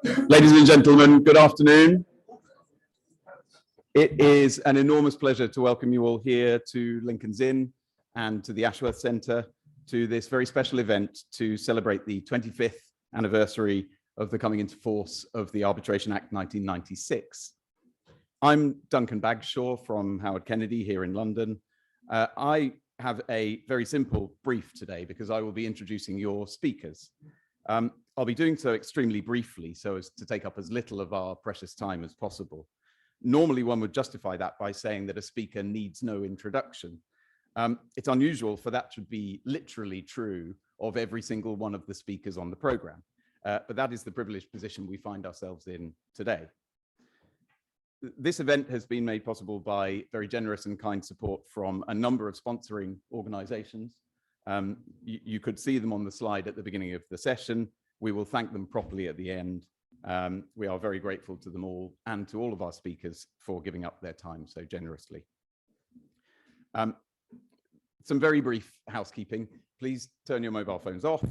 Ladies and gentlemen, good afternoon. It is an enormous pleasure to welcome you all here to Lincoln's Inn and to the Ashworth Centre to this very special event to celebrate the 25th anniversary of the coming into force of the Arbitration Act 1996. I'm Duncan Bagshaw from Howard Kennedy here in London. I have a very simple brief today because I will be introducing your speakers. I'll be doing so extremely briefly so as to take up as little of our precious time as possible. Normally, one would justify that by saying that a speaker needs no introduction. It's unusual for that to be literally true of every single one of the speakers on the program, but that is the privileged position we find ourselves in today. This event has been made possible by very generous and kind support from a number of sponsoring organizations. You could see them on the slide at the beginning of the session. We will thank them properly at the end. We are very grateful to them all and to all of our speakers for giving up their time so generously. Some very brief housekeeping. Please turn your mobile phones off.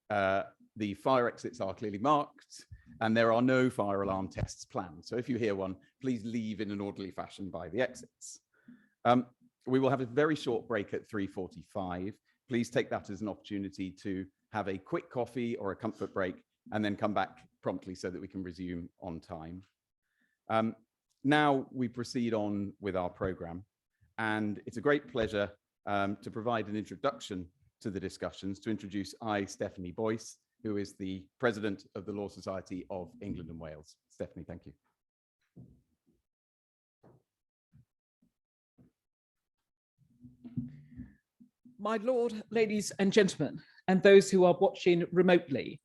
The fire exits are clearly marked and there are no fire alarm tests planned. So if you hear one, please leave in an orderly fashion by the exits. We will have a very short break at 3:45. Please take that as an opportunity to have a quick coffee or a comfort break and then come back promptly so that we can resume on time. Now we proceed on with our program, and it's a great pleasure to provide an introduction to the discussions, to introduce Stephanie Boyce, who is the President of the Law Society of England and Wales. Stephanie, thank you. My Lord, ladies and gentlemen, and those who are watching remotely,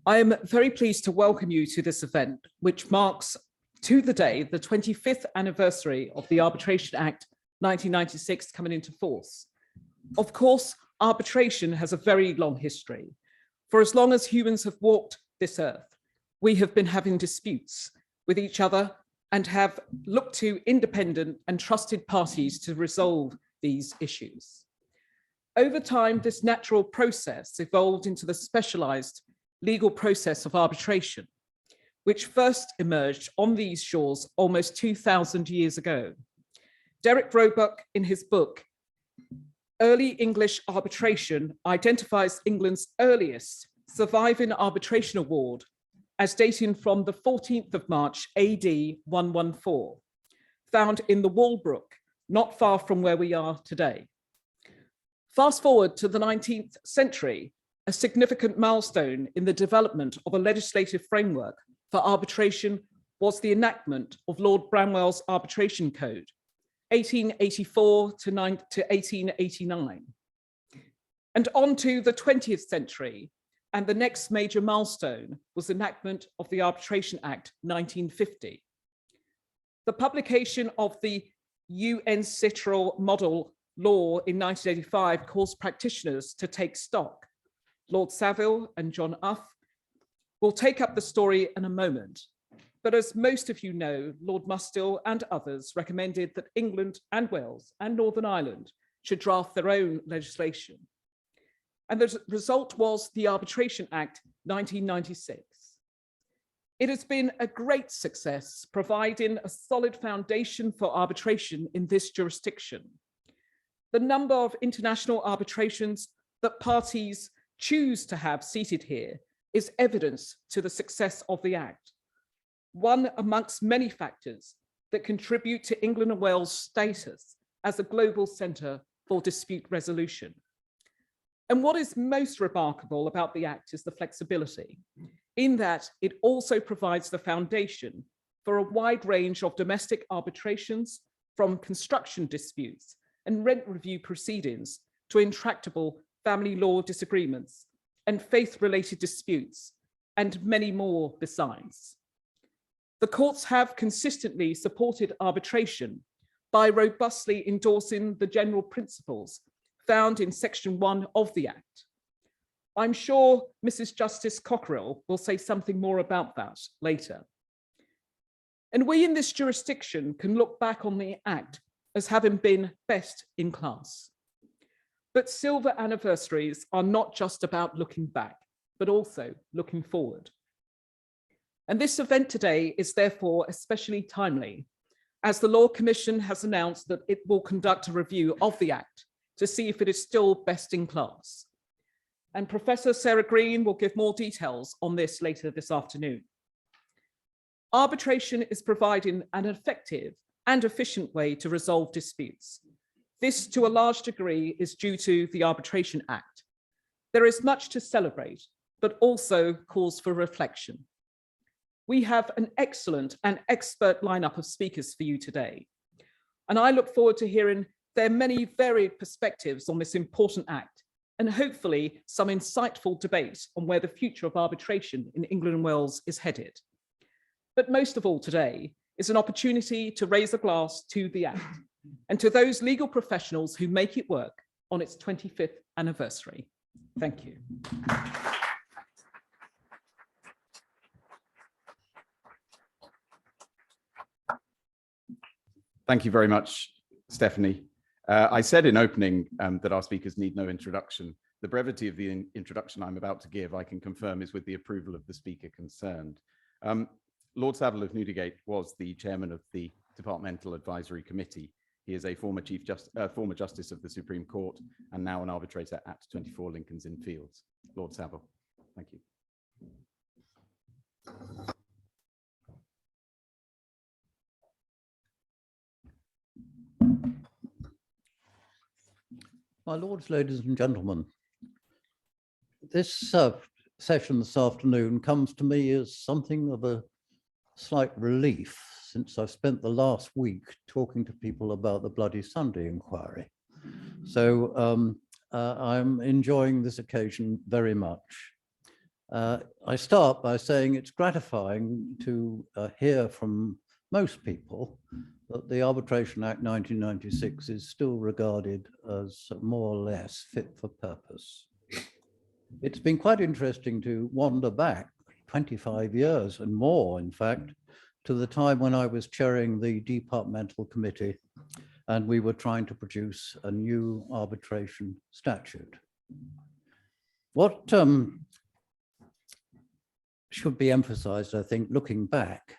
I am very pleased to welcome you to this event, which marks to the day the 25th anniversary of the Arbitration Act 1996 coming into force. Of course, arbitration has a very long history. For as long as humans have walked this earth, we have been having disputes with each other and have looked to independent and trusted parties to resolve these issues. Over time, this natural process evolved into the specialized legal process of arbitration, which first emerged on these shores almost 2,000 years ago. Derek Roebuck, in his book, Early English Arbitration, identifies England's earliest surviving arbitration award as dating from the 14th of March, AD 114, found in the Walbrook, not far from where we are today. Fast forward to the 19th century, a significant milestone in the development of a legislative framework for arbitration was the enactment of Lord Branwell's Arbitration Code, 1884 to 1889. And on to the 20th century, and the next major milestone was the enactment of the Arbitration Act 1950. The publication of the UN Citral Model Law in 1985 caused practitioners to take stock. Lord Saville and John Uff will take up the story in a moment. But as most of you know, Lord Mustill and others recommended that England and Wales and Northern Ireland should draft their own legislation. And the result was the Arbitration Act 1996. It has been a great success, providing a solid foundation for arbitration in this jurisdiction. The number of international arbitrations that parties choose to have seated here is evidence to the success of the Act, one amongst many factors that contribute to England and Wales' status as a global centre for dispute resolution. And what is most remarkable about the Act is the flexibility, in that it also provides the foundation for a wide range of domestic arbitrations, from construction disputes and rent review proceedings to intractable family law disagreements and faith-related disputes, and many more besides. The courts have consistently supported arbitration by robustly endorsing the general principles found in Section 1 of the Act. I'm sure Mrs. Justice Cockerill will say something more about that later. And we in this jurisdiction can look back on the Act as having been best in class. But silver anniversaries are not just about looking back, but also looking forward. And this event today is therefore especially timely, as the Law Commission has announced that it will conduct a review of the Act to see if it is still best in class. And Professor Sarah Green will give more details on this later this afternoon. Arbitration is providing an effective and efficient way to resolve disputes. This, to a large degree, is due to the Arbitration Act. There is much to celebrate, but also cause for reflection. We have an excellent and expert lineup of speakers for you today, and I look forward to hearing their many varied perspectives on this important act, and hopefully some insightful debate on where the future of arbitration in England and Wales is headed. But most of all today is an opportunity to raise a glass to the Act and to those legal professionals who make it work on its 25th anniversary. Thank you. Thank you very much, Stephanie. I said in opening that our speakers need no introduction. The brevity of the introduction I'm about to give, I can confirm, is with the approval of the speaker concerned. Lord Savile of Newdigate was the chairman of the Departmental Advisory Committee. He is a former former Justice of the Supreme Court and now an arbitrator at 24 Lincoln's Inn Fields. Lord Savile, thank you. My lords, ladies and gentlemen, this session this afternoon comes to me as something of a slight relief, since I've spent the last week talking to people about the Bloody Sunday inquiry. So I'm enjoying this occasion very much. I start by saying it's gratifying to hear from most people that the Arbitration Act 1996 is still regarded as more or less fit for purpose. It's been quite interesting to wander back 25 years and more, in fact, to the time when I was chairing the departmental committee and we were trying to produce a new arbitration statute. What should be emphasized, I think, looking back,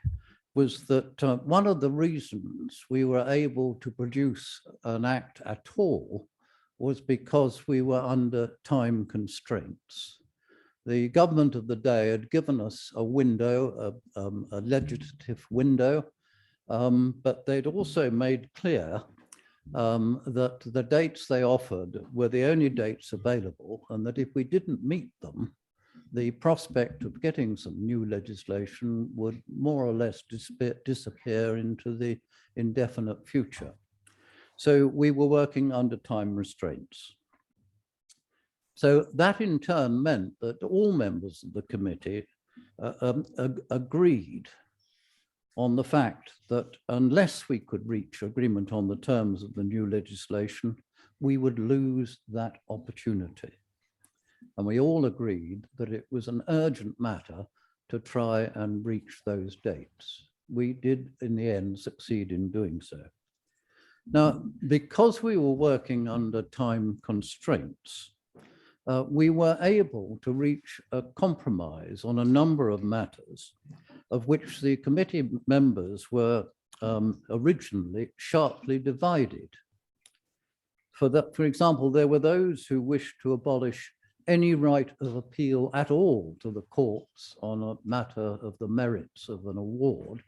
was that one of the reasons we were able to produce an act at all was because we were under time constraints. The government of the day had given us a window, a legislative window, but they'd also made clear that the dates they offered were the only dates available, and that if we didn't meet them, the prospect of getting some new legislation would more or less disappear into the indefinite future. So we were working under time restraints. So that in turn meant that all members of the committee agreed on the fact that unless we could reach agreement on the terms of the new legislation, we would lose that opportunity. And we all agreed that it was an urgent matter to try and reach those dates. We did, in the end, succeed in doing so. Now, because we were working under time constraints, we were able to reach a compromise on a number of matters, of which the committee members were originally sharply divided. For example, there were those who wished to abolish any right of appeal at all to the courts on a matter of the merits of an award,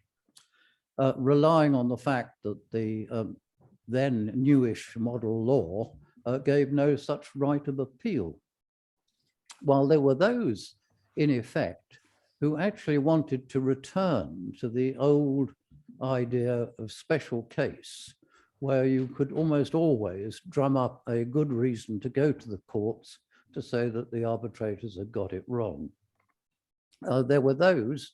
relying on the fact that the then newish model law gave no such right of appeal. While there were those, in effect, who actually wanted to return to the old idea of special case, where you could almost always drum up a good reason to go to the courts to say that the arbitrators had got it wrong. There were those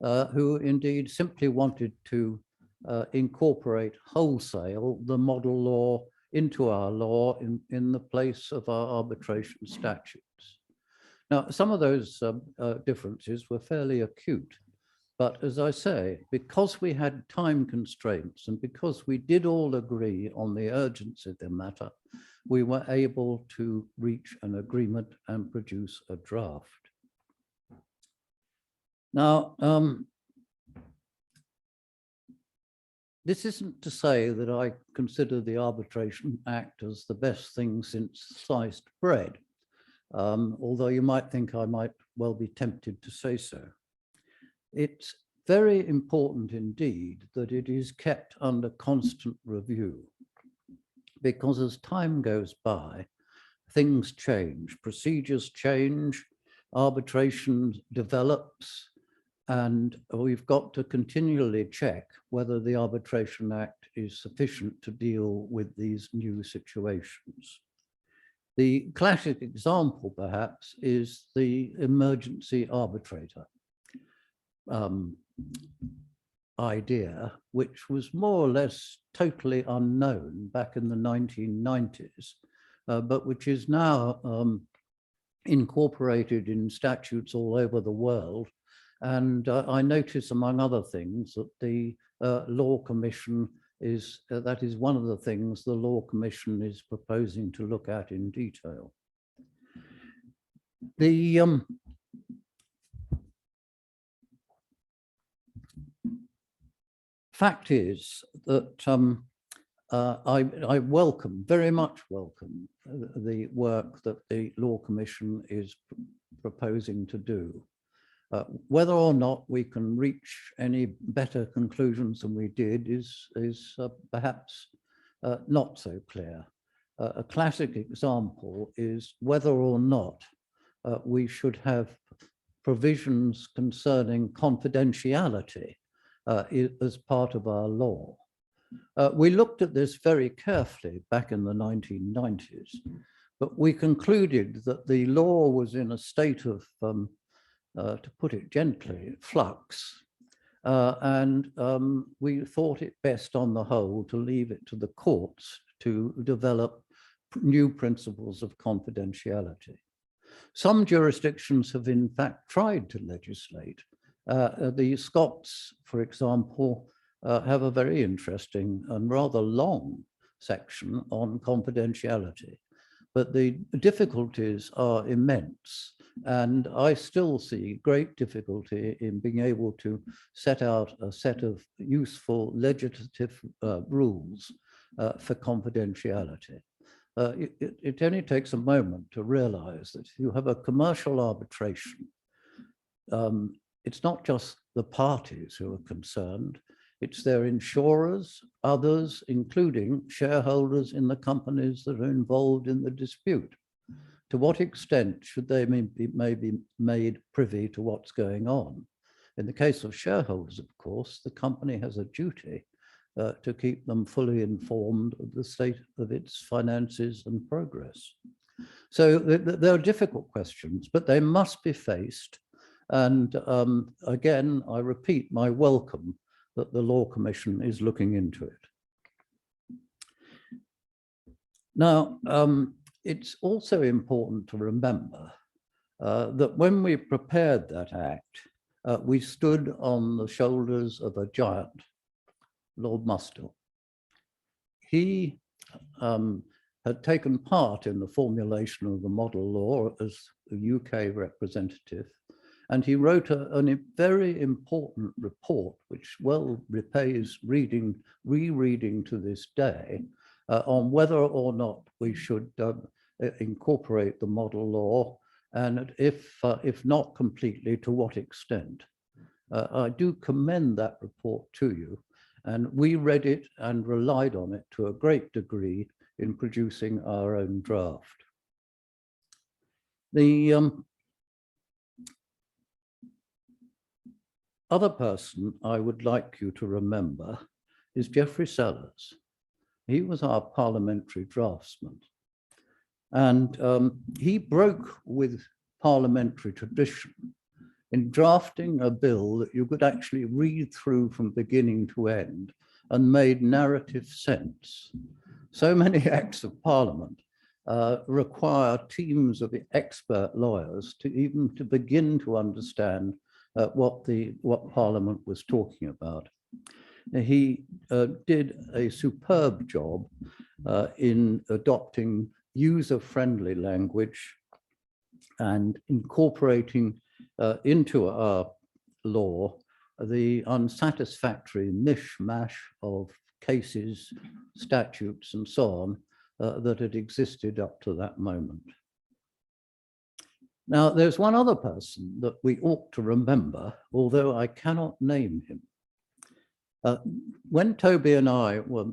who indeed simply wanted to incorporate wholesale the model law into our law in the place of our arbitration statutes. Now, some of those differences were fairly acute, but as I say, because we had time constraints and because we did all agree on the urgency of the matter, we were able to reach an agreement and produce a draft. Now, this isn't to say that I consider the Arbitration Act as the best thing since sliced bread, although you might think I might well be tempted to say so. It's very important indeed that it is kept under constant review, because as time goes by, things change, procedures change, arbitration develops, and we've got to continually check whether the Arbitration Act is sufficient to deal with these new situations. The classic example, perhaps, is the emergency arbitrator idea, which was more or less totally unknown back in the 1990s, but which is now incorporated in statutes all over the world. And I notice, among other things, that the Law Commission is, that is one of the things the Law Commission is proposing to look at in detail. The fact is that I welcome, very much welcome, the work that the Law Commission is proposing to do. Whether or not we can reach any better conclusions than we did is perhaps not so clear. A classic example is whether or not we should have provisions concerning confidentiality as part of our law. We looked at this very carefully back in the 1990s, but we concluded that the law was in a state of to put it gently, flux. And we thought it best on the whole to leave it to the courts to develop new principles of confidentiality. Some jurisdictions have in fact tried to legislate. The Scots, for example, have a very interesting and rather long section on confidentiality. But the difficulties are immense, and I still see great difficulty in being able to set out a set of useful legislative rules for confidentiality. It only takes a moment to realize that if you have a commercial arbitration, it's not just the parties who are concerned, it's their insurers, others, including shareholders in the companies that are involved in the dispute. To what extent should they be made privy to what's going on? In the case of shareholders, of course, the company has a duty to keep them fully informed of the state of its finances and progress. So there are difficult questions, but they must be faced. And again, I repeat my welcome that the Law Commission is looking into it. Now, it's also important to remember that when we prepared that act, we stood on the shoulders of a giant, Lord Mustill. He had taken part in the formulation of the model law as a UK representative, and he wrote a very important report, which well repays rereading to this day, on whether or not we should incorporate the model law, and if not completely, to what extent. I do commend that report to you, and we read it and relied on it to a great degree in producing our own draft. The other person I would like you to remember is Geoffrey Sellers. He was our parliamentary draftsman. And he broke with parliamentary tradition in drafting a bill that you could actually read through from beginning to end and made narrative sense. So many acts of parliament require teams of expert lawyers to even to begin to understand what Parliament was talking about. He did a superb job in adopting user-friendly language and incorporating into our law the unsatisfactory mishmash of cases, statutes, and so on that had existed up to that moment. Now, there's one other person that we ought to remember, although I cannot name him. When Toby and I were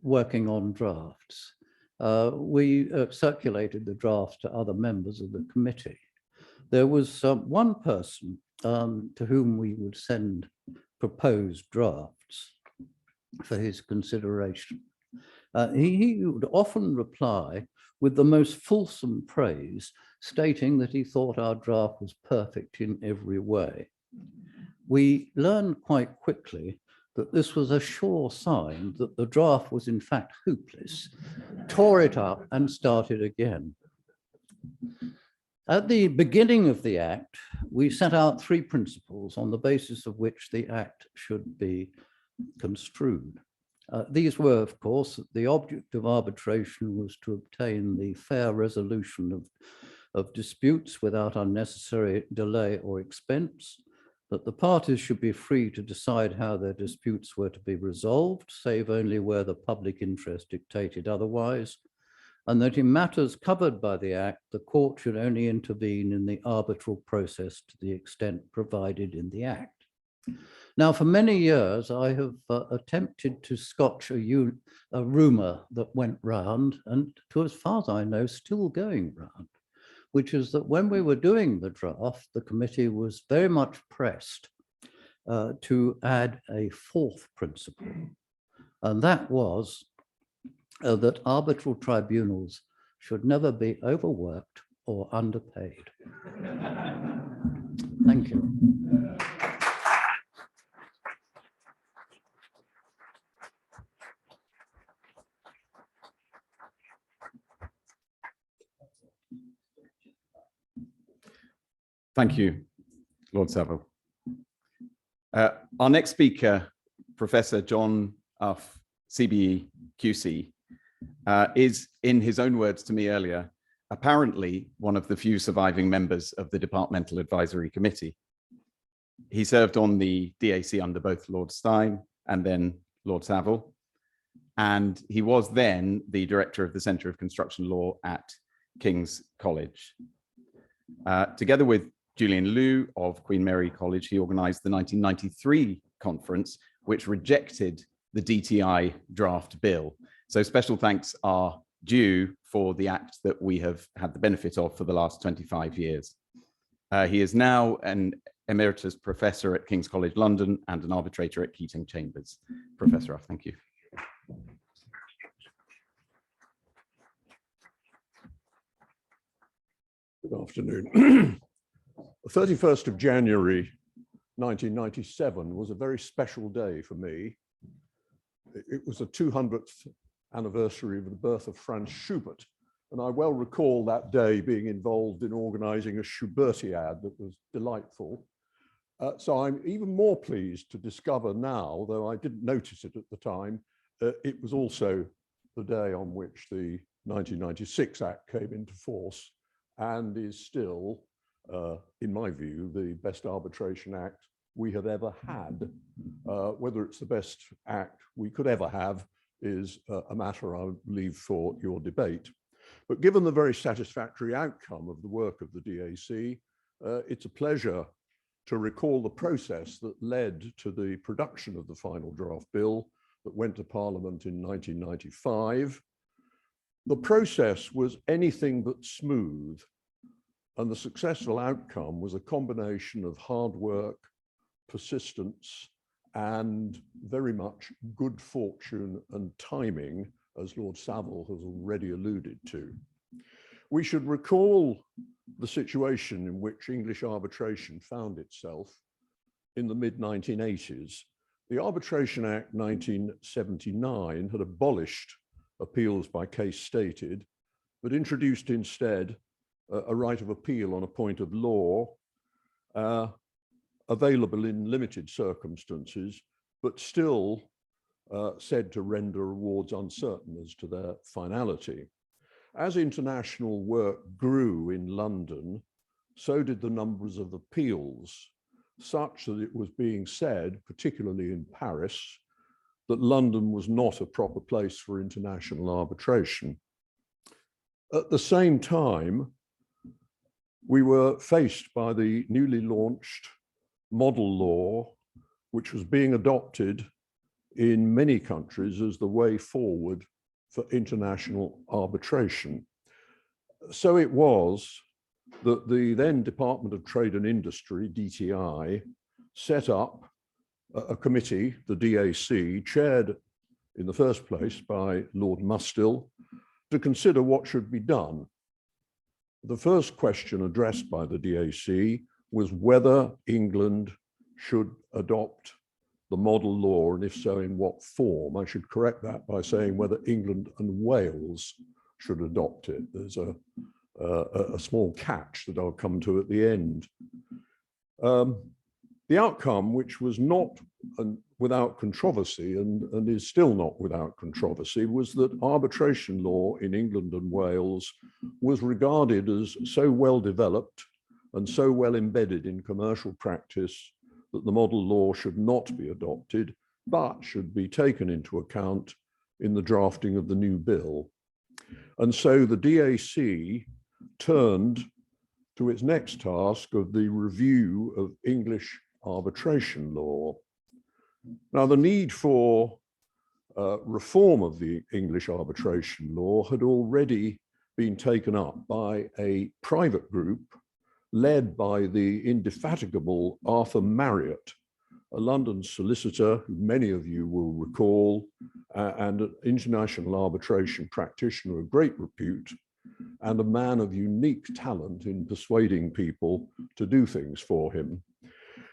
working on drafts, we circulated the drafts to other members of the committee. There was one person to whom we would send proposed drafts for his consideration. He would often reply with the most fulsome praise, stating that he thought our draft was perfect in every way. We learned quite quickly that this was a sure sign that the draft was in fact hopeless, tore it up and started again. At the beginning of the Act, we set out 3 principles on the basis of which the Act should be construed. These were, of course, that the object of arbitration was to obtain the fair resolution of disputes without unnecessary delay or expense, that the parties should be free to decide how their disputes were to be resolved, save only where the public interest dictated otherwise, and that in matters covered by the Act, the court should only intervene in the arbitral process to the extent provided in the Act. Now, for many years, I have attempted to scotch a rumour that went round, and to as far as I know, still going round, which is that when we were doing the draft, the committee was very much pressed to add a 4th principle, and that was that arbitral tribunals should never be overworked or underpaid. Thank you. Thank you, Lord Saville. Our next speaker, Professor John Uff, CBE, QC, is, in his own words to me earlier, apparently one of the few surviving members of the Departmental Advisory Committee. He served on the DAC under both Lord Stein and then Lord Saville, and he was then the director of the Centre of Construction Law at King's College. Together with Julian Liu of Queen Mary College, he organised the 1993 conference, which rejected the DTI draft bill. So special thanks are due for the act that we have had the benefit of for the last 25 years. He is now an emeritus professor at King's College London and an arbitrator at Keating Chambers. Professor Uff, thank you. Good afternoon. The 31st of January 1997 was a very special day for me. It was the 200th anniversary of the birth of Franz Schubert, and I well recall that day being involved in organising a Schubertiad that was delightful. So I'm even more pleased to discover now, though I didn't notice it at the time, it was also the day on which the 1996 Act came into force and is still, in my view, the best arbitration act we have ever had. Whether it's the best act we could ever have is a matter I'll leave for your debate. But given the very satisfactory outcome of the work of the DAC, it's a pleasure to recall the process that led to the production of the final draft bill that went to Parliament in 1995. The process was anything but smooth, and the successful outcome was a combination of hard work, persistence, and very much good fortune and timing, as Lord Saville has already alluded to. We should recall the situation in which English arbitration found itself in the mid-1980s. The Arbitration Act 1979 had abolished appeals by case stated, but introduced instead a right of appeal on a point of law, available in limited circumstances, but still said to render awards uncertain as to their finality. As international work grew in London, so did the numbers of appeals, such that it was being said, particularly in Paris, that London was not a proper place for international arbitration. At the same time, we were faced by the newly launched model law, which was being adopted in many countries as the way forward for international arbitration. So it was that the then Department of Trade and Industry, DTI, set up a committee, the DAC, chaired in the first place by Lord Mustill, to consider what should be done. The first question addressed by the DAC was whether England should adopt the model law, and if so, in what form. I should correct that by saying whether England and Wales should adopt it. There's a small catch that I'll come to at the end. The outcome, which was not without controversy and is still not without controversy, was that arbitration law in England and Wales was regarded as so well developed and so well embedded in commercial practice that the model law should not be adopted, but should be taken into account in the drafting of the new bill. And so the DAC turned to its next task of the review of English arbitration law. Now, the need for reform of the English arbitration law had already been taken up by a private group led by the indefatigable Arthur Marriott, a London solicitor who many of you will recall, and an international arbitration practitioner of great repute, and a man of unique talent in persuading people to do things for him.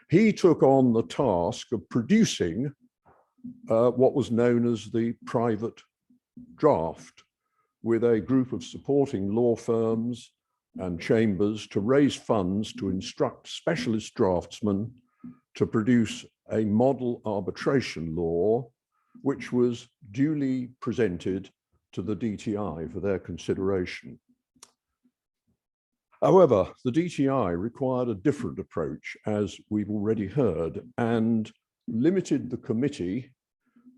He took on the task of producing what was known as the private draft, with a group of supporting law firms and chambers to raise funds to instruct specialist draftsmen to produce a model arbitration law, which was duly presented to the DTI for their consideration. However, the DTI required a different approach, as we've already heard, and limited the committee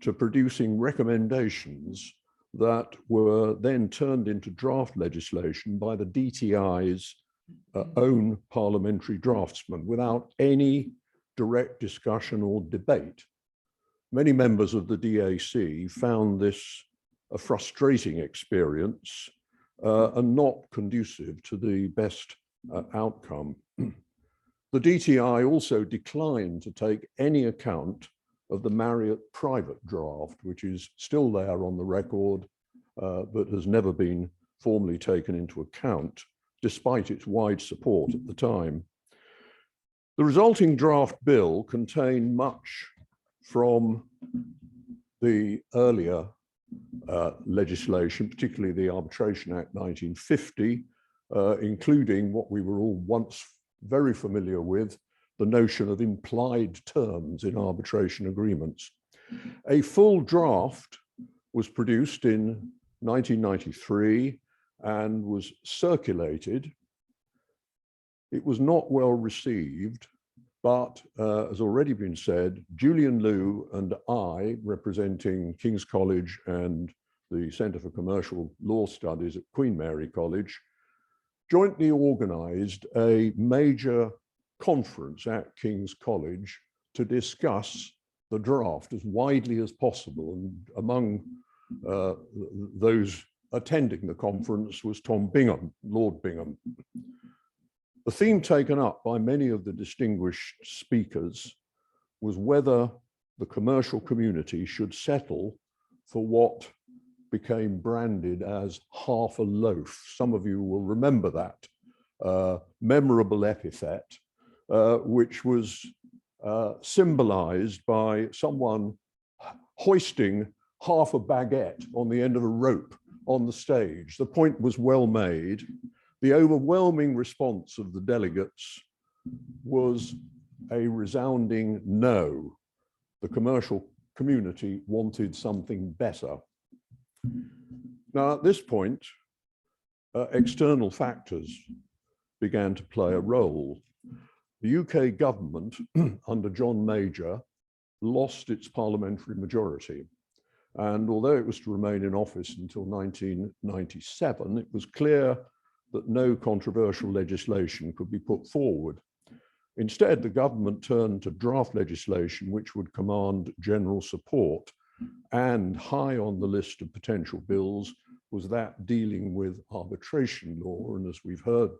to producing recommendations that were then turned into draft legislation by the DTI's own parliamentary draftsmen without any direct discussion or debate. Many members of the DAC found this a frustrating experience and not conducive to the best outcome. The DTI also declined to take any account of the Marriott private draft, which is still there on the record, but has never been formally taken into account, despite its wide support at the time. The resulting draft bill contained much from the earlier legislation, particularly the Arbitration Act 1950, including what we were all once very familiar with, the notion of implied terms in arbitration agreements. A full draft was produced in 1993 and was circulated. It was not well received, but as already been said, Julian Liu and I, representing King's College and the Centre for Commercial Law Studies at Queen Mary College, jointly organised a major conference at King's College to discuss the draft as widely as possible. And among those attending the conference was Tom Bingham, Lord Bingham. The theme taken up by many of the distinguished speakers was whether the commercial community should settle for what became branded as half a loaf. Some of you will remember that memorable epithet, which was symbolized by someone hoisting half a baguette on the end of a rope on the stage. The point was well made. The overwhelming response of the delegates was a resounding no. The commercial community wanted something better. Now, at this point, external factors began to play a role. The UK government under John Meagher lost its parliamentary majority. And although it was to remain in office until 1997, it was clear that no controversial legislation could be put forward. Instead, the government turned to draft legislation which would command general support, and high on the list of potential bills was that dealing with arbitration law. And as we've heard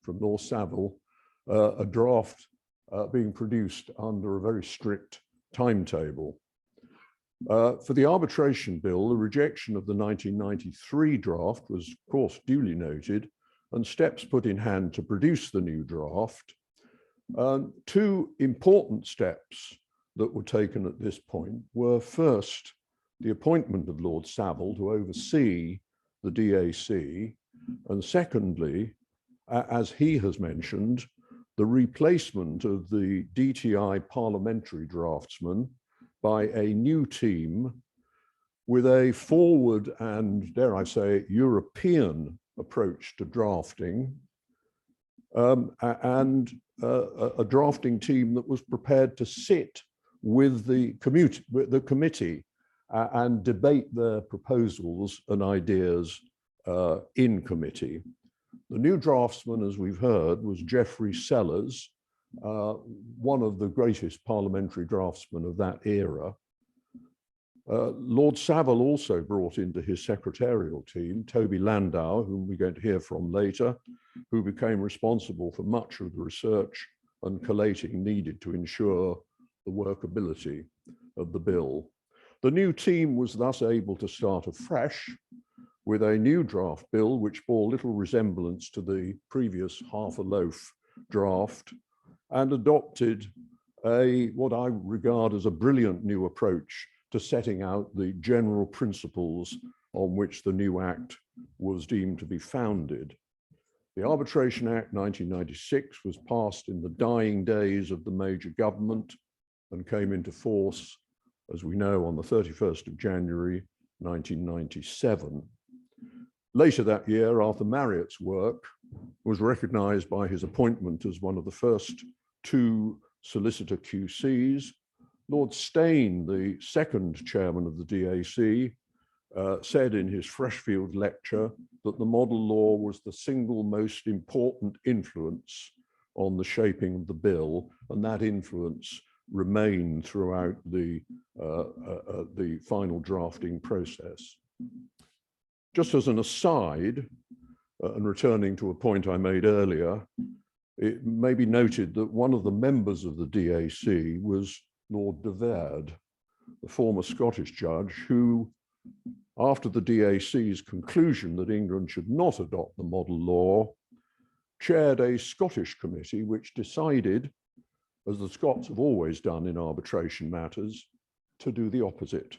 from Lord Saville, a draft being produced under a very strict timetable. For the arbitration bill, the rejection of the 1993 draft was, of course, duly noted, and steps put in hand to produce the new draft. Two important steps that were taken at this point were, first, the appointment of Lord Saville to oversee the DAC, and secondly, as he has mentioned, the replacement of the DTI parliamentary draftsman by a new team with a forward and, dare I say, European approach to drafting, and a drafting team that was prepared to sit with the committee and debate their proposals and ideas in committee. The new draftsman, as we've heard, was Geoffrey Sellers, one of the greatest parliamentary draftsmen of that era. Lord Saville also brought into his secretarial team Toby Landau, whom we're going to hear from later, who became responsible for much of the research and collating needed to ensure the workability of the bill. The new team was thus able to start afresh with a new draft bill which bore little resemblance to the previous half-a-loaf draft, and adopted what I regard as a brilliant new approach to setting out the general principles on which the new Act was deemed to be founded. The Arbitration Act 1996 was passed in the dying days of the Meagher government and came into force, as we know, on the 31st of January 1997. Later that year, Arthur Marriott's work was recognized by his appointment as one of the first two solicitor QCs. Lord Steyne, the second chairman of the DAC, said in his Freshfields lecture that the model law was the single most important influence on the shaping of the bill, and that influence remained throughout the final drafting process. Just as an aside, and returning to a point I made earlier, it may be noted that one of the members of the DAC was Lord de Verde, the former Scottish judge, who, after the DAC's conclusion that England should not adopt the model law, chaired a Scottish committee which decided, as the Scots have always done in arbitration matters, to do the opposite,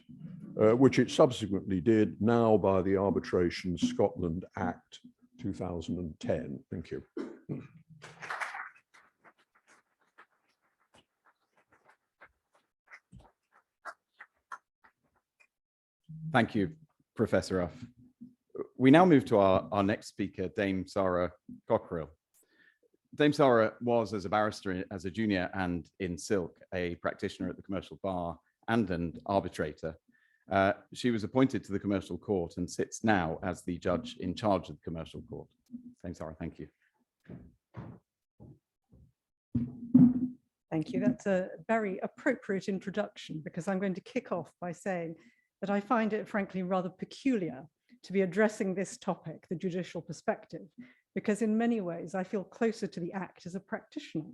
which it subsequently did, now by the Arbitration Scotland Act 2010. Thank you. Thank you, Professor Uff. We now move to our next speaker, Dame Sarah Cockerill. Dame Sarah was, as a barrister, as a junior and in Silk, a practitioner at the commercial bar and an arbitrator. She was appointed to the commercial court and sits now as the judge in charge of the commercial court. Dame Sarah, thank you. Thank you. That's a very appropriate introduction, because I'm going to kick off by saying that I find it, frankly, rather peculiar to be addressing this topic, the judicial perspective, because in many ways I feel closer to the Act as a practitioner.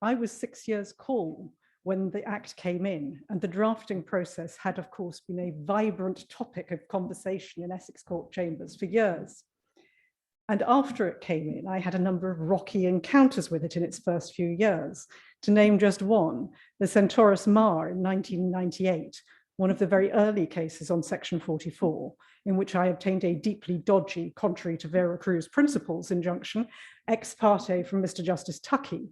I was 6 years call when the Act came in, and the drafting process had, of course, been a vibrant topic of conversation in Essex court chambers for years. And after it came in, I had a number of rocky encounters with it in its first few years. To name just one, the Centaurus Mar in 1998, one of the very early cases on Section 44, in which I obtained a deeply dodgy, contrary to Vera Cruz principles injunction, ex parte from Mr. Justice Tuckey,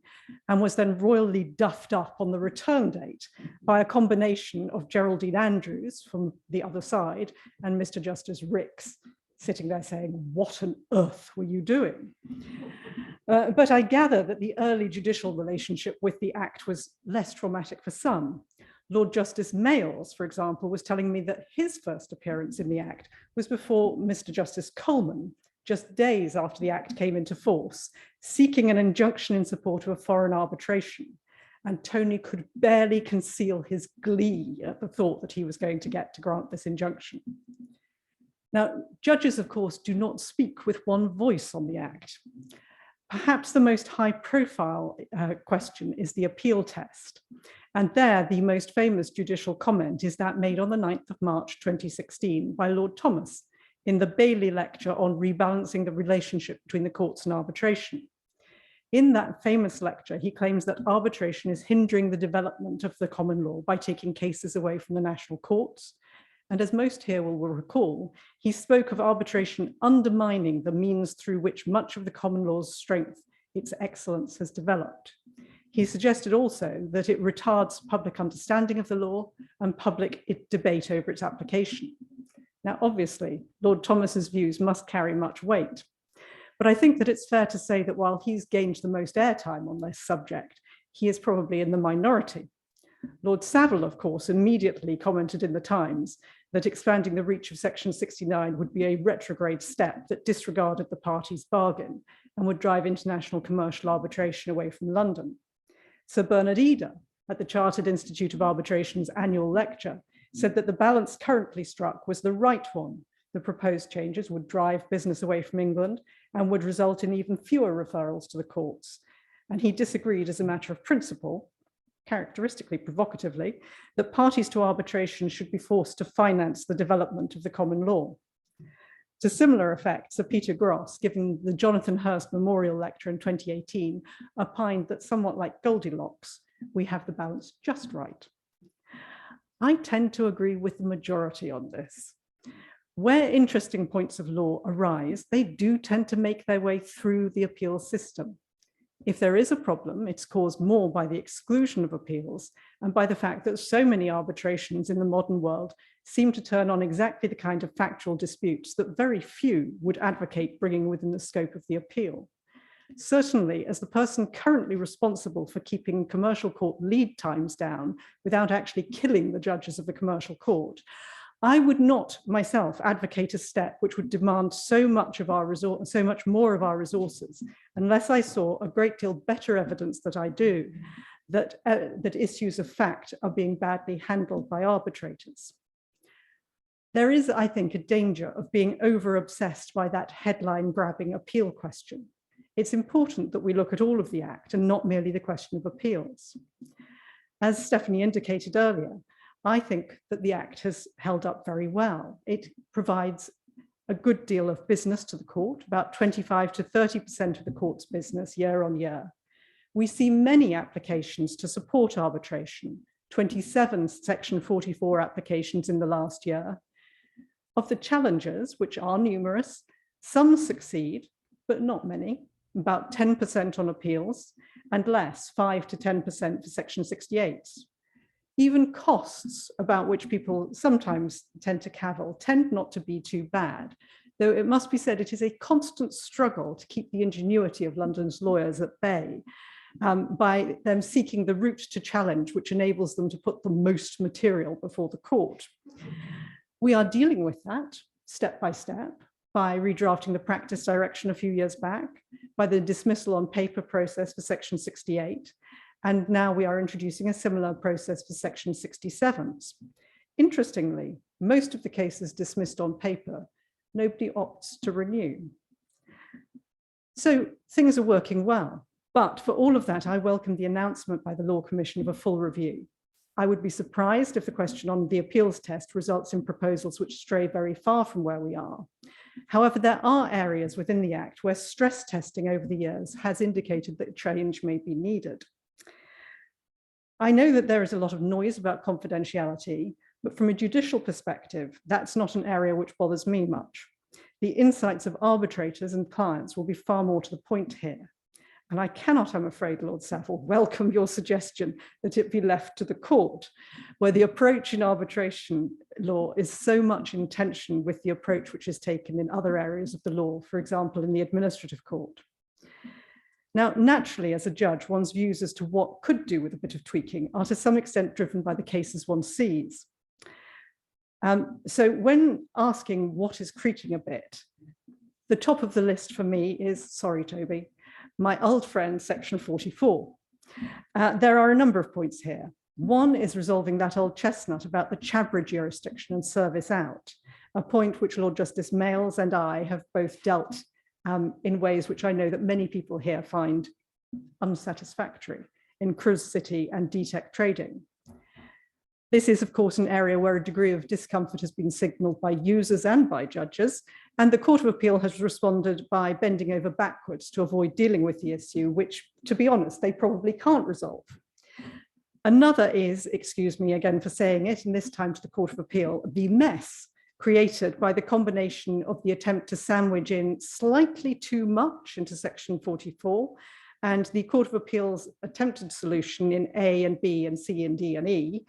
and was then royally duffed up on the return date by a combination of Geraldine Andrews from the other side and Mr. Justice Ricks. sitting there saying, what on earth were you doing? But I gather that the early judicial relationship with the Act was less traumatic for some. Lord Justice Mayors, for example, was telling me that his first appearance in the Act was before Mr. Justice Coleman, just days after the Act came into force, seeking an injunction in support of a foreign arbitration. And Tony could barely conceal his glee at the thought that he was going to get to grant this injunction. Now, judges, of course, do not speak with one voice on the Act. Perhaps the most high-profile question is the appeal test. And there, the most famous judicial comment is that made on the 9th of March 2016 by Lord Thomas in the Bailey lecture on rebalancing the relationship between the courts and arbitration. In that famous lecture, he claims that arbitration is hindering the development of the common law by taking cases away from the national courts. And as most here will recall, he spoke of arbitration undermining the means through which much of the common law's strength, its excellence, has developed. He suggested also that it retards public understanding of the law and public debate over its application. Now, obviously, Lord Thomas's views must carry much weight, but I think that it's fair to say that while he's gained the most airtime on this subject, he is probably in the minority. Lord Savile, of course, immediately commented in the Times that expanding the reach of Section 69 would be a retrograde step that disregarded the parties' bargain and would drive international commercial arbitration away from London. Sir Bernard Eder, at the Chartered Institute of Arbitration's annual lecture, said that the balance currently struck was the right one. The proposed changes would drive business away from England and would result in even fewer referrals to the courts. And he disagreed as a matter of principle, characteristically provocatively, that parties to arbitration should be forced to finance the development of the common law. To similar effect, Sir Peter Gross, giving the Jonathan Hurst Memorial Lecture in 2018, opined that somewhat like Goldilocks, we have the balance just right. I tend to agree with the majority on this. Where interesting points of law arise, they do tend to make their way through the appeals system. If there is a problem, it's caused more by the exclusion of appeals and by the fact that so many arbitrations in the modern world seem to turn on exactly the kind of factual disputes that very few would advocate bringing within the scope of the appeal. Certainly, as the person currently responsible for keeping commercial court lead times down without actually killing the judges of the commercial court, I would not myself advocate a step which would demand so much more of our resources, unless I saw a great deal better evidence that I do, that issues of fact are being badly handled by arbitrators. There is, I think, a danger of being over-obsessed by that headline-grabbing appeal question. It's important that we look at all of the Act and not merely the question of appeals. As Stephanie indicated earlier, I think that the Act has held up very well. It provides a good deal of business to the court, about 25 to 30% of the court's business year on year. We see many applications to support arbitration, 27 Section 44 applications in the last year. Of the challenges, which are numerous, some succeed, but not many, about 10% on appeals, and less, 5 to 10% for Section 68. Even costs, about which people sometimes tend to cavil, tend not to be too bad, though it must be said it is a constant struggle to keep the ingenuity of London's lawyers at bay by them seeking the route to challenge, which enables them to put the most material before the court. We are dealing with that step by step by redrafting the practice direction a few years back, by the dismissal on paper process for Section 68, and now we are introducing a similar process for Section 67s. Interestingly, most of the cases dismissed on paper, nobody opts to renew. So things are working well, but for all of that, I welcome the announcement by the Law Commission of a full review. I would be surprised if the question on the appeals test results in proposals which stray very far from where we are. However, there are areas within the Act where stress testing over the years has indicated that change may be needed. I know that there is a lot of noise about confidentiality, but from a judicial perspective, that's not an area which bothers me much. The insights of arbitrators and clients will be far more to the point here. And I cannot, I'm afraid, Lord Savile, welcome your suggestion that it be left to the court, where the approach in arbitration law is so much in tension with the approach which is taken in other areas of the law, for example, in the administrative court. Now, naturally, as a judge, one's views as to what could do with a bit of tweaking are to some extent driven by the cases one sees. So when asking what is creaking a bit, the top of the list for me is, sorry, Toby, my old friend, section 44. There are a number of points here. One is resolving that old chestnut about the Chabra jurisdiction and service out, a point which Lord Justice Males and I have both dealt in ways which I know that many people here find unsatisfactory in Cruz City and DTEC trading. This is, of course, an area where a degree of discomfort has been signaled by users and by judges, and the Court of Appeal has responded by bending over backwards to avoid dealing with the issue, which, to be honest, they probably can't resolve. Another is, excuse me again for saying it, and this time to the Court of Appeal, the mess created by the combination of the attempt to sandwich in slightly too much into section 44 and the Court of Appeal's attempted solution in A and B and C and D and E,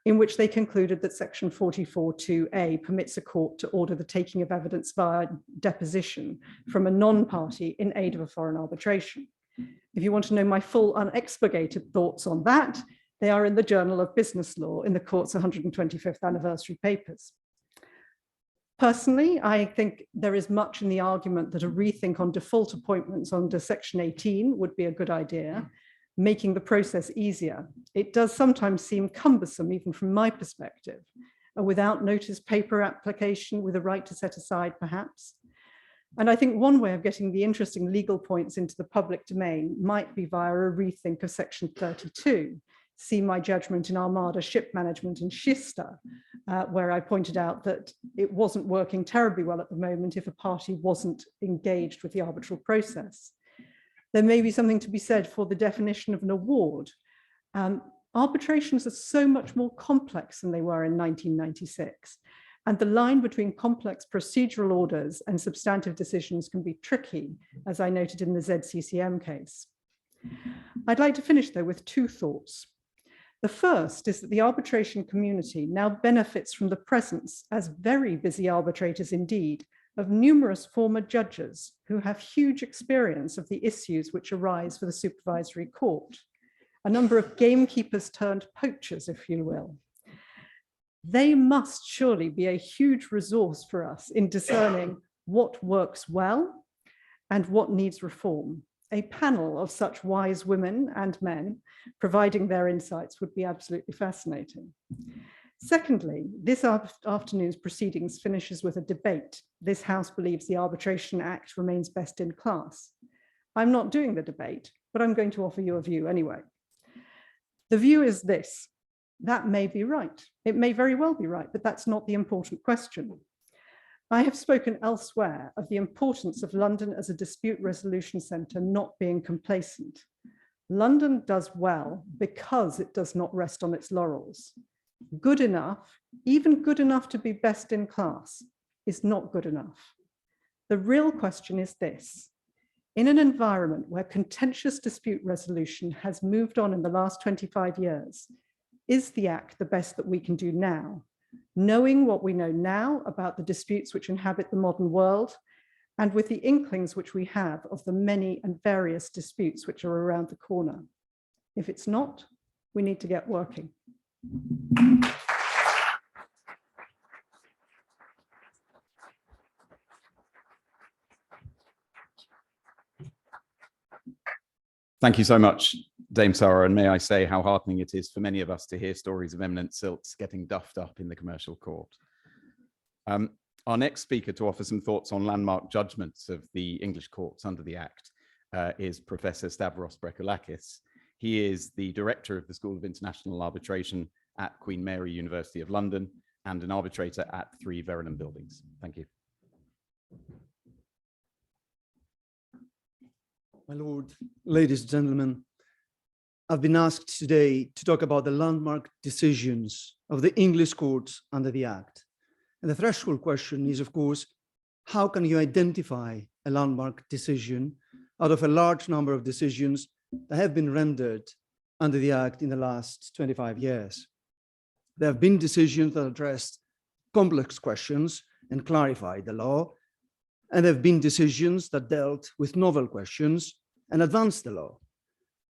in which they concluded that section 44(2)(a) permits a court to order the taking of evidence via deposition from a non-party in aid of a foreign arbitration. If you want to know my full unexpurgated thoughts on that, they are in the Journal of Business Law in the court's 125th anniversary papers. Personally, I think there is much in the argument that a rethink on default appointments under section 18 would be a good idea, making the process easier. It does sometimes seem cumbersome, even from my perspective, a without notice paper application with a right to set aside, perhaps. And I think one way of getting the interesting legal points into the public domain might be via a rethink of section 32. See my judgment in Armada Ship Management and Schista, where I pointed out that it wasn't working terribly well at the moment if a party wasn't engaged with the arbitral process. There may be something to be said for the definition of an award. Arbitrations are so much more complex than they were in 1996. And the line between complex procedural orders and substantive decisions can be tricky, as I noted in the ZCCM case. I'd like to finish, though, with two thoughts. The first is that the arbitration community now benefits from the presence, as very busy arbitrators indeed, of numerous former judges who have huge experience of the issues which arise for the supervisory court, a number of gamekeepers turned poachers, if you will. They must surely be a huge resource for us in discerning what works well and what needs reform. A panel of such wise women and men providing their insights would be absolutely fascinating. Secondly, this afternoon's proceedings finishes with a debate. This House believes the Arbitration Act remains best in class. I'm not doing the debate, but I'm going to offer you a view anyway. The view is this: that may be right. It may very well be right, but that's not the important question. I have spoken elsewhere of the importance of London as a dispute resolution centre not being complacent. London does well because it does not rest on its laurels. Good enough, even good enough to be best in class, is not good enough. The real question is this: in an environment where contentious dispute resolution has moved on in the last 25 years, is the Act the best that we can do now, knowing what we know now about the disputes which inhabit the modern world, and with the inklings which we have of the many and various disputes which are around the corner? If it's not, we need to get working. Thank you so much, Dame Sarah, and may I say how heartening it is for many of us to hear stories of eminent silts getting duffed up in the commercial court. Our next speaker to offer some thoughts on landmark judgments of the English courts under the Act is Professor Stavros Brekoulakis. He is the director of the School of International Arbitration at Queen Mary University of London and an arbitrator at 3 Verulam buildings. Thank you. My lord, ladies and gentlemen, I've been asked today to talk about the landmark decisions of the English courts under the Act. And the threshold question is, of course, how can you identify a landmark decision out of a large number of decisions that have been rendered under the Act in the last 25 years. There have been decisions that addressed complex questions and clarified the law, and there have been decisions that dealt with novel questions and advanced the law.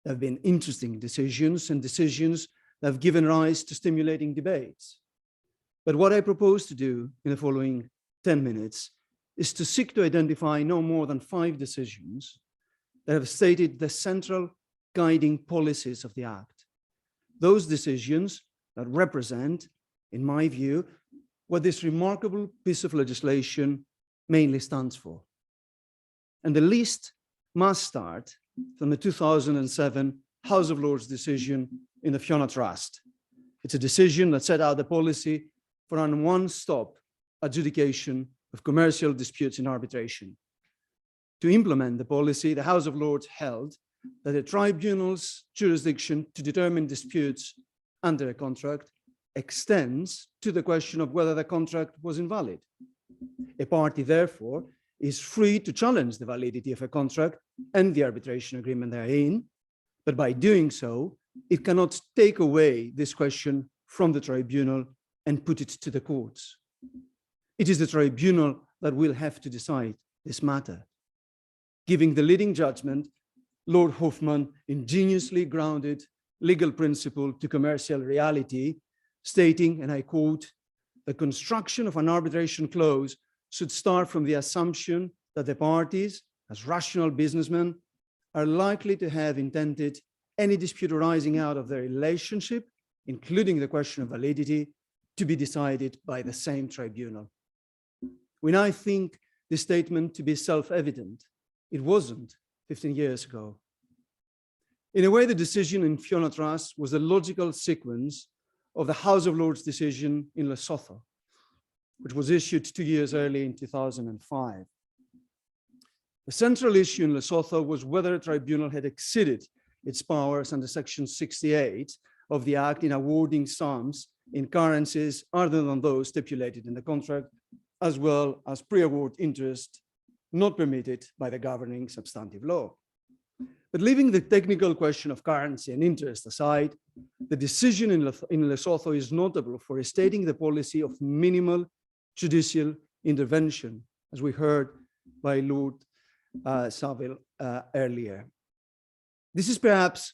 There have been interesting decisions and decisions that have given rise to stimulating debates. But what I propose to do in the following 10 minutes is to seek to identify no more than 5 decisions that have stated the central guiding policies of the Act. Those decisions that represent, in my view, what this remarkable piece of legislation mainly stands for. And the list must start from the 2007 House of Lords decision in the Fiona Trust. It's a decision that set out the policy for a one-stop adjudication of commercial disputes in arbitration. To implement the policy, the House of Lords held that the tribunal's jurisdiction to determine disputes under a contract extends to the question of whether the contract was invalid. A party, therefore, is free to challenge the validity of a contract and the arbitration agreement therein, but by doing so, it cannot take away this question from the tribunal and put it to the courts. It is the tribunal that will have to decide this matter. Giving the leading judgment, Lord Hoffman ingeniously grounded legal principle to commercial reality, stating, and I quote, "The construction of an arbitration clause should start from the assumption that the parties, as rational businessmen, are likely to have intended any dispute arising out of their relationship, including the question of validity, to be decided by the same tribunal." When I think this statement to be self-evident, it wasn't 15 years ago. In a way, the decision in Fiona Trust was a logical sequence of the House of Lords decision in Lesotho, which was issued 2 years early in 2005. The central issue in Lesotho was whether a tribunal had exceeded its powers under Section 68 of the Act in awarding sums in currencies other than those stipulated in the contract, as well as pre-award interest not permitted by the governing substantive law. But leaving the technical question of currency and interest aside, the decision in Lesotho is notable for stating the policy of minimal judicial intervention, as we heard by Lord Saville earlier. This is perhaps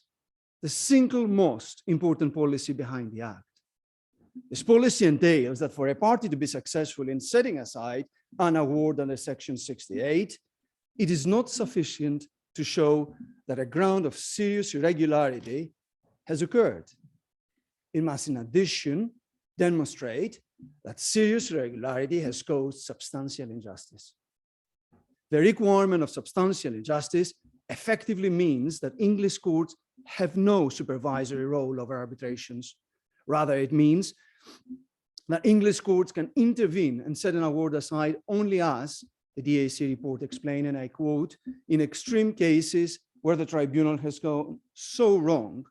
the single most important policy behind the Act. This policy entails that for a party to be successful in setting aside an award under Section 68, it is not sufficient to show that a ground of serious irregularity has occurred. It must, in addition, demonstrate that serious irregularity has caused substantial injustice. The requirement of substantial injustice effectively means that English courts have no supervisory role over arbitrations. Rather, it means that English courts can intervene and set an award aside only as the DAC report explained, and I quote, "in extreme cases where the tribunal has gone so wrong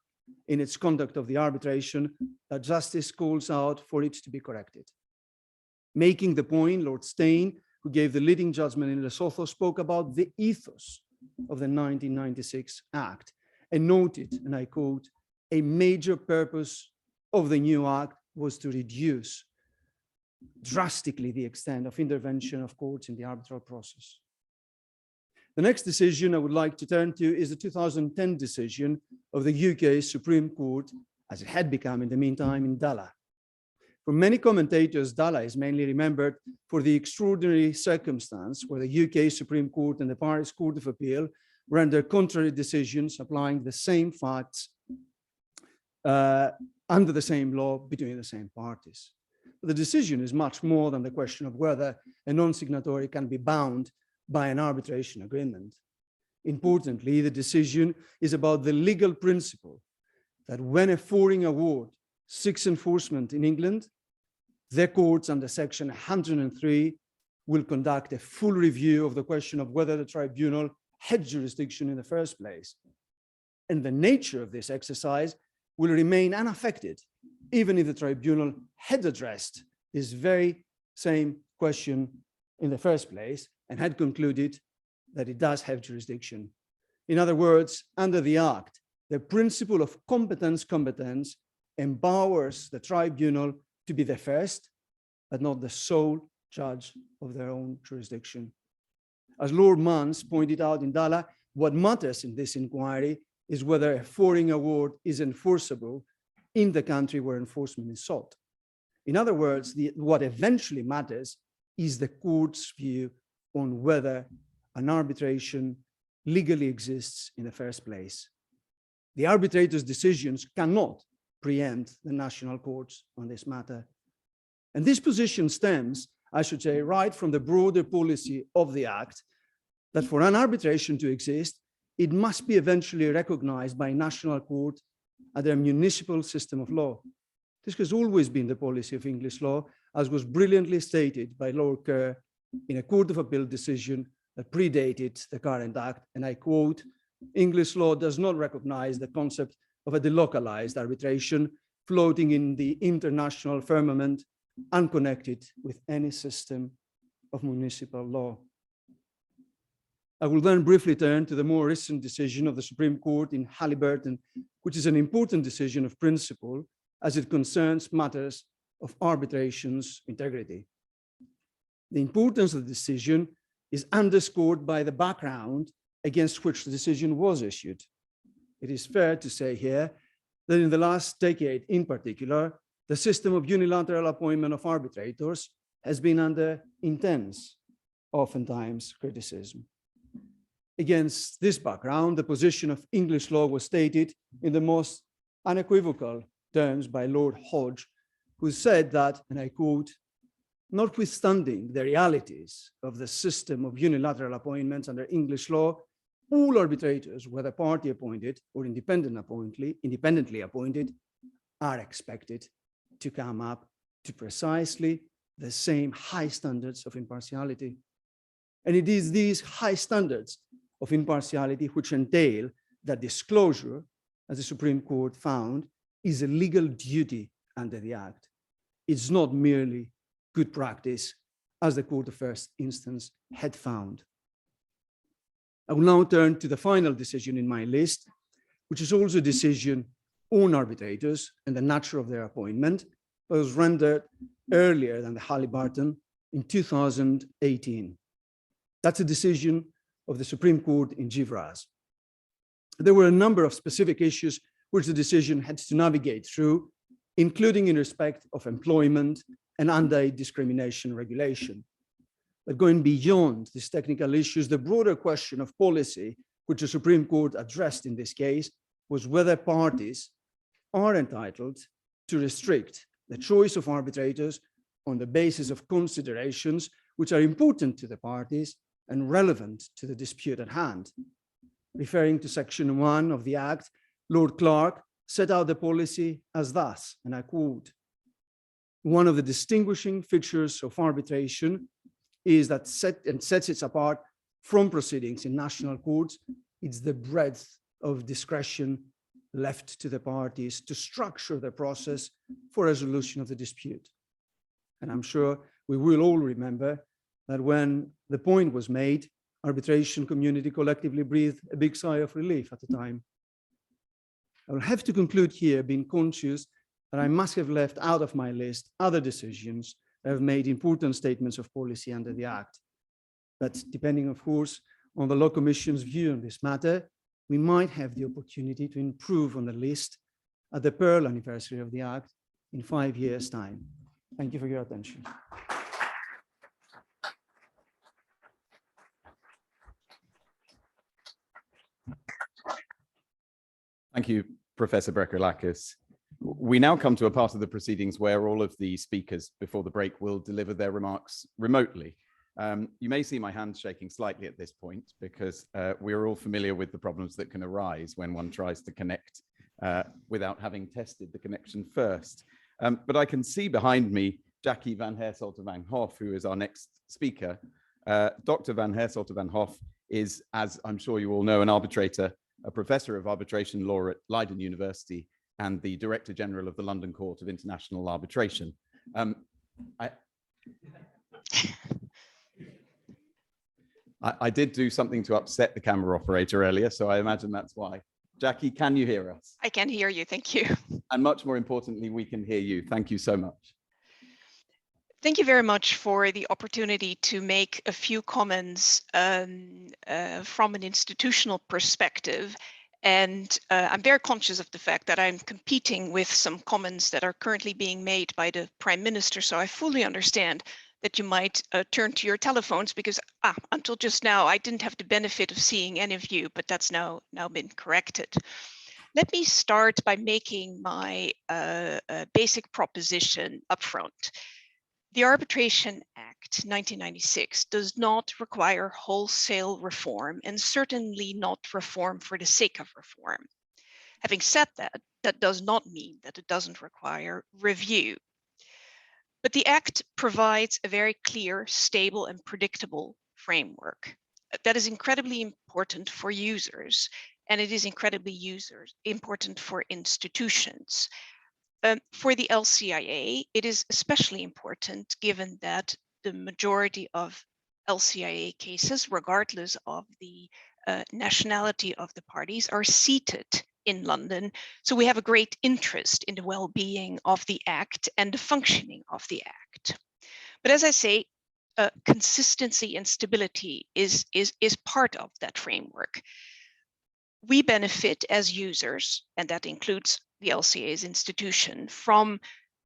in its conduct of the arbitration that justice calls out for it to be corrected." Making the point, Lord Steyn, who gave the leading judgment in Lesotho, spoke about the ethos of the 1996 Act and noted, and I quote, "a major purpose of the new Act was to reduce drastically the extent of intervention of courts in the arbitral process." The next decision I would like to turn to is the 2010 decision of the UK Supreme Court, as it had become in the meantime, in Dalla. For many commentators, Dalla is mainly remembered for the extraordinary circumstance where the UK Supreme Court and the Paris Court of Appeal rendered contrary decisions applying the same facts under the same law between the same parties. But the decision is much more than the question of whether a non-signatory can be bound by an arbitration agreement. Importantly, the decision is about the legal principle that when a foreign award seeks enforcement in England, the courts under Section 103 will conduct a full review of the question of whether the tribunal had jurisdiction in the first place. And the nature of this exercise will remain unaffected, even if the tribunal had addressed this very same question in the first place and had concluded that it does have jurisdiction In other words, under the Act, the principle of competence empowers the tribunal to be the first, but not the sole judge of their own jurisdiction. As Lord Mans pointed out in Dalla, what matters in this inquiry is whether a foreign award is enforceable in the country where enforcement is sought. In other words, what eventually matters is the court's view on whether an arbitration legally exists in the first place. The arbitrator's decisions cannot preempt the national courts on this matter. And this position stems, I should say, right from the broader policy of the Act, that for an arbitration to exist, it must be eventually recognized by national court and their municipal system of law. This has always been the policy of English law, as was brilliantly stated by Lord Kerr in a Court of Appeal decision that predated the current Act, and I quote, "English law does not recognize the concept of a delocalized arbitration floating in the international firmament, unconnected with any system of municipal law." I will then briefly turn to the more recent decision of the Supreme Court in Halliburton, which is an important decision of principle as it concerns matters of arbitration's integrity. The importance of the decision is underscored by the background against which the decision was issued. It is fair to say here that in the last decade in particular, the system of unilateral appointment of arbitrators has been under intense, oftentimes, criticism. Against this background, the position of English law was stated in the most unequivocal terms by Lord Hodge, who said that, and I quote, "Notwithstanding the realities of the system of unilateral appointments under English law, all arbitrators, whether party appointed or independently appointed, are expected to come up to precisely the same high standards of impartiality." And it is these high standards of impartiality which entail that disclosure, as the Supreme Court found, is a legal duty under the Act. It's not merely good practice, as the Court of First Instance had found. I will now turn to the final decision in my list, which is also a decision on arbitrators and the nature of their appointment, but was rendered earlier than the Halliburton in 2018. That's a decision of the Supreme Court in Givraz. There were a number of specific issues which the decision had to navigate through, including in respect of employment and anti-discrimination regulation. But going beyond these technical issues, the broader question of policy, which the Supreme Court addressed in this case, was whether parties are entitled to restrict the choice of arbitrators on the basis of considerations which are important to the parties and relevant to the dispute at hand. Referring to Section 1 of the Act, Lord Clark set out the policy as thus, and I quote, "One of the distinguishing features of arbitration is that sets it apart from proceedings in national courts. It's the breadth of discretion left to the parties to structure the process for resolution of the dispute." And I'm sure we will all remember that when the point was made, arbitration community collectively breathed a big sigh of relief at the time. I will have to conclude here, being conscious that I must have left out of my list other decisions that have made important statements of policy under the Act. But depending, of course, on the Law Commission's view on this matter, we might have the opportunity to improve on the list at the Pearl anniversary of the Act in 5 years' time. Thank you for your attention. Thank you, Professor Brekoulakis. We now come to a part of the proceedings where all of the speakers before the break will deliver their remarks remotely. You may see my hands shaking slightly at this point because we're all familiar with the problems that can arise when one tries to connect without having tested the connection first. But I can see behind me Jackie van Hersolte van Hoff, who is our next speaker. Dr. van Hersolte van Hoff is, as I'm sure you all know, an arbitrator, a professor of arbitration law at Leiden University, and the Director General of the London Court of International Arbitration. I did do something to upset the camera operator earlier, so I imagine that's why. Jackie, can you hear us? I can hear you, thank you. And much more importantly, we can hear you. Thank you so much. Thank you very much for the opportunity to make a few comments from an institutional perspective. And I'm very conscious of the fact that I'm competing with some comments that are currently being made by the Prime Minister. So I fully understand that you might turn to your telephones because until just now, I didn't have the benefit of seeing any of you, but that's now been corrected. Let me start by making my basic proposition upfront. The Arbitration Act 1996 does not require wholesale reform and certainly not reform for the sake of reform. Having said that, that does not mean that it doesn't require review. But the Act provides a very clear, stable, and predictable framework that is incredibly important for users, and it is incredibly important for institutions. For the LCIA, it is especially important given that the majority of LCIA cases, regardless of the nationality of the parties, are seated in London. So we have a great interest in the well-being of the Act and the functioning of the Act. But as I say, consistency and stability is part of that framework. We benefit as users, and that includes the LCA's institution, from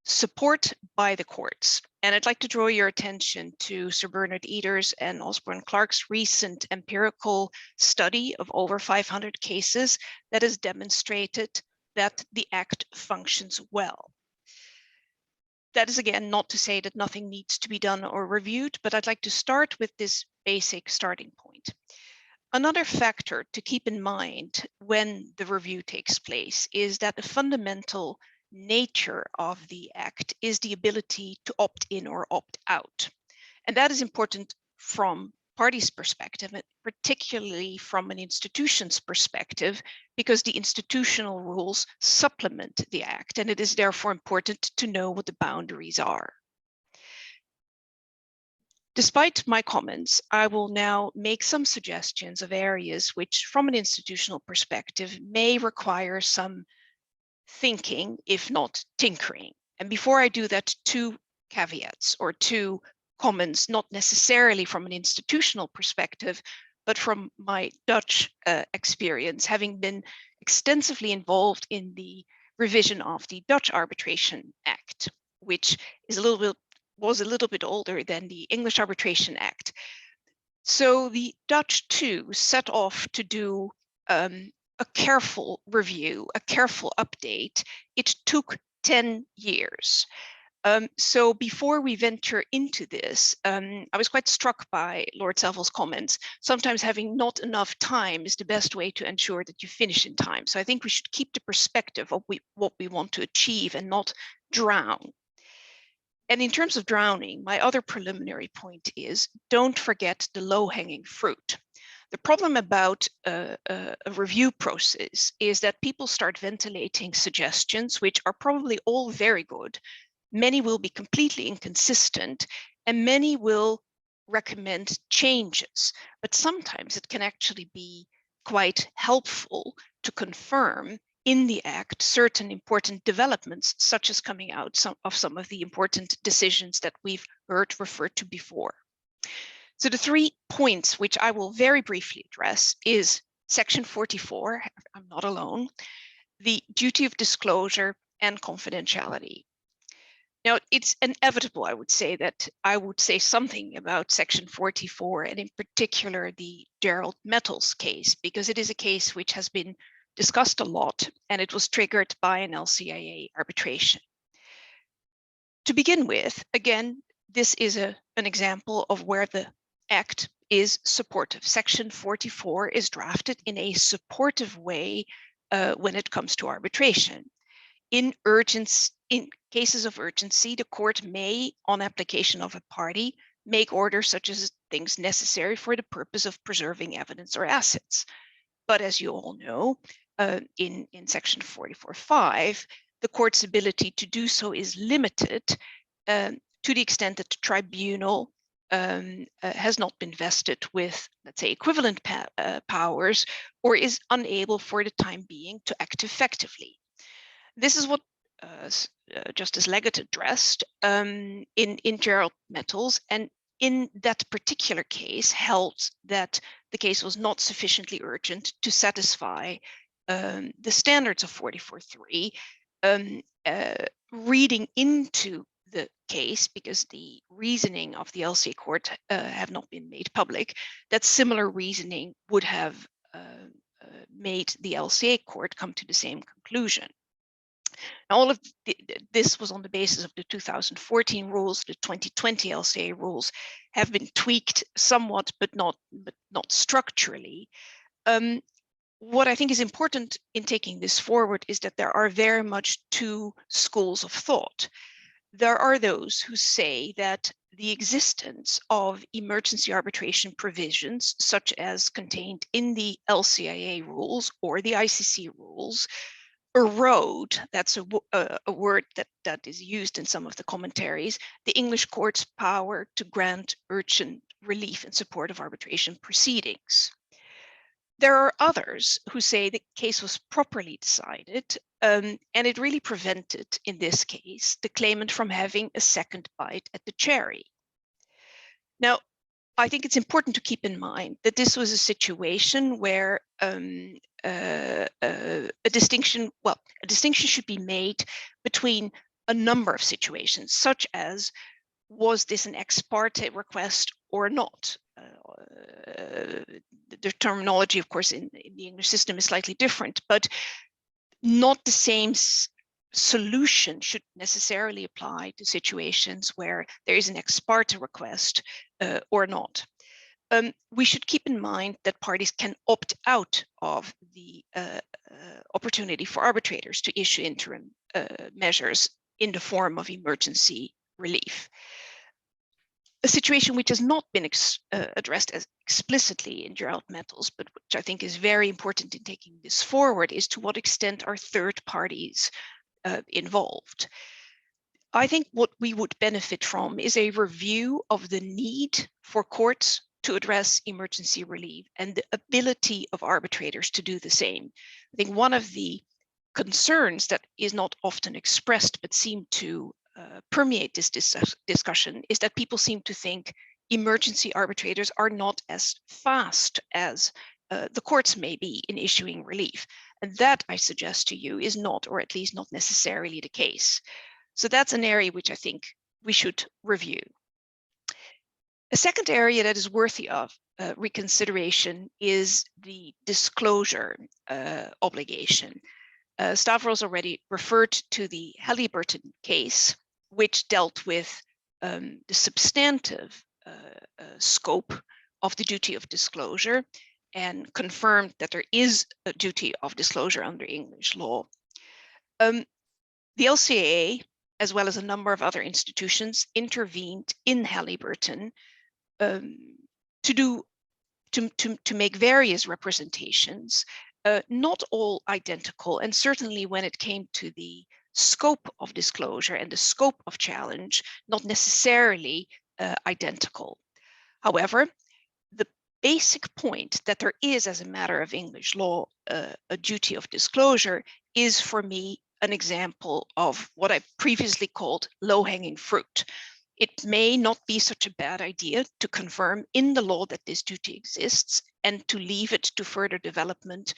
support by the courts. And I'd like to draw your attention to Sir Bernard Eater's and Osborne Clarke's recent empirical study of over 500 cases that has demonstrated that the Act functions well. That is, again, not to say that nothing needs to be done or reviewed, but I'd like to start with this basic starting point. Another factor to keep in mind when the review takes place is that the fundamental nature of the Act is the ability to opt in or opt out. And that is important from parties' perspective, and particularly from an institution's perspective, because the institutional rules supplement the Act, and it is therefore important to know what the boundaries are. Despite my comments, I will now make some suggestions of areas which, from an institutional perspective, may require some thinking, if not tinkering. And before I do that, two caveats or two comments, not necessarily from an institutional perspective, but from my Dutch experience, having been extensively involved in the revision of the Dutch Arbitration Act, which is was a little bit older than the English Arbitration Act. So the Dutch too set off to do a careful review, a careful update. It took 10 years. So before we venture into this, I was quite struck by Lord Saville's comments. Sometimes having not enough time is the best way to ensure that you finish in time. So I think we should keep the perspective of what we want to achieve and not drown. And in terms of drowning, my other preliminary point is don't forget the low-hanging fruit. The problem about a review process is that people start ventilating suggestions, which are probably all very good. Many will be completely inconsistent, and many will recommend changes. But sometimes it can actually be quite helpful to confirm in the Act certain important developments, such as coming out of some of the important decisions that we've heard referred to before. So the 3 points which I will very briefly address is Section 44, I'm not alone, the duty of disclosure and confidentiality. Now, it's inevitable, I would say, that I would say something about Section 44 and in particular the Gerald Metals case, because it is a case which has been discussed a lot, and it was triggered by an LCIA arbitration. To begin with, again, this is an example of where the Act is supportive. Section 44 is drafted in a supportive way when it comes to arbitration. In cases of urgency, the court may, on application of a party, make orders such as things necessary for the purpose of preserving evidence or assets. But as you all know, in Section 44.5, the court's ability to do so is limited to the extent that the tribunal has not been vested with, let's say, equivalent powers, or is unable for the time being to act effectively. This is what Justice Leggett addressed in Gerald Metals, and in that particular case held that the case was not sufficiently urgent to satisfy the standards of 44.3, reading into the case, because the reasoning of the LCA court have not been made public, that similar reasoning would have made the LCA court come to the same conclusion. Now, all of this was on the basis of the 2014 rules. The 2020 LCA rules have been tweaked somewhat, but not structurally. What I think is important in taking this forward is that there are very much two schools of thought. There are those who say that the existence of emergency arbitration provisions, such as contained in the LCIA rules or the ICC rules, erode, that's a word that is used in some of the commentaries, the English court's power to grant urgent relief in support of arbitration proceedings. There are others who say the case was properly decided, and it really prevented, in this case, the claimant from having a second bite at the cherry. Now, I think it's important to keep in mind that this was a situation where a distinction should be made between a number of situations, such as, was this an ex parte request or not? The terminology, of course, in the English system is slightly different, but not the same solution should necessarily apply to situations where there is an ex parte request or not. We should keep in mind that parties can opt out of the opportunity for arbitrators to issue interim measures in the form of emergency relief. A situation which has not been addressed as explicitly in Gerald Metals, but which I think is very important in taking this forward, is to what extent are third parties involved. I think what we would benefit from is a review of the need for courts to address emergency relief and the ability of arbitrators to do the same. I think one of the concerns that is not often expressed but seem to permeate this discussion is that people seem to think emergency arbitrators are not as fast as the courts may be in issuing relief. And that, I suggest to you, is not, or at least not necessarily the case. So that's an area which I think we should review. A second area that is worthy of reconsideration is the disclosure obligation. Stavros already referred to the Halliburton case, which dealt with the substantive scope of the duty of disclosure and confirmed that there is a duty of disclosure under English law. The LCAA, as well as a number of other institutions, intervened in Halliburton to make various representations, not all identical, and certainly when it came to the scope of disclosure and the scope of challenge, not necessarily identical. However, the basic point that there is, as a matter of English law, a duty of disclosure is, for me, an example of what I previously called low-hanging fruit. It may not be such a bad idea to confirm in the law that this duty exists and to leave it to further development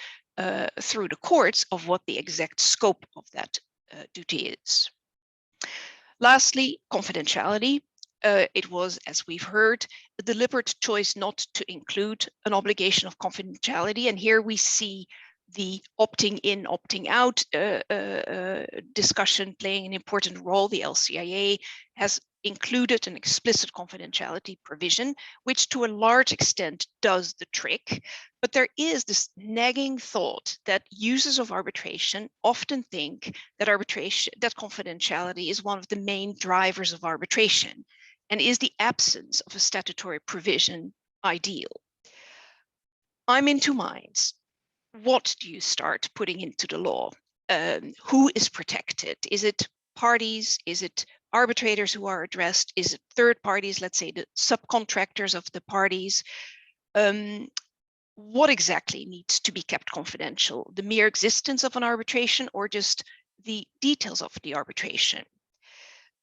through the courts of what the exact scope of that duty is. Lastly, confidentiality. It was, as we've heard, a deliberate choice not to include an obligation of confidentiality. And here we see the opting in, opting out discussion playing an important role. The LCIA has included an explicit confidentiality provision, which to a large extent does the trick. But there is this nagging thought that users of arbitration often think that confidentiality is one of the main drivers of arbitration, and is the absence of a statutory provision ideal? I'm in two minds. What do you start putting into the law? Who is protected? Is it parties? Is it arbitrators who are addressed? Is it third parties, let's say the subcontractors of the parties? What exactly needs to be kept confidential? The mere existence of an arbitration or just the details of the arbitration?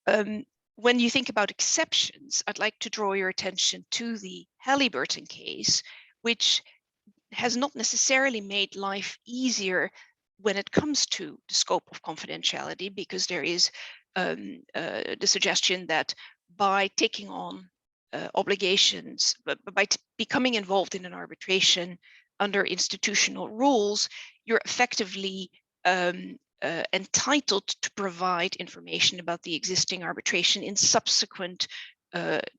When you think about exceptions, I'd like to draw your attention to the Halliburton case, which has not necessarily made life easier when it comes to the scope of confidentiality, because there is the suggestion that by taking on obligations, by becoming involved in an arbitration under institutional rules, you're effectively entitled to provide information about the existing arbitration in subsequent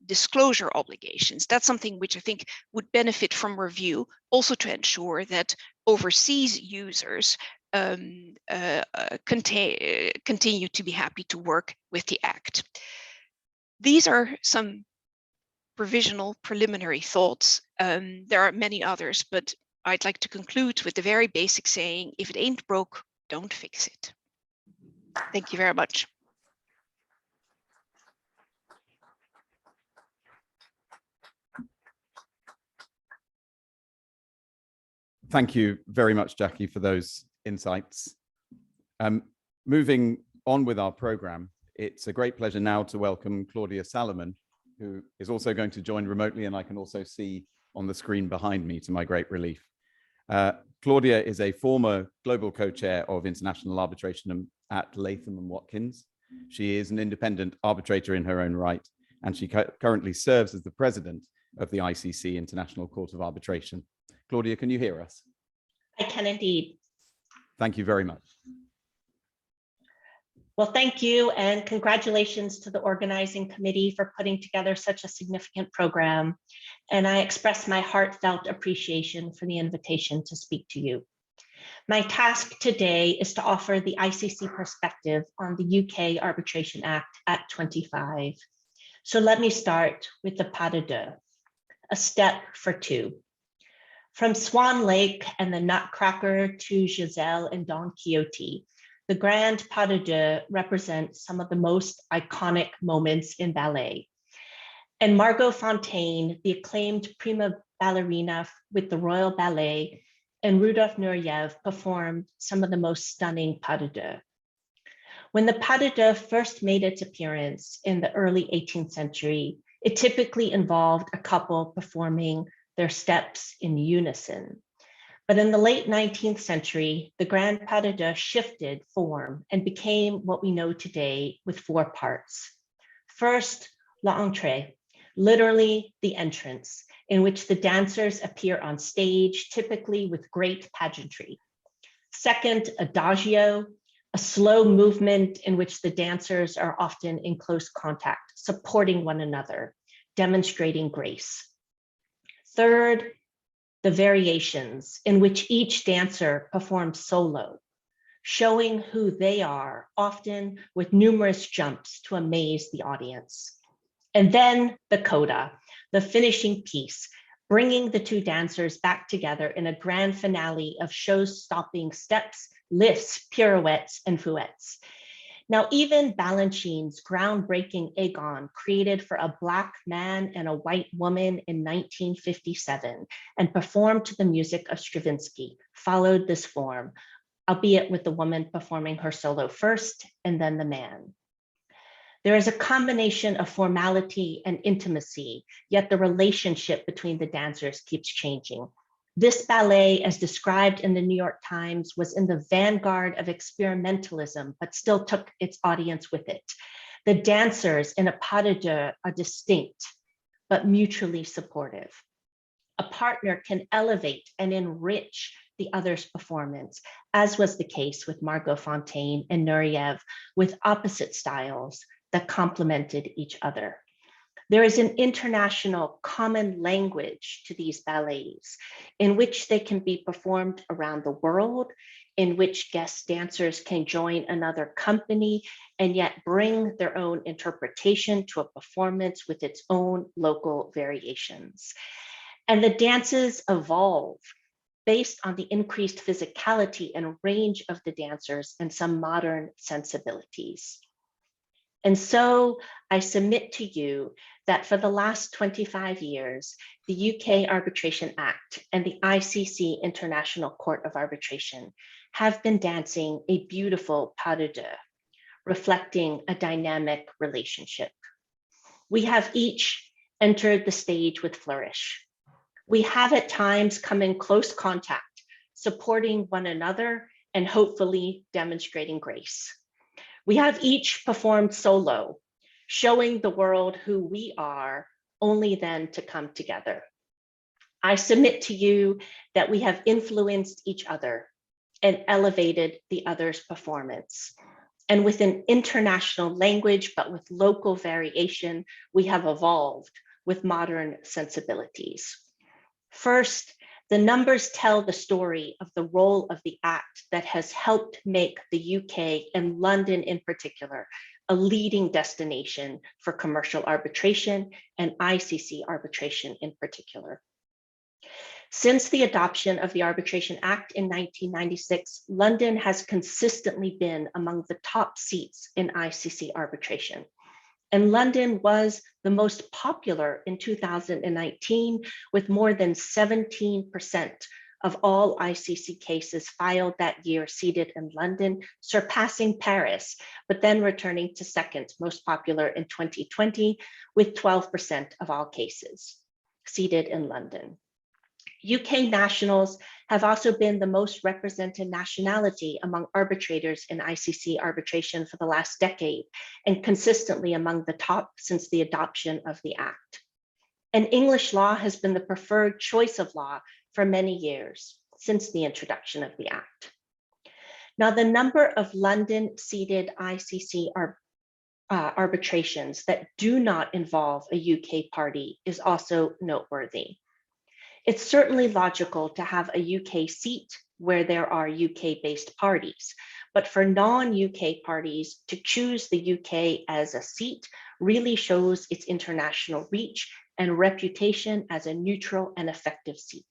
disclosure obligations. That's something which I think would benefit from review, also to ensure that overseas users continue to be happy to work with the Act. These are some provisional preliminary thoughts. There are many others, but I'd like to conclude with the very basic saying, if it ain't broke, don't fix it. Thank you very much. Thank you very much, Jackie, for those insights. Moving on with our program, it's a great pleasure now to welcome Claudia Salomon, who is also going to join remotely, and I can also see on the screen behind me, to my great relief. Claudia is a former global co-chair of international arbitration at Latham & Watkins. She is an independent arbitrator in her own right, and she currently serves as the president of the ICC International Court of Arbitration. Claudia, can you hear us? I can indeed. Thank you very much. Well, thank you, and congratulations to the organizing committee for putting together such a significant program. And I express my heartfelt appreciation for the invitation to speak to you. My task today is to offer the ICC perspective on the UK Arbitration Act Act 25. So let me start with the pas de deux, a step for two. From Swan Lake and the Nutcracker to Giselle and Don Quixote, the grand pas de deux represents some of the most iconic moments in ballet. And Margot Fonteyn, the acclaimed prima ballerina with the Royal Ballet, and Rudolf Nureyev performed some of the most stunning pas de deux. When the pas de deux first made its appearance in the early 18th century, it typically involved a couple performing their steps in unison. But in the late 19th century, the grand pas de deux shifted form and became what we know today with four parts. First, l'entrée, literally the entrance, in which the dancers appear on stage, typically with great pageantry. Second, adagio, a slow movement in which the dancers are often in close contact, supporting one another, demonstrating grace. Third, the variations, in which each dancer performs solo, showing who they are, often with numerous jumps to amaze the audience. And then the coda, the finishing piece, bringing the two dancers back together in a grand finale of show-stopping steps, lifts, pirouettes, and fouettes. Now, even Balanchine's groundbreaking Aegon, created for a Black man and a white woman in 1957 and performed to the music of Stravinsky, followed this form, albeit with the woman performing her solo first and then the man. There is a combination of formality and intimacy, yet the relationship between the dancers keeps changing. This ballet, as described in the New York Times, was in the vanguard of experimentalism, but still took its audience with it. The dancers in a pas de deux are distinct, but mutually supportive. A partner can elevate and enrich the other's performance, as was the case with Margot Fonteyn and Nureyev, with opposite styles that complemented each other. There is an international common language to these ballets in which they can be performed around the world, in which guest dancers can join another company and yet bring their own interpretation to a performance with its own local variations. And the dances evolve based on the increased physicality and range of the dancers and some modern sensibilities. And so I submit to you that for the last 25 years, the UK Arbitration Act and the ICC International Court of Arbitration have been dancing a beautiful pas de deux, reflecting a dynamic relationship. We have each entered the stage with flourish. We have at times come in close contact, supporting one another and hopefully demonstrating grace. We have each performed solo, showing the world who we are, only then to come together. I submit to you that we have influenced each other and elevated the other's performance. And with an international language, but with local variation, we have evolved with modern sensibilities. First, the numbers tell the story of the role of the Act that has helped make the UK and London in particular a leading destination for commercial arbitration and ICC arbitration in particular. Since the adoption of the Arbitration Act in 1996, London has consistently been among the top seats in ICC arbitration. And London was the most popular in 2019, with more than 17% of all ICC cases filed that year seated in London, surpassing Paris, but then returning to second most popular in 2020, with 12% of all cases seated in London. UK nationals have also been the most represented nationality among arbitrators in ICC arbitration for the last decade, and consistently among the top since the adoption of the Act. And English law has been the preferred choice of law for many years since the introduction of the Act. Now, the number of London-seated ICC arbitrations that do not involve a UK party is also noteworthy. It's certainly logical to have a UK seat where there are UK-based parties, but for non-UK parties to choose the UK as a seat really shows its international reach and reputation as a neutral and effective seat.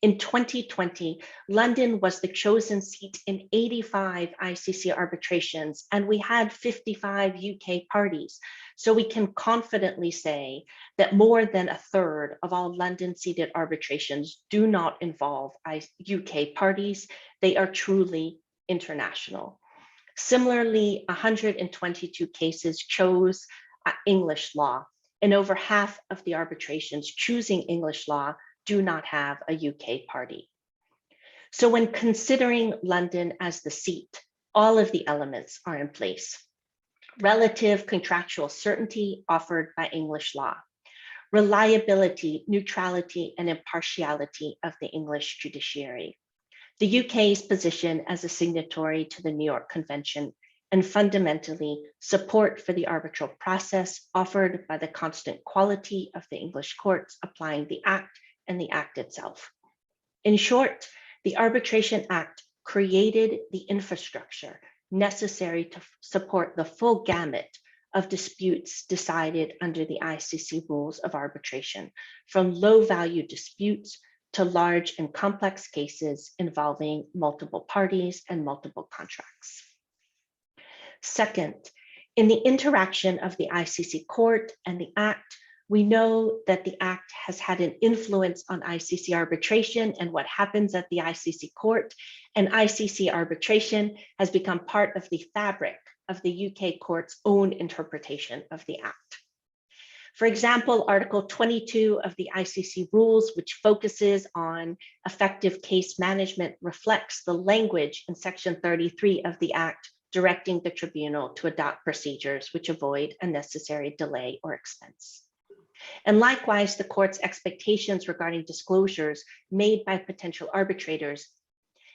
In 2020, London was the chosen seat in 85 ICC arbitrations, and we had 55 UK parties. So we can confidently say that more than a third of all London-seated arbitrations do not involve UK parties. They are truly international. Similarly, 122 cases chose English law, and over half of the arbitrations choosing English law do not have a UK party. So when considering London as the seat, all of the elements are in place. Relative contractual certainty offered by English law, reliability, neutrality, and impartiality of the English judiciary, the UK's position as a signatory to the New York Convention, and fundamentally support for the arbitral process offered by the constant quality of the English courts applying the Act and the Act itself. In short, the Arbitration Act created the infrastructure necessary to support the full gamut of disputes decided under the ICC rules of arbitration, from low-value disputes to large and complex cases involving multiple parties and multiple contracts. Second, in the interaction of the ICC court and the Act, we know that the Act has had an influence on ICC arbitration and what happens at the ICC court, and ICC arbitration has become part of the fabric of the UK court's own interpretation of the Act. For example, Article 22 of the ICC rules, which focuses on effective case management, reflects the language in Section 33 of the Act directing the tribunal to adopt procedures which avoid unnecessary delay or expense. And likewise, the court's expectations regarding disclosures made by potential arbitrators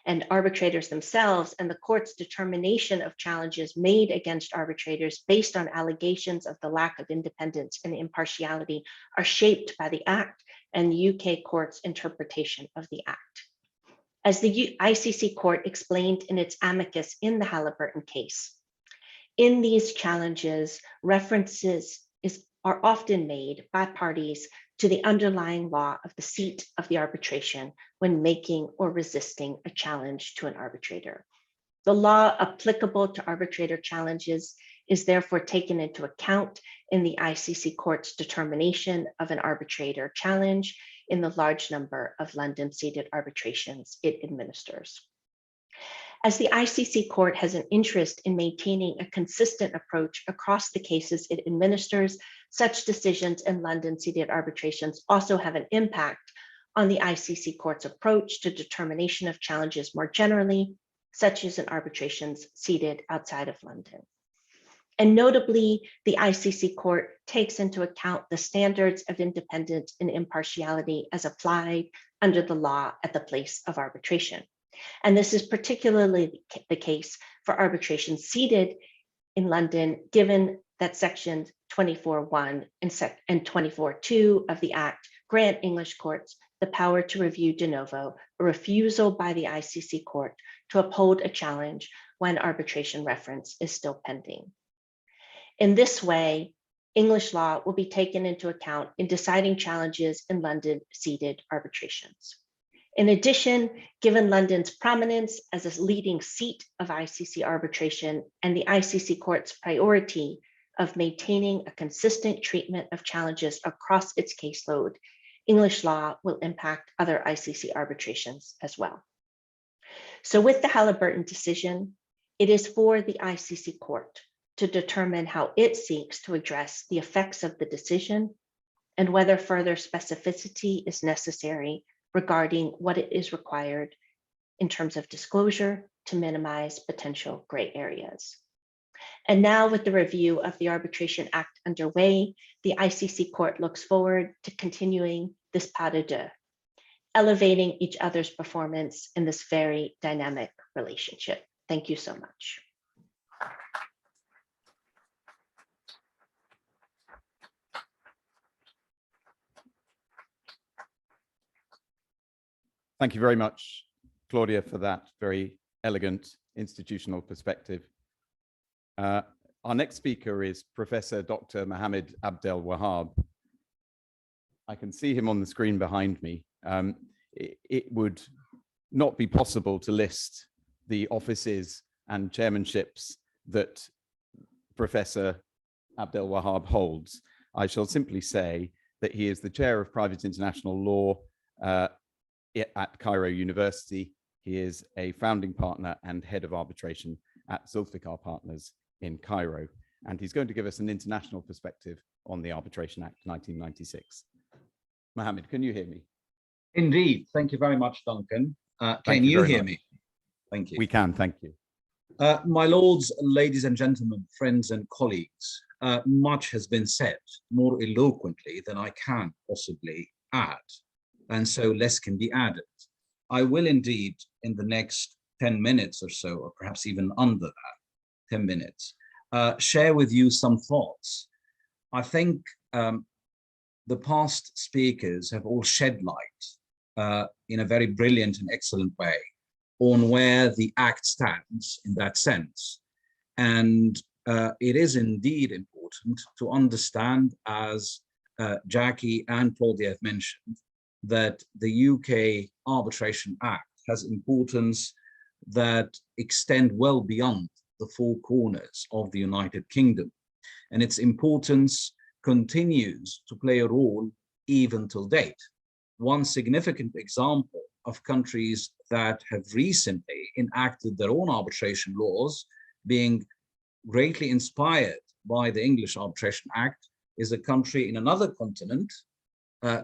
and arbitrators themselves, and the court's determination of challenges made against arbitrators based on allegations of the lack of independence and impartiality are shaped by the Act and the UK court's interpretation of the Act. As the ICC court explained in its amicus in the Halliburton case, in these challenges, references are often made by parties to the underlying law of the seat of the arbitration when making or resisting a challenge to an arbitrator. The law applicable to arbitrator challenges is therefore taken into account in the ICC court's determination of an arbitrator challenge in the large number of London-seated arbitrations it administers. As the ICC court has an interest in maintaining a consistent approach across the cases it administers, such decisions in London-seated arbitrations also have an impact on the ICC court's approach to determination of challenges more generally, such as in arbitrations seated outside of London. And notably, the ICC court takes into account the standards of independence and impartiality as applied under the law at the place of arbitration. And this is particularly the case for arbitration seated in London, given that sections 24.1 and 24.2 of the Act grant English courts the power to review de novo a refusal by the ICC court to uphold a challenge when arbitration reference is still pending. In this way, English law will be taken into account in deciding challenges in London-seated arbitrations. In addition, given London's prominence as a leading seat of ICC arbitration and the ICC court's priority of maintaining a consistent treatment of challenges across its caseload, English law will impact other ICC arbitrations as well. So with the Halliburton decision, it is for the ICC court to determine how it seeks to address the effects of the decision and whether further specificity is necessary regarding what it is required in terms of disclosure to minimize potential gray areas. And now with the review of the Arbitration Act underway, the ICC court looks forward to continuing this pas de deux, elevating each other's performance in this very dynamic relationship. Thank you so much. Thank you very much, Claudia, for that very elegant institutional perspective. Our next speaker is Professor Dr. Mohammed Abdel Wahab. I can see him on the screen behind me. It would not be possible to list the offices and chairmanships that Professor Abdel Wahab holds. I shall simply say that he is the chair of private international law at Cairo University. He is a founding partner and head of arbitration at Zulfikar Partners in Cairo. And he's going to give us an international perspective on the Arbitration Act 1996. Mohammed, can you hear me? Indeed. Thank you very much, Duncan. Can you hear me? Thank you. We can, thank you. My lords, ladies and gentlemen, friends and colleagues, much has been said, more eloquently than I can possibly add. And so less can be added. I will indeed, in the next 10 minutes or so, or perhaps even under that, 10 minutes, share with you some thoughts. I think the past speakers have all shed light in a very brilliant and excellent way on where the Act stands in that sense. And it is indeed important to understand, as Jackie and Claudia have mentioned, that the UK Arbitration Act has importance that extend well beyond the four corners of the United Kingdom. And its importance continues to play a role even till date. One significant example of countries that have recently enacted their own arbitration laws, being greatly inspired by the English Arbitration Act, is a country in another continent,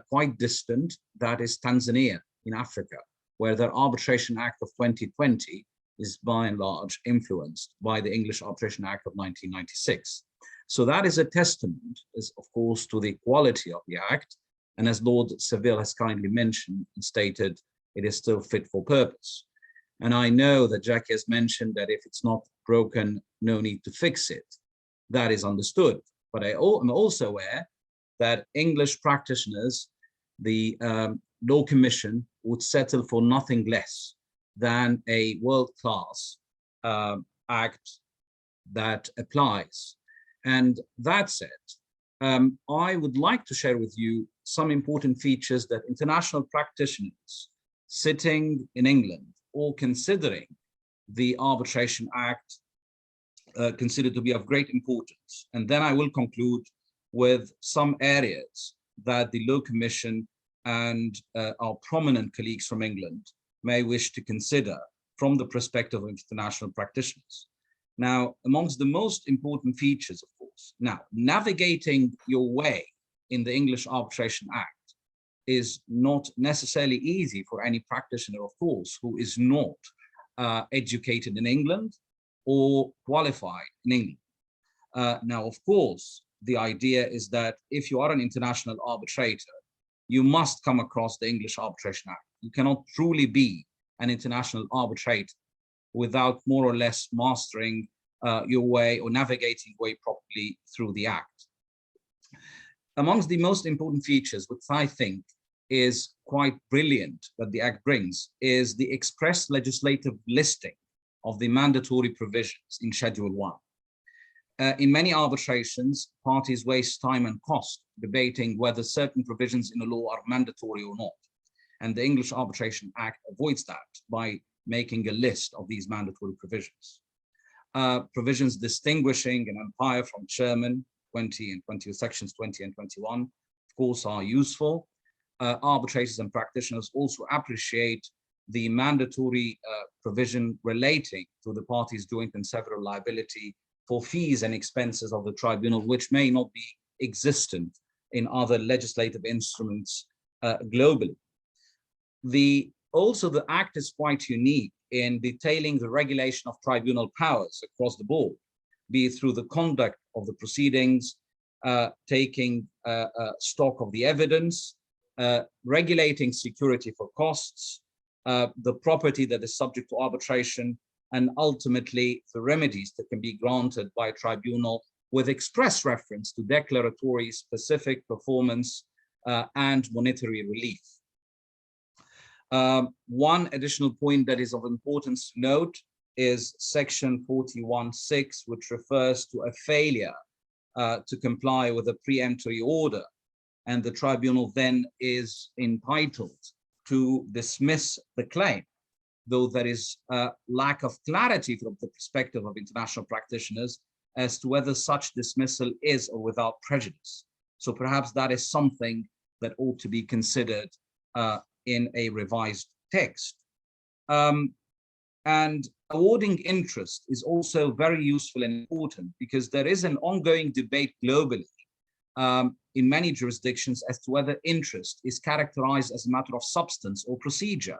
quite distant, that is Tanzania in Africa, where their Arbitration Act of 2020 is by and large influenced by the English Arbitration Act of 1996. So that is a testament, of course, to the quality of the Act. And as Lord Seville has kindly mentioned and stated, it is still fit for purpose. And I know that Jackie has mentioned that if it's not broken, no need to fix it. That is understood. But I am also aware that English practitioners, the Law Commission, would settle for nothing less than a world-class act that applies. And that said, I would like to share with you some important features that international practitioners sitting in England or considering the Arbitration Act consider to be of great importance. And then I will conclude with some areas that the Law Commission and our prominent colleagues from England may wish to consider from the perspective of international practitioners. Now, amongst the most important features, of course, now navigating your way in the English Arbitration Act is not necessarily easy for any practitioner, of course, who is not educated in England or qualified in England. Now, of course, the idea is that if you are an international arbitrator, you must come across the English Arbitration Act. You cannot truly be an international arbitrator without more or less mastering your way or navigating your way properly through the Act. Amongst the most important features, which I think is quite brilliant that the Act brings, is the express legislative listing of the mandatory provisions in Schedule 1. In many arbitrations, parties waste time and cost debating whether certain provisions in a law are mandatory or not. And the English Arbitration Act avoids that by making a list of these mandatory provisions. Provisions distinguishing an umpire from chairman, 20 and 20, sections 20 and 21, of course, are useful. Arbitrators and practitioners also appreciate the mandatory provision relating to the parties' joint and several liability for fees and expenses of the tribunal, which may not be existent in other legislative instruments globally. Also, the Act is quite unique in detailing the regulation of tribunal powers across the board, be it through the conduct of the proceedings, taking stock of the evidence, regulating security for costs, the property that is subject to arbitration, and ultimately the remedies that can be granted by a tribunal with express reference to declaratory, specific performance, and monetary relief. One additional point that is of importance to note is section 41.6, which refers to a failure to comply with a preemptory order, and the tribunal then is entitled to dismiss the claim, though there is a lack of clarity from the perspective of international practitioners as to whether such dismissal is or without prejudice. So perhaps that is something that ought to be considered in a revised text. And awarding interest is also very useful and important because there is an ongoing debate globally in many jurisdictions as to whether interest is characterized as a matter of substance or procedure.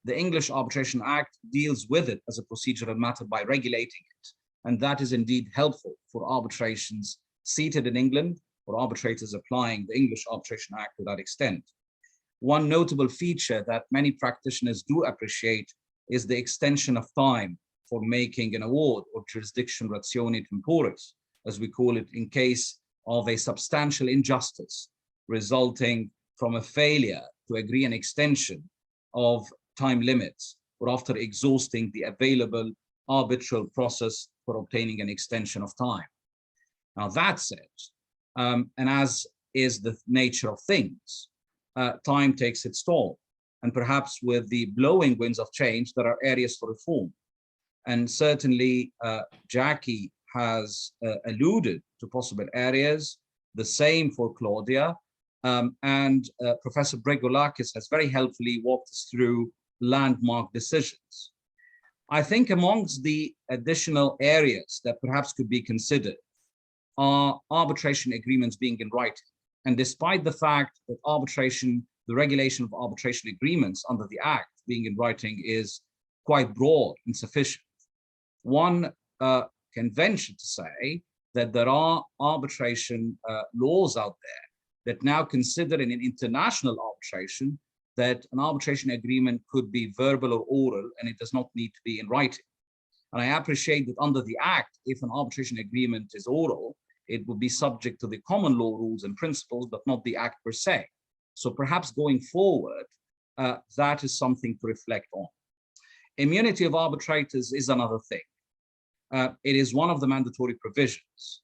The English Arbitration Act deals with it as a procedural matter by regulating it. And that is indeed helpful for arbitrations seated in England or arbitrators applying the English Arbitration Act to that extent. One notable feature that many practitioners do appreciate is the extension of time for making an award or jurisdiction ratione temporis, as we call it, in case of a substantial injustice resulting from a failure to agree an extension of time limits or after exhausting the available arbitral process for obtaining an extension of time. Now that said, and as is the nature of things, time takes its toll. And perhaps with the blowing winds of change, there are areas for reform. And certainly Jackie has alluded to possible areas, the same for Claudia. And Professor Brekoulakis has very helpfully walked us through landmark decisions. I think amongst the additional areas that perhaps could be considered are arbitration agreements being in writing. And despite the fact that arbitration, the regulation of arbitration agreements under the Act being in writing is quite broad and sufficient, one can venture to say that there are arbitration laws out there that now consider in an international arbitration that an arbitration agreement could be verbal or oral, and it does not need to be in writing. And I appreciate that under the Act, if an arbitration agreement is oral, it would be subject to the common law rules and principles, but not the Act per se. So perhaps going forward, that is something to reflect on. Immunity of arbitrators is another thing. It is one of the mandatory provisions,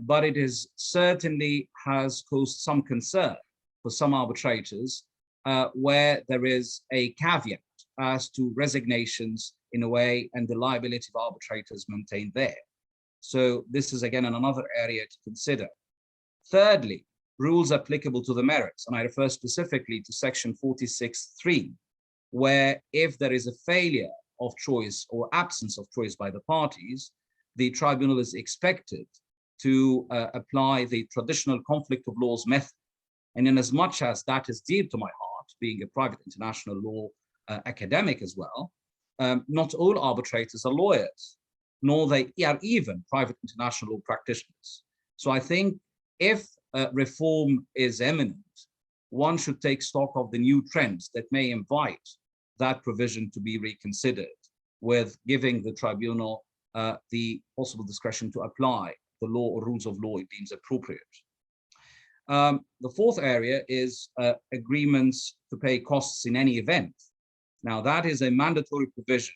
but it is certainly has caused some concern for some arbitrators where there is a caveat as to resignations in a way and the liability of arbitrators maintained there. So this is again another area to consider. Thirdly, rules applicable to the merits, and I refer specifically to section 46(3), where if there is a failure of choice or absence of choice by the parties, the tribunal is expected to apply the traditional conflict of laws method. And in as much as that is dear to my heart, being a private international law academic as well, not all arbitrators are lawyers, nor they are even private international law practitioners. So I think if reform is imminent, one should take stock of the new trends that may invite that provision to be reconsidered, with giving the tribunal the possible discretion to apply the law or rules of law it deems appropriate. The fourth area is agreements to pay costs in any event. Now, that is a mandatory provision,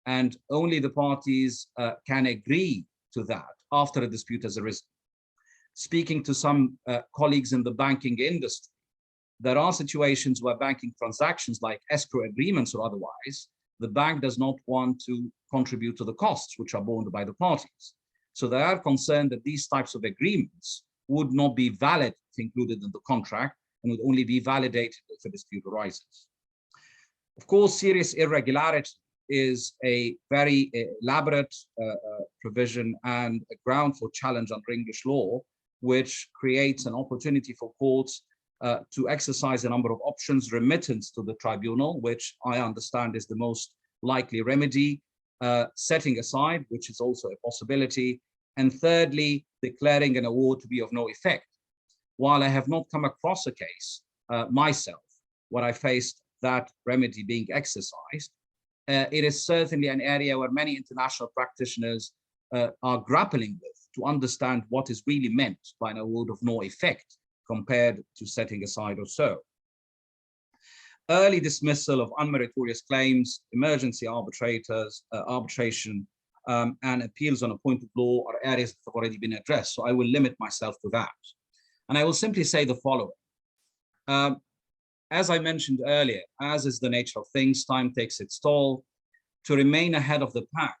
and only the parties can agree to that after a dispute has arisen. Speaking to some colleagues in the banking industry, there are situations where banking transactions like escrow agreements or otherwise, the bank does not want to contribute to the costs which are borne by the parties. So they are concerned that these types of agreements would not be valid if included in the contract and would only be validated if a dispute arises. Of course, serious irregularity is a very elaborate provision and a ground for challenge under English law, which creates an opportunity for courts to exercise a number of options: remittance to the tribunal, which I understand is the most likely remedy, setting aside, which is also a possibility, and thirdly, declaring an award to be of no effect. While I have not come across a case myself where I faced that remedy being exercised, it is certainly an area where many international practitioners are grappling with to understand what is really meant by an award of no effect compared to setting aside or so. Early dismissal of unmeritorious claims, emergency arbitration, and appeals on a point of law are areas that have already been addressed. So I will limit myself to that. And I will simply say the following. As I mentioned earlier, as is the nature of things, time takes its toll. To remain ahead of the pack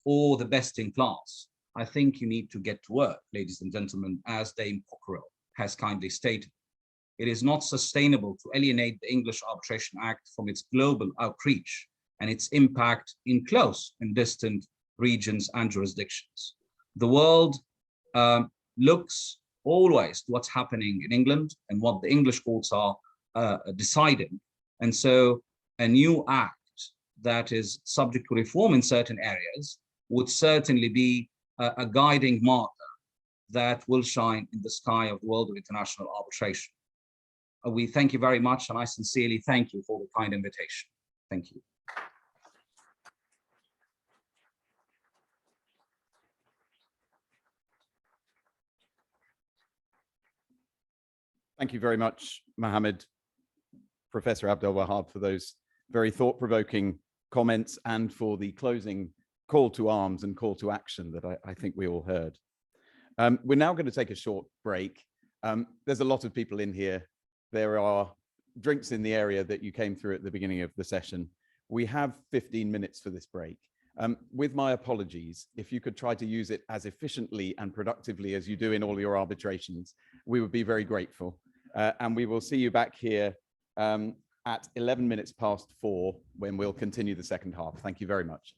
or the best in class, I think you need to get to work, ladies and gentlemen, as Dame Cockerell has kindly stated. It is not sustainable to alienate the English Arbitration Act from its global outreach and its impact in close and distant regions and jurisdictions. The world looks always to what's happening in England and what the English courts are deciding. And so a new act that is subject to reform in certain areas would certainly be a guiding marker that will shine in the sky of the world of international arbitration. We thank you very much, and I sincerely thank you for the kind invitation. Thank you. Thank you very much, Mohammed, Professor Abdel Wahab, for those very thought-provoking comments and for the closing call to arms and call to action that I think we all heard. We're now going to take a short break. There's a lot of people in here. There are drinks in the area that you came through at the beginning of the session. We have 15 minutes for this break. With my apologies, if you could try to use it as efficiently and productively as you do in all your arbitrations, we would be very grateful. And we will see you back here at 11 minutes past 4 when we'll continue the second half. Thank you very much.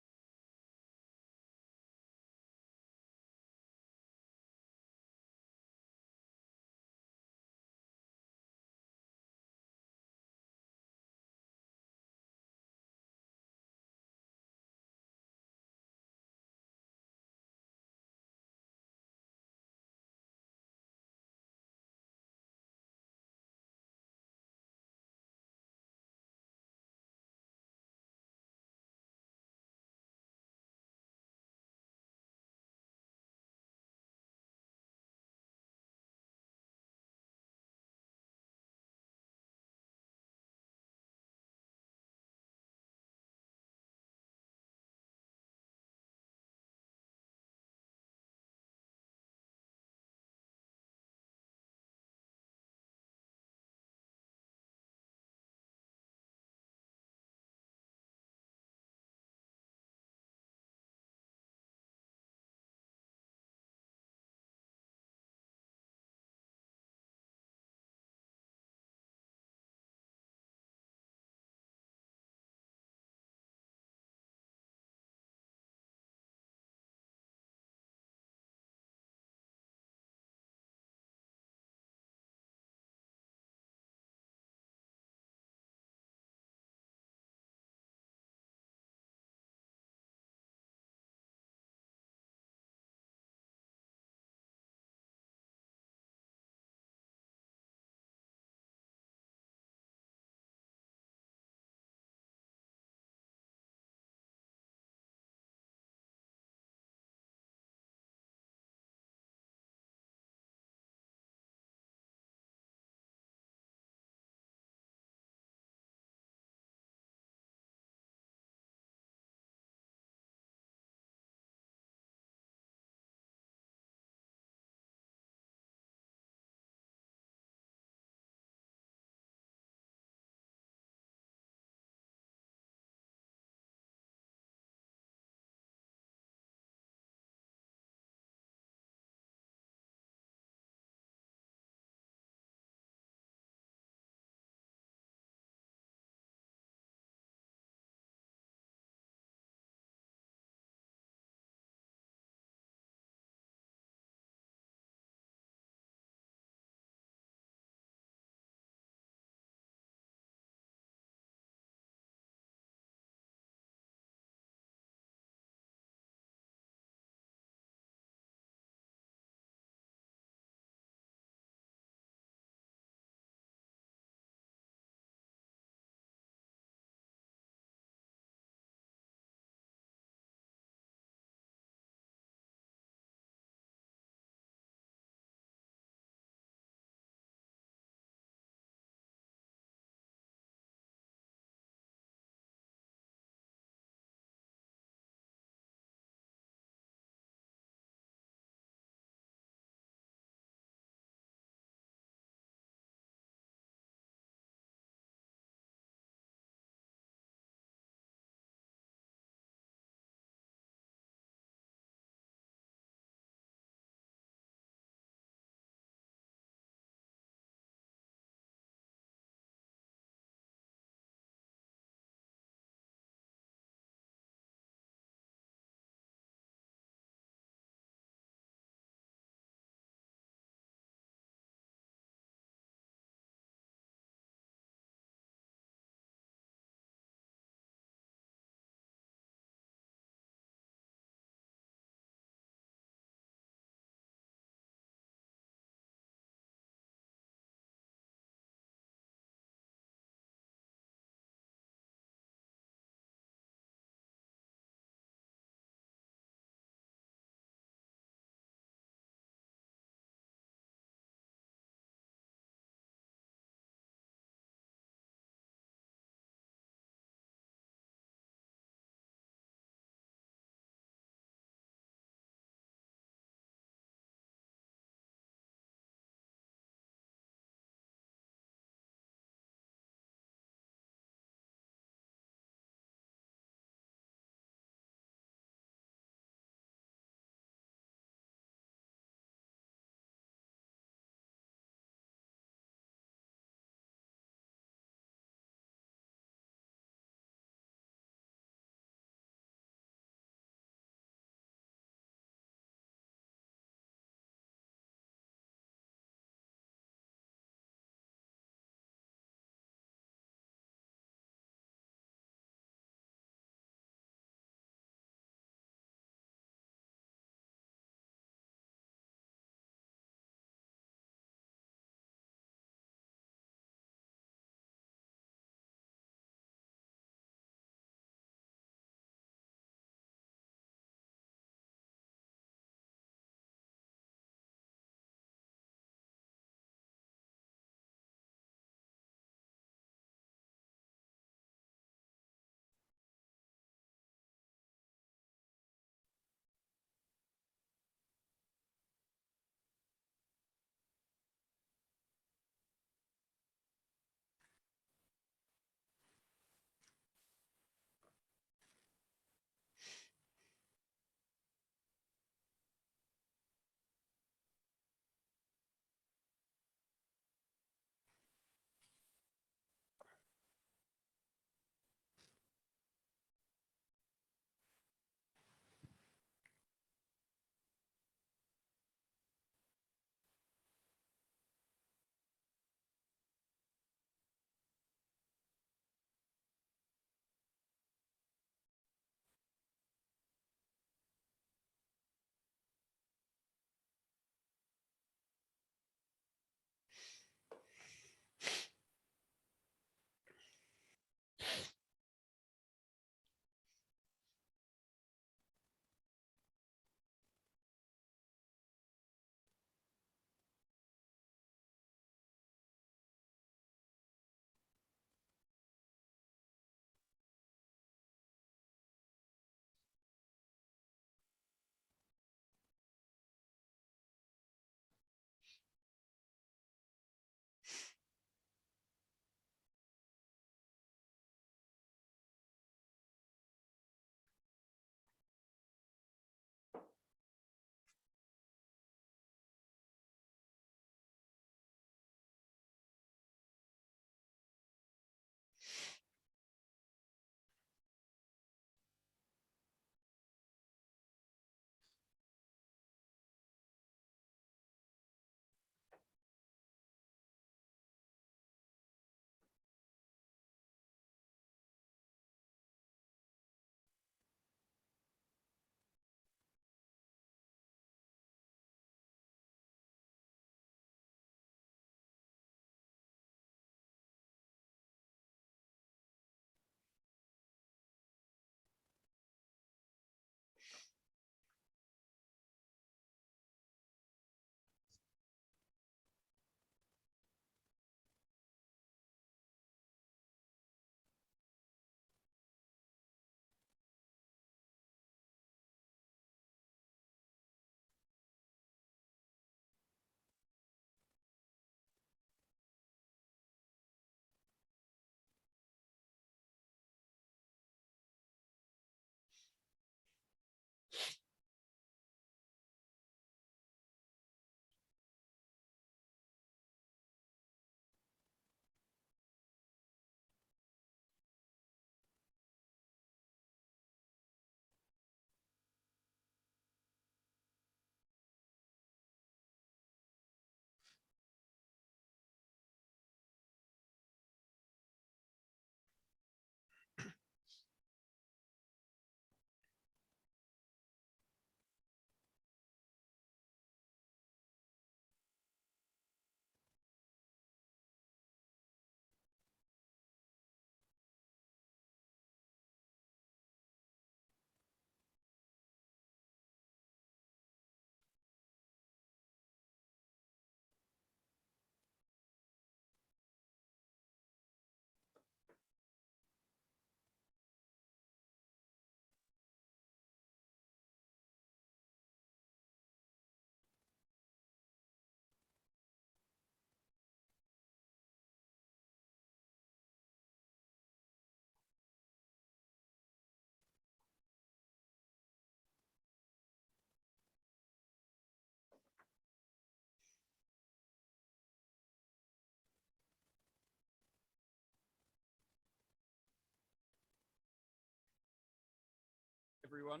everyone.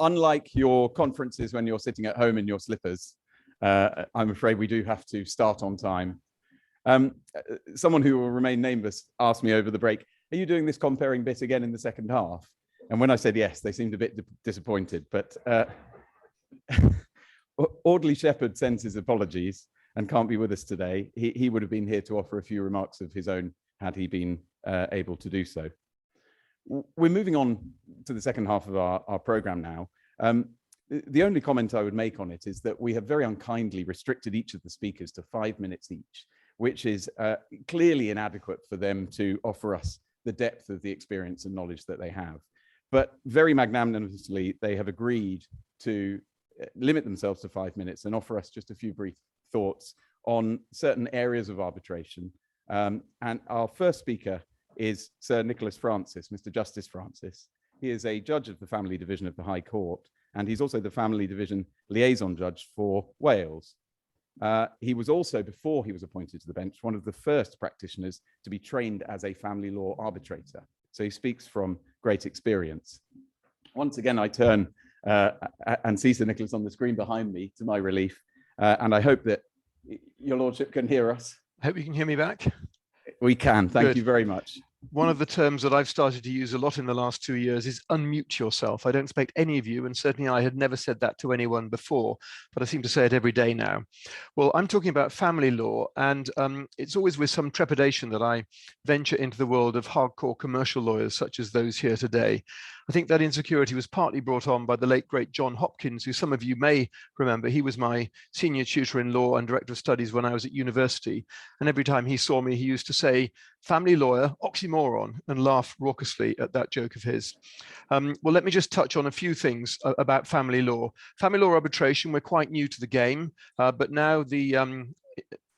Unlike your conferences when you're sitting at home in your slippers, I'm afraid we do have to start on time. Someone who will remain nameless asked me over the break, are you doing this comparing bit again in the second half? And when I said yes, they seemed a bit disappointed, but Audley Sheppard sends his apologies and can't be with us today. He would have been here to offer a few remarks of his own had he been able to do so. We're moving on to the second half of our program now. The only comment I would make on it is that we have very unkindly restricted each of the speakers to 5 minutes each, which is clearly inadequate for them to offer us the depth of the experience and knowledge that they have. But very magnanimously, they have agreed to limit themselves to 5 minutes and offer us just a few brief thoughts on certain areas of arbitration. And our first speaker is Sir Nicholas Francis, Mr. Justice Francis. He is a judge of the Family Division of the High Court, and he's also the Family Division Liaison Judge for Wales. He was also, before he was appointed to the bench, one of the first practitioners to be trained as a family law arbitrator. So he speaks from great experience. Once again, I turn and see Sir Nicholas on the screen behind me, to my relief, and I hope that your lordship can hear us. I hope you can hear me back. We can, thank Good. you very much. One of the terms that I've started to use a lot in the last 2 years is unmute yourself. I don't expect any of you, and certainly I had never said that to anyone before, but I seem to say it every day now. Well, I'm talking about family law, and it's always with some trepidation that I venture into the world of hardcore commercial lawyers such as those here today. I think that insecurity was partly brought on by the late, great John Hopkins, who some of you may remember. He was my senior tutor in law and director of studies when I was at university. And every time he saw me, he used to say, family lawyer, oxymoron, and laugh raucously at that joke of his. Well, let me just touch on a few things about family law. Family law arbitration, we're quite new to the game, but now the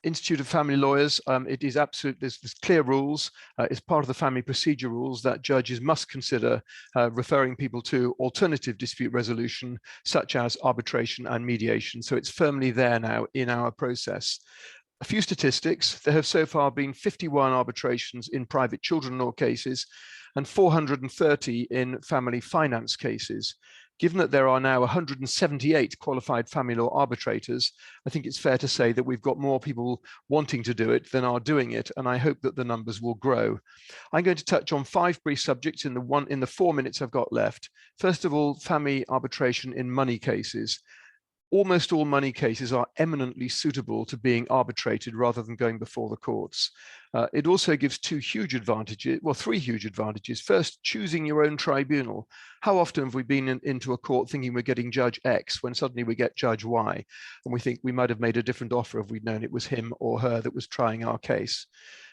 Institute of Family Lawyers, it is absolute, there's clear rules. It's part of the family procedure rules that judges must consider referring people to alternative dispute resolution, such as arbitration and mediation. So it's firmly there now in our process. A few statistics: there have so far been 51 arbitrations in private children law cases and 430 in family finance cases. Given that there are now 178 qualified family law arbitrators, I think it's fair to say that we've got more people wanting to do it than are doing it, and I hope that the numbers will grow. I'm going to touch on 5 brief subjects in the 4 minutes I've got left. First of all, family arbitration in money cases. Almost all money cases are eminently suitable to being arbitrated rather than going before the courts. It also gives 2 huge advantages, well, 3 huge advantages. First, choosing your own tribunal. How often have we been into a court thinking we're getting Judge X when suddenly we get Judge Y, and we think we might have made a different offer if we'd known it was him or her that was trying our case.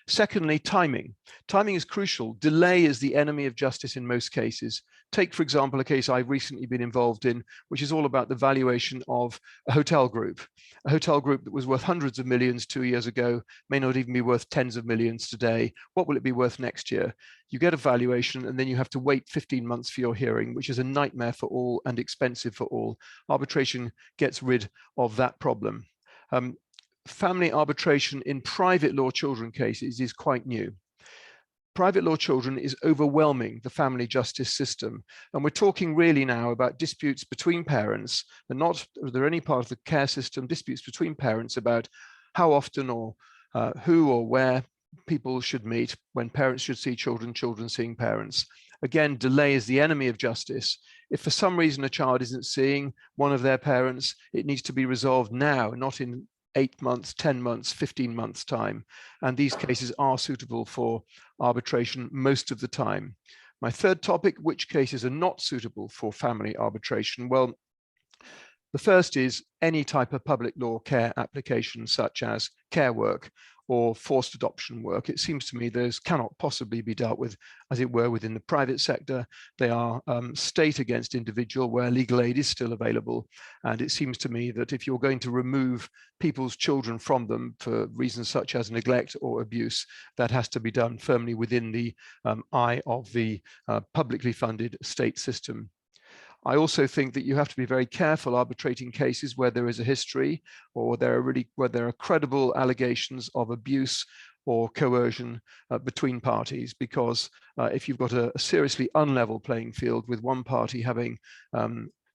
Secondly, timing. Timing is crucial. Delay is the enemy of justice in most cases. Take, for example, a case I've recently been involved in, which is all about the valuation of a hotel group. A hotel group that was worth hundreds of millions 2 years ago may not even be worth tens of millions today. What will it be worth next year? You get a valuation and then you have to wait 15 months for your hearing, which is a nightmare for all and expensive for all. Arbitration gets rid of that problem. Family arbitration in private law children cases is quite new. Private law children is overwhelming the family justice system. And we're talking really now about disputes between parents, and not are there any part of the care system, disputes between parents about how often or who or where people should meet, when parents should see children, children seeing parents. Again, delay is the enemy of justice. If for some reason a child isn't seeing one of their parents, it needs to be resolved now, not in 8 months, 10 months, 15 months time. And these cases are suitable for arbitration most of the time. My third topic, which cases are not suitable for family arbitration? Well, the first is any type of public law care application, such as care work or forced adoption work. It seems to me those cannot possibly be dealt with, as it were, within the private sector. They are state against individual, where legal aid is still available. And it seems to me that if you're going to remove people's children from them for reasons such as neglect or abuse, that has to be done firmly within the eye of the publicly funded state system. I also think that you have to be very careful arbitrating cases where there is a history or where there are credible allegations of abuse or coercion between parties, because if you've got a seriously unlevel playing field with one party having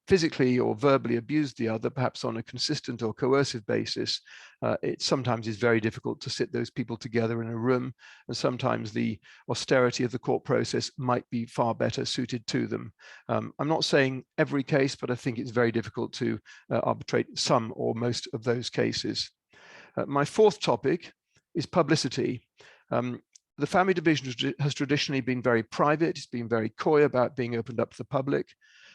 physically or verbally abused the other, perhaps on a consistent or coercive basis, it sometimes is very difficult to sit those people together in a room, and sometimes the austerity of the court process might be far better suited to them. I'm not saying every case, but I think it's very difficult to arbitrate some or most of those cases. My fourth topic is publicity. The family division has traditionally been very private. It's been very coy about being opened up to the public.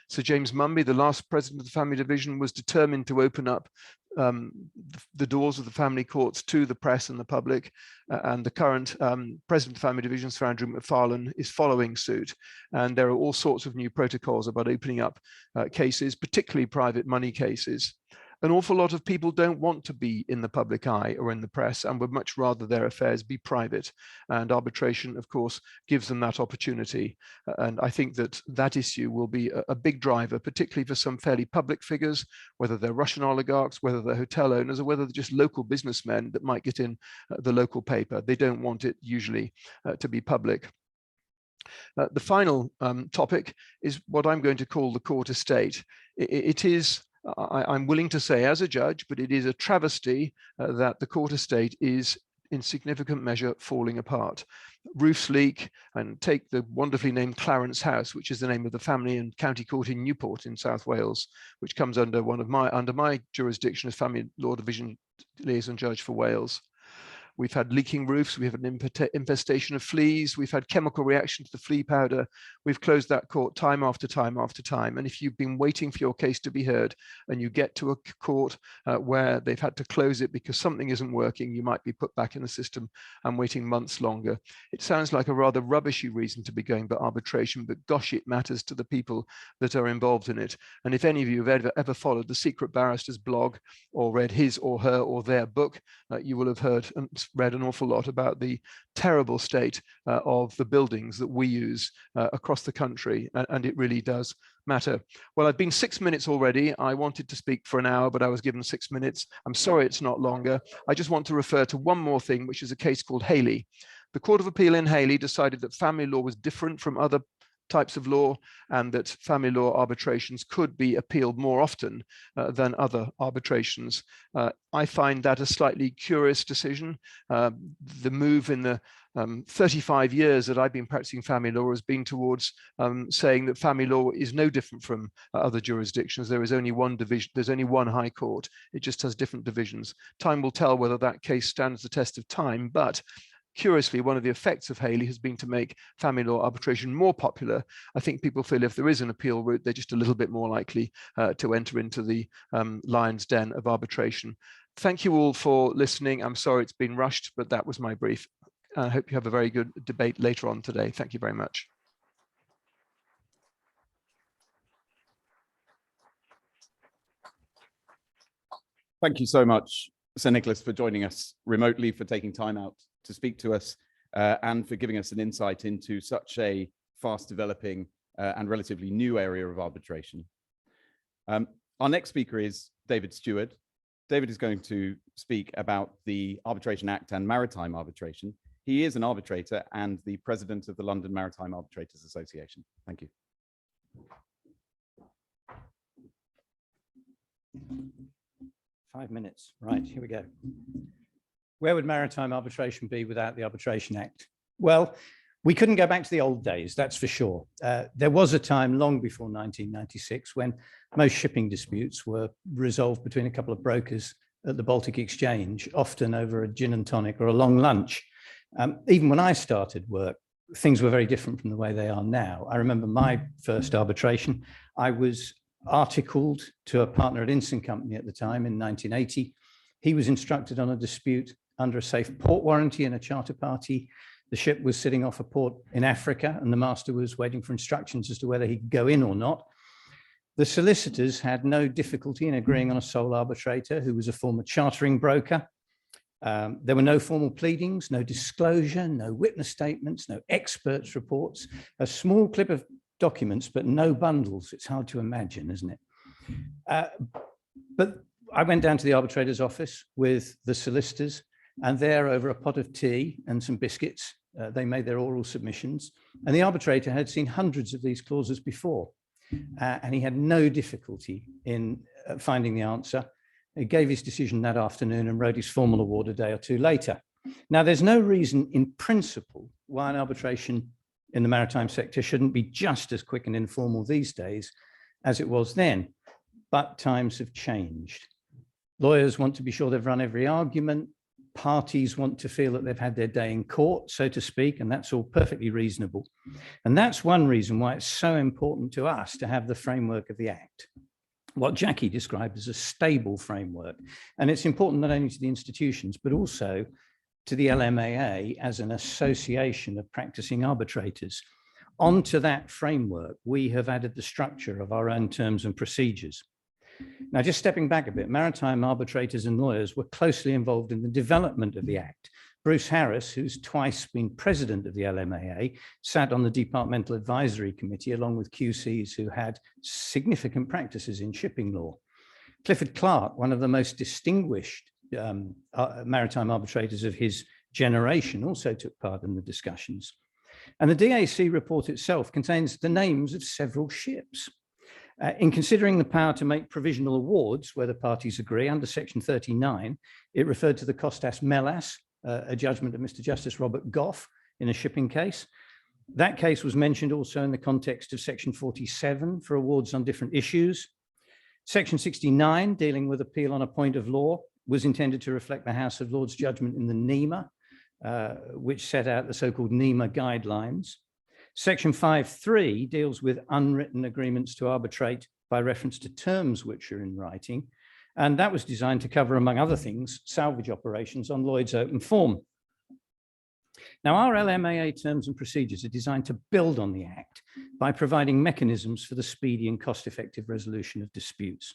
Sir James Mumby, the last president of the family division, was determined to open up the doors of the family courts to the press and the public, and the current president of the family division, Sir Andrew McFarlane, is following suit. And there are all sorts of new protocols about opening up cases, particularly private money cases. An awful lot of people don't want to be in the public eye or in the press, and would much rather their affairs be private. And arbitration, of course, gives them that opportunity. And I think that that issue will be a big driver, particularly for some fairly public figures, whether they're Russian oligarchs, whether they're hotel owners, or whether they're just local businessmen that might get in the local paper. They don't want it usually to be public. The final topic is what I'm going to call the court estate. It is, I'm willing to say as a judge, but it is a travesty that the court estate is in significant measure falling apart. Roofs leak, and take the wonderfully named Clarence House, which is the name of the family and county court in Newport in South Wales, which comes under my jurisdiction as family law division liaison judge for Wales. We've had leaking roofs, we have an infestation of fleas, we've had chemical reaction to the flea powder. We've closed that court time after time after time. And if you've been waiting for your case to be heard and you get to a court where they've had to close it because something isn't working, you might be put back in the system and waiting months longer. It sounds like a rather rubbishy reason to be going for arbitration, but gosh, it matters to the people that are involved in it. And if any of you have ever followed the Secret Barrister's blog or read his or her or their book, you will have heard and read an awful lot about the terrible state of the buildings that we use across the country, and it really does matter. Well, I've been 6 minutes already. I wanted to speak for an hour, but I was given 6 minutes. I'm sorry it's not longer. I just want to refer to one more thing, which is a case called Haley. The Court of Appeal in Haley decided that family law was different from other types of law, and that family law arbitrations could be appealed more often than other arbitrations. I find that a slightly curious decision. The move in the 35 years that I've been practicing family law has been towards saying that family law is no different from other jurisdictions. There is only one division, there's only one high court. It just has different divisions. Time will tell whether that case stands the test of time, but curiously, one of the effects of Haley has been to make family law arbitration more popular. I think people feel if there is an appeal route, they're just a little bit more likely to enter into the lion's den of arbitration. Thank you all for listening. I'm sorry it's been rushed, but that was my brief. I hope you have a very good debate later on today. Thank you very much. Thank you so much, Sir Nicholas, for joining us remotely, for taking time out to speak to us, and for giving us an insight into such a fast developing and relatively new area of arbitration. Our next speaker is David Stewart. David is going to speak about the Arbitration Act and maritime arbitration. He is an arbitrator and the president of the London Maritime Arbitrators Association. Thank you. Five minutes, right, here we go. Where would maritime arbitration be without the Arbitration Act? Well, we couldn't go back to the old days, that's for sure. There was a time long before 1996 when most shipping disputes were resolved between a couple of brokers at the Baltic Exchange, often over a gin and tonic or a long lunch. Even when I started work, things were very different from the way they are now. I remember my first arbitration. I was articled to a partner at Inson Company at the time in 1980. He was instructed on a dispute under a safe port warranty in a charter party. The ship was sitting off a port in Africa and the master was waiting for instructions as to whether he could go in or not. The solicitors had no difficulty in agreeing on a sole arbitrator who was a former chartering broker. There were no formal pleadings, no disclosure, no witness statements, no experts reports, a small clip of documents, but no bundles. It's hard to imagine, isn't it? But I went down to the arbitrator's office with the solicitors And there, over a pot of tea and some biscuits, they made their oral submissions. And the arbitrator had seen hundreds of these clauses before, and he had no difficulty in finding the answer. He gave his decision that afternoon and wrote his formal award a day or two later. Now, there's no reason in principle why an arbitration in the maritime sector shouldn't be just as quick and informal these days as it was then, but times have changed. Lawyers want to be sure they've run every argument. Parties want to feel that they've had their day in court, so to speak, and that's all perfectly reasonable. And that's one reason why it's so important to us to have the framework of the Act, what Jackie described as a stable framework. And it's important not only to the institutions, but also to the LMAA as an association of practicing arbitrators. Onto that framework, we have added the structure of our own terms and procedures. Now, just stepping back a bit, maritime arbitrators and lawyers were closely involved in the development of the Act. Bruce Harris, who's twice been president of the LMAA, sat on the Departmental Advisory Committee along with QCs who had significant practices in shipping law. Clifford Clark, one of the most distinguished maritime arbitrators of his generation, also took part in the discussions. And the DAC report itself contains the names of several ships. In considering the power to make provisional awards where the parties agree under Section 39, it referred to the Costas Melas, a judgment of Mr. Justice Robert Goff in a shipping case. That case was mentioned also in the context of Section 47 for awards on different issues. Section 69, dealing with appeal on a point of law, was intended to reflect the House of Lords judgment in the NEMA, which set out the so-called NEMA guidelines. Section 5.3 deals with unwritten agreements to arbitrate by reference to terms which are in writing. And that was designed to cover, among other things, salvage operations on Lloyd's open form. Now, our LMAA terms and procedures are designed to build on the Act by providing mechanisms for the speedy and cost-effective resolution of disputes.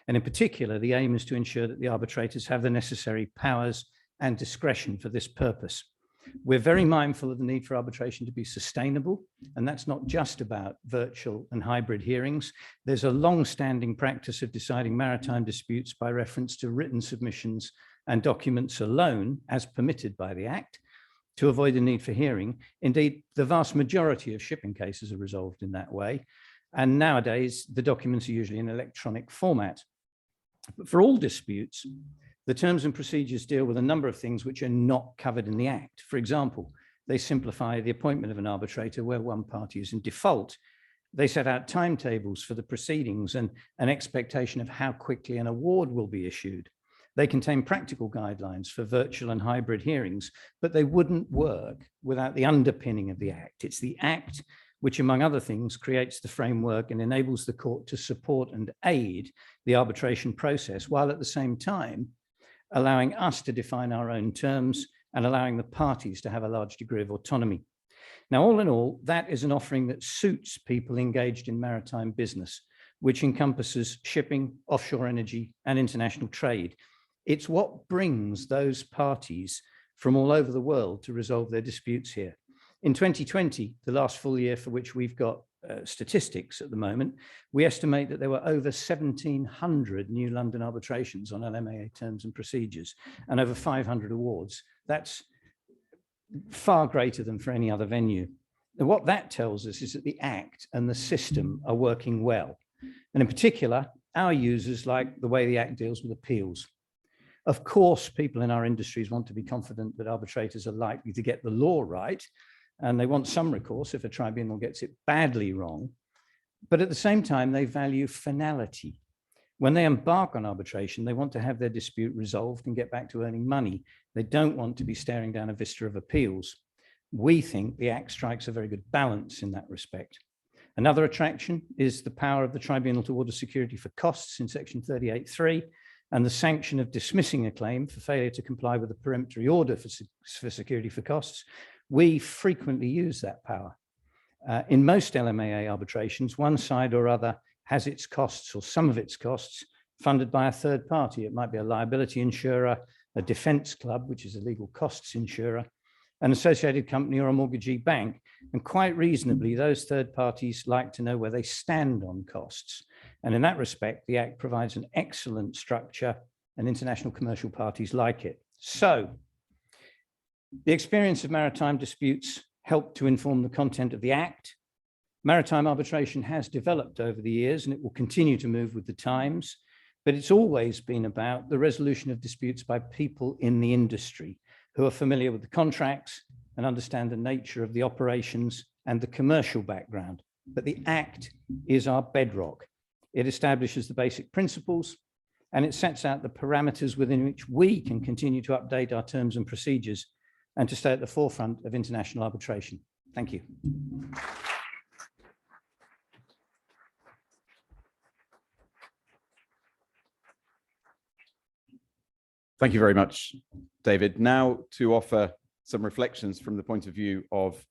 And in particular, the aim is to ensure that the arbitrators have the necessary powers and discretion for this purpose. We're very mindful of the need for arbitration to be sustainable, and that's not just about virtual and hybrid hearings. There's a long-standing practice of deciding maritime disputes by reference to written submissions and documents alone, as permitted by the Act, to avoid the need for hearing. Indeed, the vast majority of shipping cases are resolved in that way, and nowadays the documents are usually in electronic format. But for all disputes, the terms and procedures deal with a number of things which are not covered in the Act. For example, they simplify the appointment of an arbitrator where one party is in default. They set out timetables for the proceedings and an expectation of how quickly an award will be issued. They contain practical guidelines for virtual and hybrid hearings, but they wouldn't work without the underpinning of the Act. It's the Act which, among other things, creates the framework and enables the court to support and aid the arbitration process, while at the same time allowing us to define our own terms and allowing the parties to have a large degree of autonomy. Now, all in all, that is an offering that suits people engaged in maritime business, which encompasses shipping, offshore energy, and international trade. It's what brings those parties from all over the world to resolve their disputes here. In 2020, the last full year for which we've got statistics at the moment, we estimate that there were over 1,700 new London arbitrations on LMAA terms and procedures and over 500 awards. That's far greater than for any other venue. And what that tells us is that the Act and the system are working well. And in particular, our users like the way the Act deals with appeals. Of course, people in our industries want to be confident that arbitrators are likely to get the law right, and they want some recourse if a tribunal gets it badly wrong. But at the same time, they value finality. When they embark on arbitration, they want to have their dispute resolved and get back to earning money. They don't want to be staring down a vista of appeals. We think the Act strikes a very good balance in that respect. Another attraction is the power of the tribunal to order security for costs in Section 38.3, and the sanction of dismissing a claim for failure to comply with a peremptory order for security for costs. We frequently use that power. In most LMAA arbitrations, one side or other has its costs or some of its costs funded by a third party. It might be a liability insurer, a defense club, which is a legal costs insurer, an associated company or a mortgagee bank. And quite reasonably, those third parties like to know where they stand on costs. And in that respect, the Act provides an excellent structure and international commercial parties like it. So The experience of maritime disputes helped to inform the content of the Act. Maritime arbitration has developed over the years and it will continue to move with the times, but it's always been about the resolution of disputes by people in the industry who are familiar with the contracts and understand the nature of the operations and the commercial background. But the Act is our bedrock. It establishes the basic principles and it sets out the parameters within which we can continue to update our terms and procedures and to stay at the forefront of international arbitration. Thank you. Thank you very much, David. Now to offer some reflections from the point of view of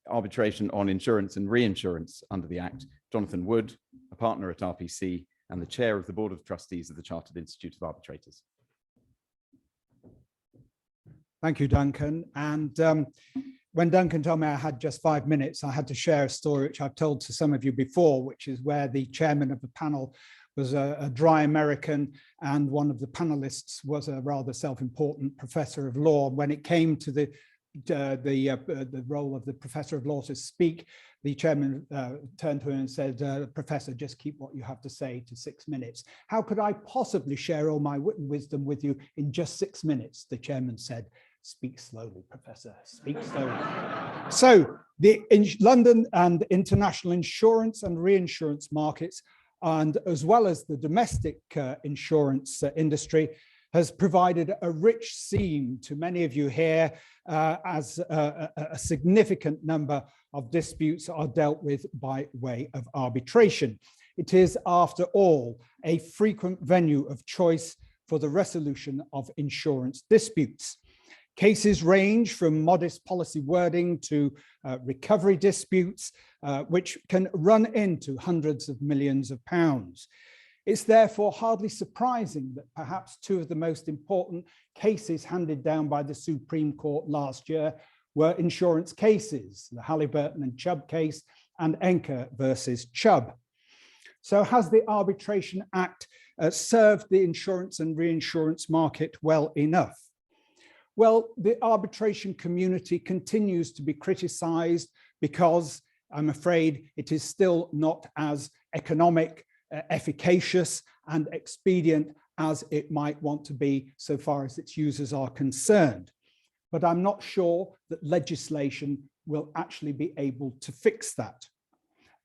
arbitration on insurance and reinsurance under the Act, Jonathan Wood, a partner at RPC and the chair of the Board of Trustees of the Chartered Institute of Arbitrators. Thank you, Duncan. And when Duncan told me I had just 5 minutes, I had to share a story which I've told to some of you before, which is where the chairman of the panel was a dry American and one of the panelists was a rather self-important professor of law. When it came to the role of the professor of law to speak, the chairman turned to him and said, Professor, just keep what you have to say to 6 minutes. How could I possibly share all my wisdom with you in just 6 minutes? The chairman said, speak slowly, Professor, speak slowly. So the London and international insurance and reinsurance markets, and as well as the domestic insurance industry, has provided a rich seam to many of you here as a significant number of disputes are dealt with by way of arbitration. It is, after all, a frequent venue of choice for the resolution of insurance disputes. Cases range from modest policy wording to recovery disputes, which can run into hundreds of millions of pounds. It's therefore hardly surprising that perhaps two of the most important cases handed down by the Supreme Court last year were insurance cases, the Halliburton and Chubb case and Enker versus Chubb. So has the Arbitration Act served the insurance and reinsurance market well enough? Well, the arbitration community continues to be criticized because I'm afraid it is still not as economic, efficacious and expedient as it might want to be so far as its users are concerned. But I'm not sure that legislation will actually be able to fix that.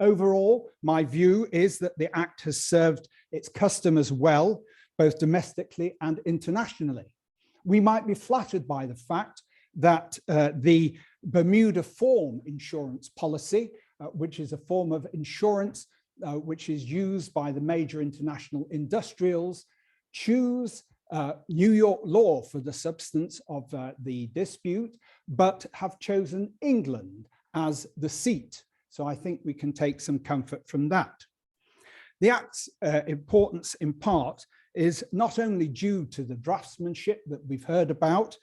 Overall, my view is that the Act has served its customers well, both domestically and internationally. We might be flattered by the fact that the Bermuda form insurance policy, which is a form of insurance which is used by the major international industrials, choose New York law for the substance of the dispute, but have chosen England as the seat. So I think we can take some comfort from that. The Act's importance in part is not only due to the draftsmanship that we've heard about,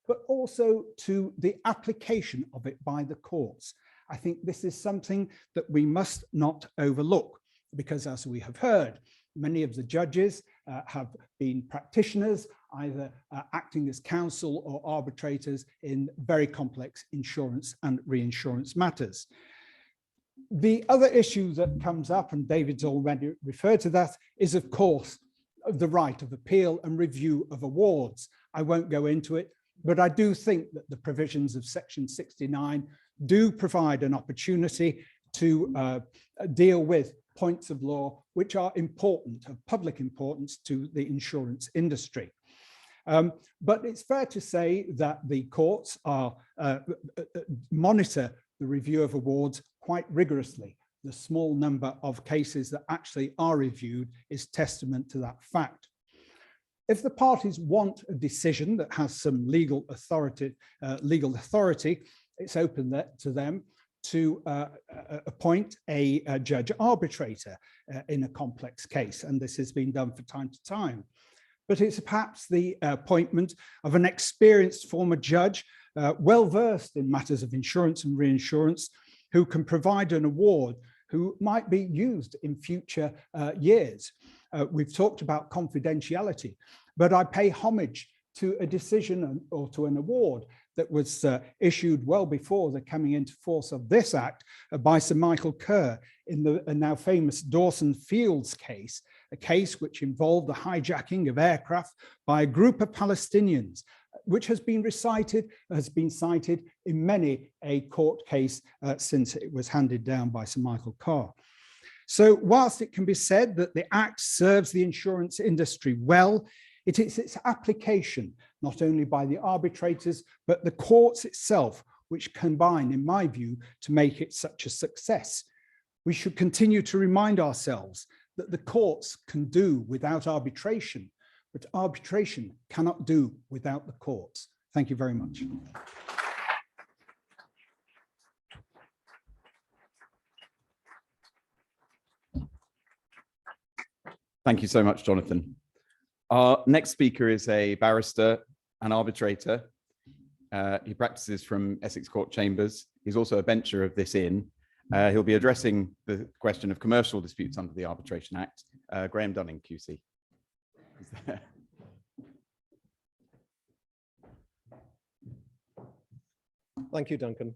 but also to the application of it by the courts. I think this is something that we must not overlook because, as we have heard, many of the judges have been practitioners, either acting as counsel or arbitrators in very complex insurance and reinsurance matters. The other issue that comes up, and David's already referred to that, is of course the right of appeal and review of awards. I won't go into it, but I do think that the provisions of Section 69 do provide an opportunity to deal with points of law which are important, of public importance to the insurance industry. But it's fair to say that the courts are monitor the review of awards quite rigorously. The small number of cases that actually are reviewed is testament to that fact. If the parties want a decision that has some legal authority, it's open to them to appoint a judge arbitrator in a complex case, and this has been done from time to time. But it's perhaps the appointment of an experienced former judge, well-versed in matters of insurance and reinsurance, who can provide an award who might be used in future years. We've talked about confidentiality, but I pay homage to a decision or to an award that was issued well before the coming into force of this act by Sir Michael Kerr in the now famous Dawson Fields case, a case which involved the hijacking of aircraft by a group of Palestinians, which has been cited in many a court case since it was handed down by Sir Michael Kerr. So whilst it can be said that the Act serves the insurance industry well, it is its application, not only by the arbitrators, but the courts itself, which combine, in my view, to make it such a success. We should continue to remind ourselves that the courts can do without arbitration, but arbitration cannot do without the courts. Thank you very much. Thank you so much, Jonathan. Our next speaker is a barrister and arbitrator. He practices from Essex Court Chambers. He's also a bencher of this inn. He'll be addressing the question of commercial disputes under the Arbitration Act. Graham Dunning, QC. Thank you, Duncan.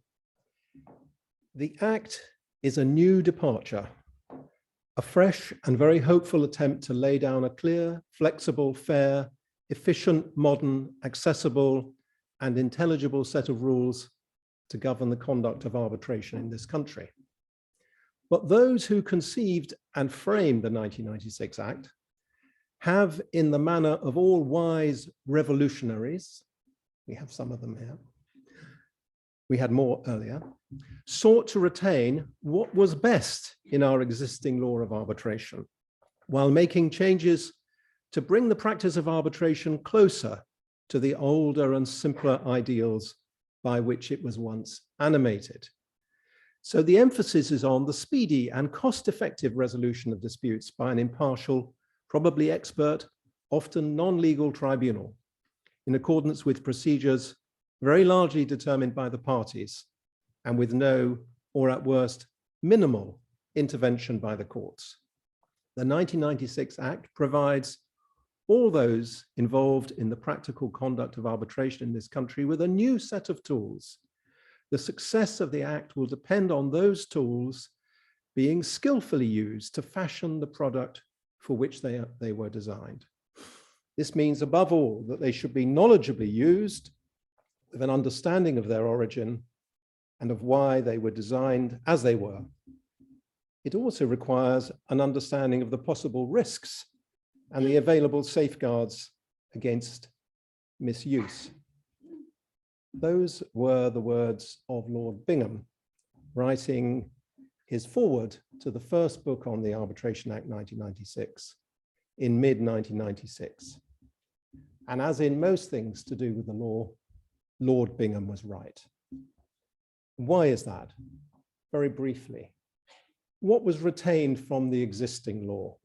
The Act is a new departure, a fresh and very hopeful attempt to lay down a clear, flexible, fair, efficient, modern, accessible, and intelligible set of rules to govern the conduct of arbitration in this country. But those who conceived and framed the 1996 Act have, in the manner of all wise revolutionaries, we have some of them here, we had more earlier, sought to retain what was best in our existing law of arbitration, while making changes to bring the practice of arbitration closer to the older and simpler ideals by which it was once animated. So the emphasis is on the speedy and cost-effective resolution of disputes by an impartial, probably expert, often non-legal tribunal, in accordance with procedures very largely determined by the parties and with no, or at worst, minimal intervention by the courts. The 1996 Act provides all those involved in the practical conduct of arbitration in this country with a new set of tools. The success of the Act will depend on those tools being skillfully used to fashion the product for which they were designed. This means, above all, that they should be knowledgeably used with an understanding of their origin and of why they were designed as they were. It also requires an understanding of the possible risks and the available safeguards against misuse. Those were the words of Lord Bingham, writing his foreword to the first book on the Arbitration Act 1996 in mid-1996. And as in most things to do with the law, Lord Bingham was right. Why is that? Very briefly, what was retained from the existing law?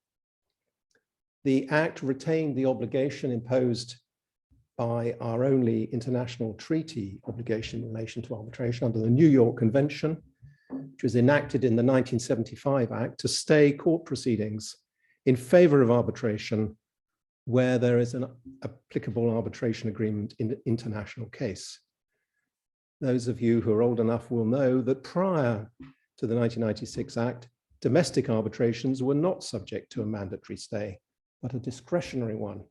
The Act retained the obligation imposed by our only international treaty obligation in relation to arbitration under the New York Convention, which was enacted in the 1975 Act to stay court proceedings in favor of arbitration where there is an applicable arbitration agreement in the international case. Those of you who are old enough will know that prior to the 1996 Act, domestic arbitrations were not subject to a mandatory stay, but a discretionary one.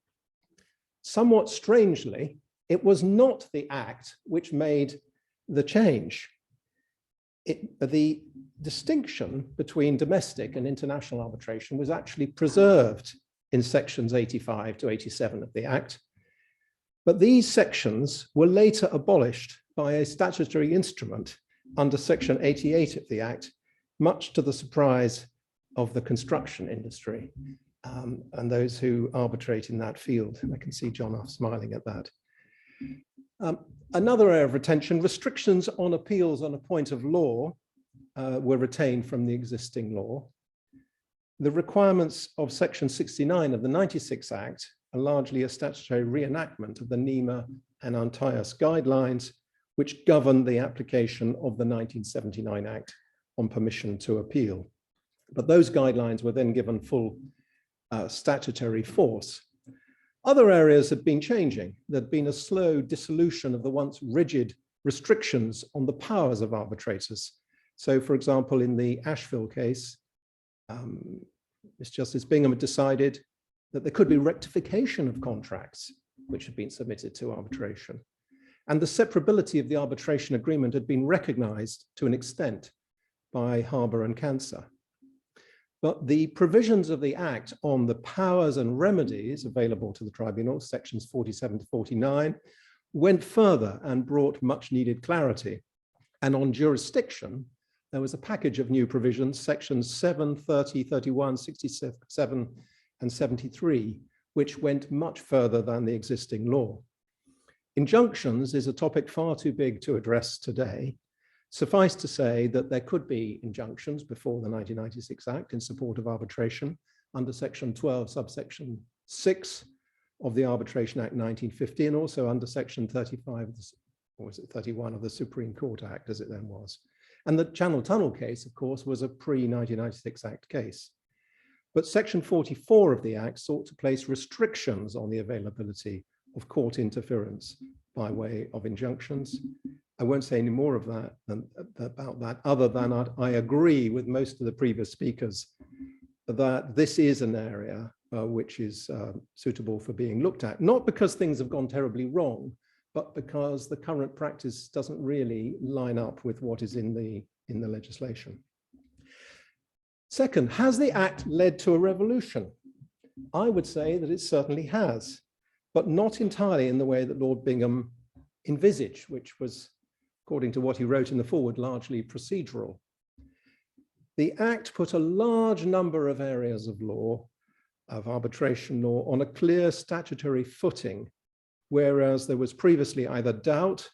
Somewhat strangely, it was not the Act which made the change. The distinction between domestic and international arbitration was actually preserved in sections 85 to 87 of the Act. But these sections were later abolished by a statutory instrument under section 88 of the Act, much to the surprise of the construction industry and those who arbitrate in that field. And I can see John off smiling at that. Another area of retention, restrictions on appeals on a point of law were retained from the existing law. The requirements of section 69 of the 96 Act are largely a statutory reenactment of the NEMA and Antaeus guidelines, which govern the application of the 1979 Act on permission to appeal. But those guidelines were then given full statutory force. Other areas had been changing. There'd been a slow dissolution of the once rigid restrictions on the powers of arbitrators. So, for example, in the Asheville case, Miss Justice Bingham had decided that there could be rectification of contracts which had been submitted to arbitration. And the separability of the arbitration agreement had been recognized to an extent by Harbour and Cancer. But the provisions of the Act on the powers and remedies available to the tribunal, sections 47 to 49, went further and brought much needed clarity. And on jurisdiction, there was a package of new provisions, sections 7, 30, 31, 67, and 73, which went much further than the existing law. Injunctions is a topic far too big to address today. Suffice to say that there could be injunctions before the 1996 Act in support of arbitration under section 12, subsection 6 of the Arbitration Act 1950, and also under section 35, or was it 31 of the Supreme Court Act as it then was. And the Channel Tunnel case, of course, was a pre-1996 Act case. But section 44 of the Act sought to place restrictions on the availability of court interference by way of injunctions. I won't say any more of that about that, other than I agree with most of the previous speakers that this is an area which is suitable for being looked at, not because things have gone terribly wrong, but because the current practice doesn't really line up with what is in the legislation. Second, has the Act led to a revolution? I would say that it certainly has, but not entirely in the way that Lord Bingham envisaged, which was, according to what he wrote in the foreword, largely procedural. The Act put a large number of areas of law, of arbitration law, on a clear statutory footing, whereas there was previously either doubt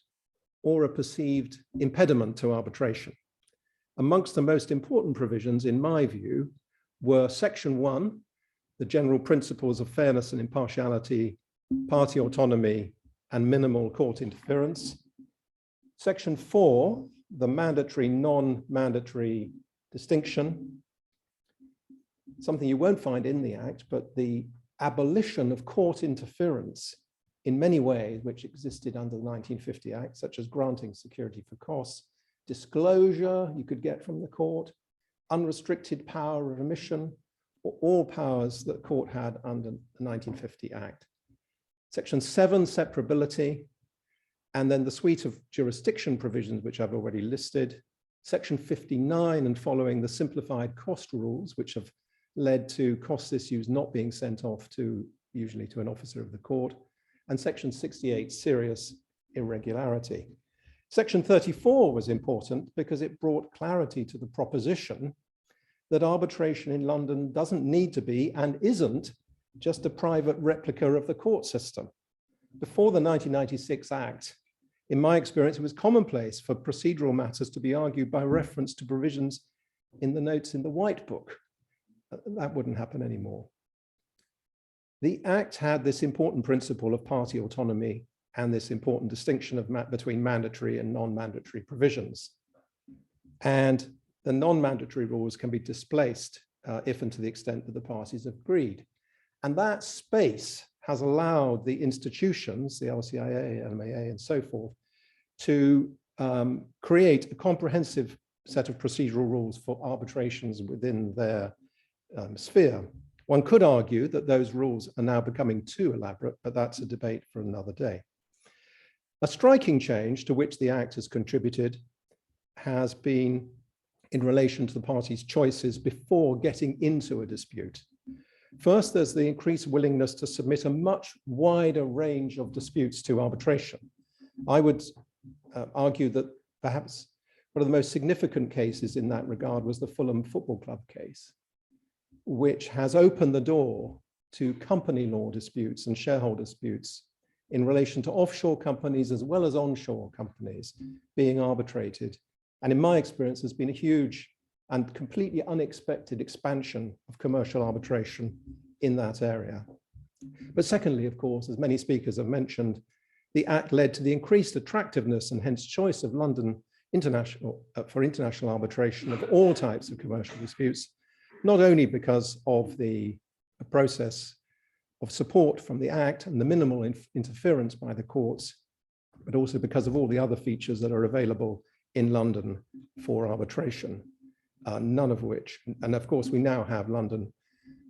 or a perceived impediment to arbitration. Amongst the most important provisions, in my view, were section 1, the general principles of fairness and impartiality, party autonomy, and minimal court interference. Section 4, the mandatory, non-mandatory distinction, something you won't find in the Act, but the abolition of court interference in many ways, which existed under the 1950 Act, such as granting security for costs, disclosure you could get from the court, unrestricted power of omission, or all powers that the court had under the 1950 Act. Section 7, separability, and then the suite of jurisdiction provisions, which I've already listed. Section 59 and following, the simplified cost rules, which have led to cost issues not being sent off to, usually to an officer of the court. And section 68, serious irregularity. Section 34 was important because it brought clarity to the proposition that arbitration in London doesn't need to be and isn't just a private replica of the court system. Before the 1996 Act, in my experience, it was commonplace for procedural matters to be argued by reference to provisions in the notes in the White Book. That wouldn't happen anymore. The Act had this important principle of party autonomy and this important distinction between mandatory and non-mandatory provisions. And the non-mandatory rules can be displaced if and to the extent that the parties have agreed. And that space has allowed the institutions, the LCIA, LMAA, and so forth, to create a comprehensive set of procedural rules for arbitrations within their sphere. One could argue that those rules are now becoming too elaborate, but that's a debate for another day. A striking change to which the Act has contributed has been in relation to the parties' choices before getting into a dispute. First, there's the increased willingness to submit a much wider range of disputes to arbitration. I would argue that perhaps one of the most significant cases in that regard was the Fulham Football Club case, which has opened the door to company law disputes and shareholder disputes in relation to offshore companies as well as onshore companies being arbitrated. And in my experience, there's been a huge and completely unexpected expansion of commercial arbitration in that area. But secondly, of course, as many speakers have mentioned, the Act led to the increased attractiveness and hence choice of London for international arbitration of all types of commercial disputes, not only because of the process of support from the Act and the minimal interference by the courts, but also because of all the other features that are available in London for arbitration, none of which, and of course we now have London,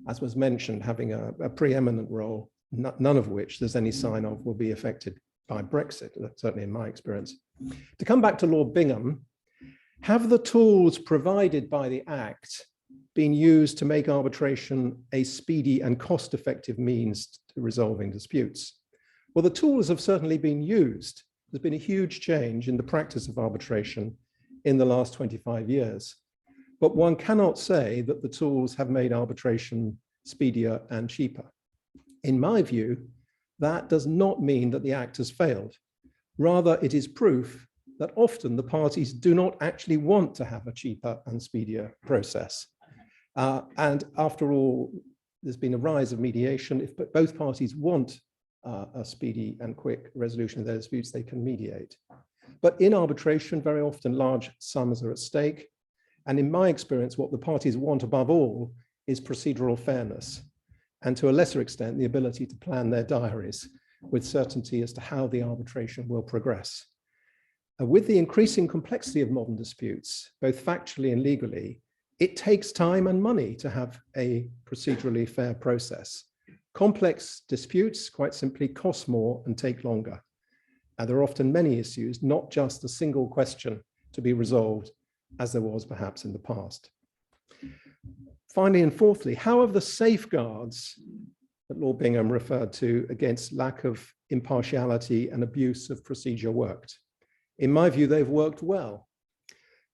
as was mentioned, having a preeminent role, none of which there's any sign of will be affected by Brexit, certainly in my experience. To come back to Lord Bingham, have the tools provided by the Act been used to make arbitration a speedy and cost-effective means to resolving disputes? Well, the tools have certainly been used. There's been a huge change in the practice of arbitration in the last 25 years. But one cannot say that the tools have made arbitration speedier and cheaper. In my view, that does not mean that the Act has failed. Rather, it is proof that often the parties do not actually want to have a cheaper and speedier process. And after all, there's been a rise of mediation. If both parties want a speedy and quick resolution of their disputes, they can mediate. But in arbitration, very often large sums are at stake. And in my experience, what the parties want above all is procedural fairness, and to a lesser extent, the ability to plan their diaries with certainty as to how the arbitration will progress. With the increasing complexity of modern disputes, both factually and legally, it takes time and money to have a procedurally fair process. Complex disputes, quite simply, cost more and take longer. And there are often many issues, not just a single question to be resolved, as there was perhaps in the past. Finally and fourthly, how have the safeguards that Lord Bingham referred to against lack of impartiality and abuse of procedure worked? In my view, they've worked well.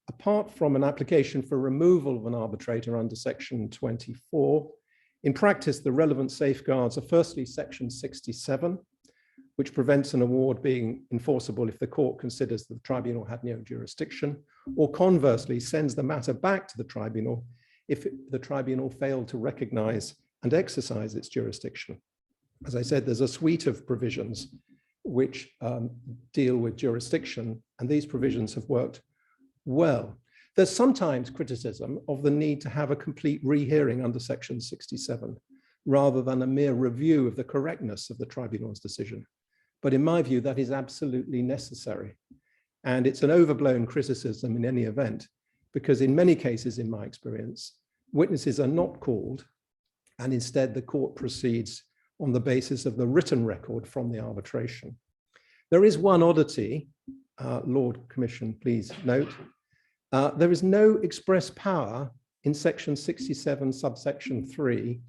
Apart from an application for removal of an arbitrator under Section 24, in practice, the relevant safeguards are firstly Section 67, which prevents an award being enforceable if the court considers that the tribunal had no jurisdiction, or conversely sends the matter back to the tribunal if the tribunal failed to recognize and exercise its jurisdiction. As I said, there's a suite of provisions which deal with jurisdiction, and these provisions have worked well. There's sometimes criticism of the need to have a complete rehearing under Section 67, rather than a mere review of the correctness of the tribunal's decision. But in my view, that is absolutely necessary. And it's an overblown criticism in any event, because in many cases, in my experience, witnesses are not called, and instead the court proceeds on the basis of the written record from the arbitration. There is one oddity, Lord Commission, please note. There is no express power in Section 67, subsection 3,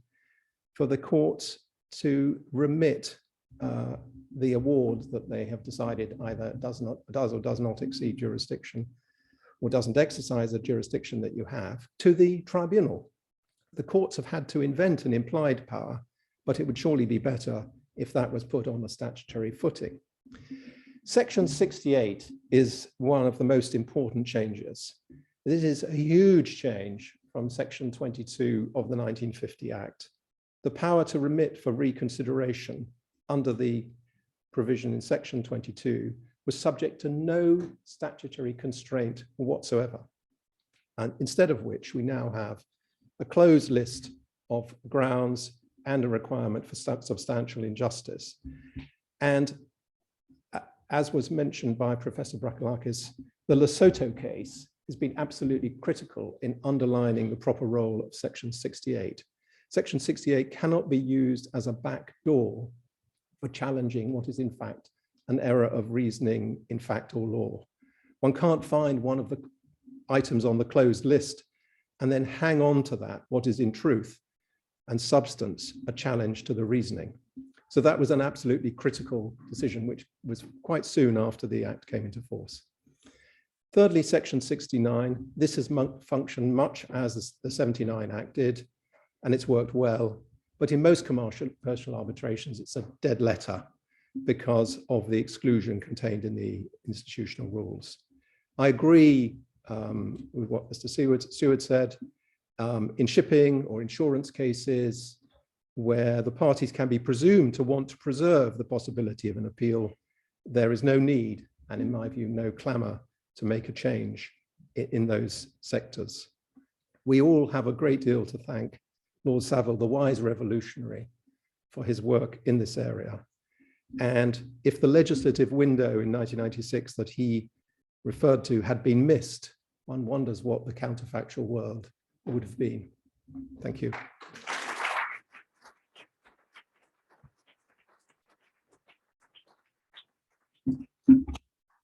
for the courts to remit the award that they have decided either does or does not exceed jurisdiction, or doesn't exercise the jurisdiction that you have, to the tribunal. The courts have had to invent an implied power, but it would surely be better if that was put on a statutory footing. Section 68 is one of the most important changes. This is a huge change from Section 22 of the 1950 Act. The power to remit for reconsideration under the provision in Section 22 was subject to no statutory constraint whatsoever. And instead of which we now have a closed list of grounds and a requirement for substantial injustice. And as was mentioned by Professor Brekoulakis, the Lesotho case has been absolutely critical in underlining the proper role of Section 68. Section 68 cannot be used as a back door for challenging what is in fact an error of reasoning in fact or law. One can't find one of the items on the closed list and then hang on to that, what is in truth and substance, a challenge to the reasoning. So that was an absolutely critical decision, which was quite soon after the Act came into force. Thirdly, Section 69, this has functioned much as the 79 Act did, and it's worked well. But in most commercial arbitrations, it's a dead letter because of the exclusion contained in the institutional rules. I agree with what Mr. Seward said. In shipping or insurance cases, where the parties can be presumed to want to preserve the possibility of an appeal, there is no need, and in my view, no clamour to make a change in those sectors. We all have a great deal to thank Lord Savile, the wise revolutionary, for his work in this area. And if the legislative window in 1996 that he referred to had been missed, one wonders what the counterfactual world would have been. Thank you.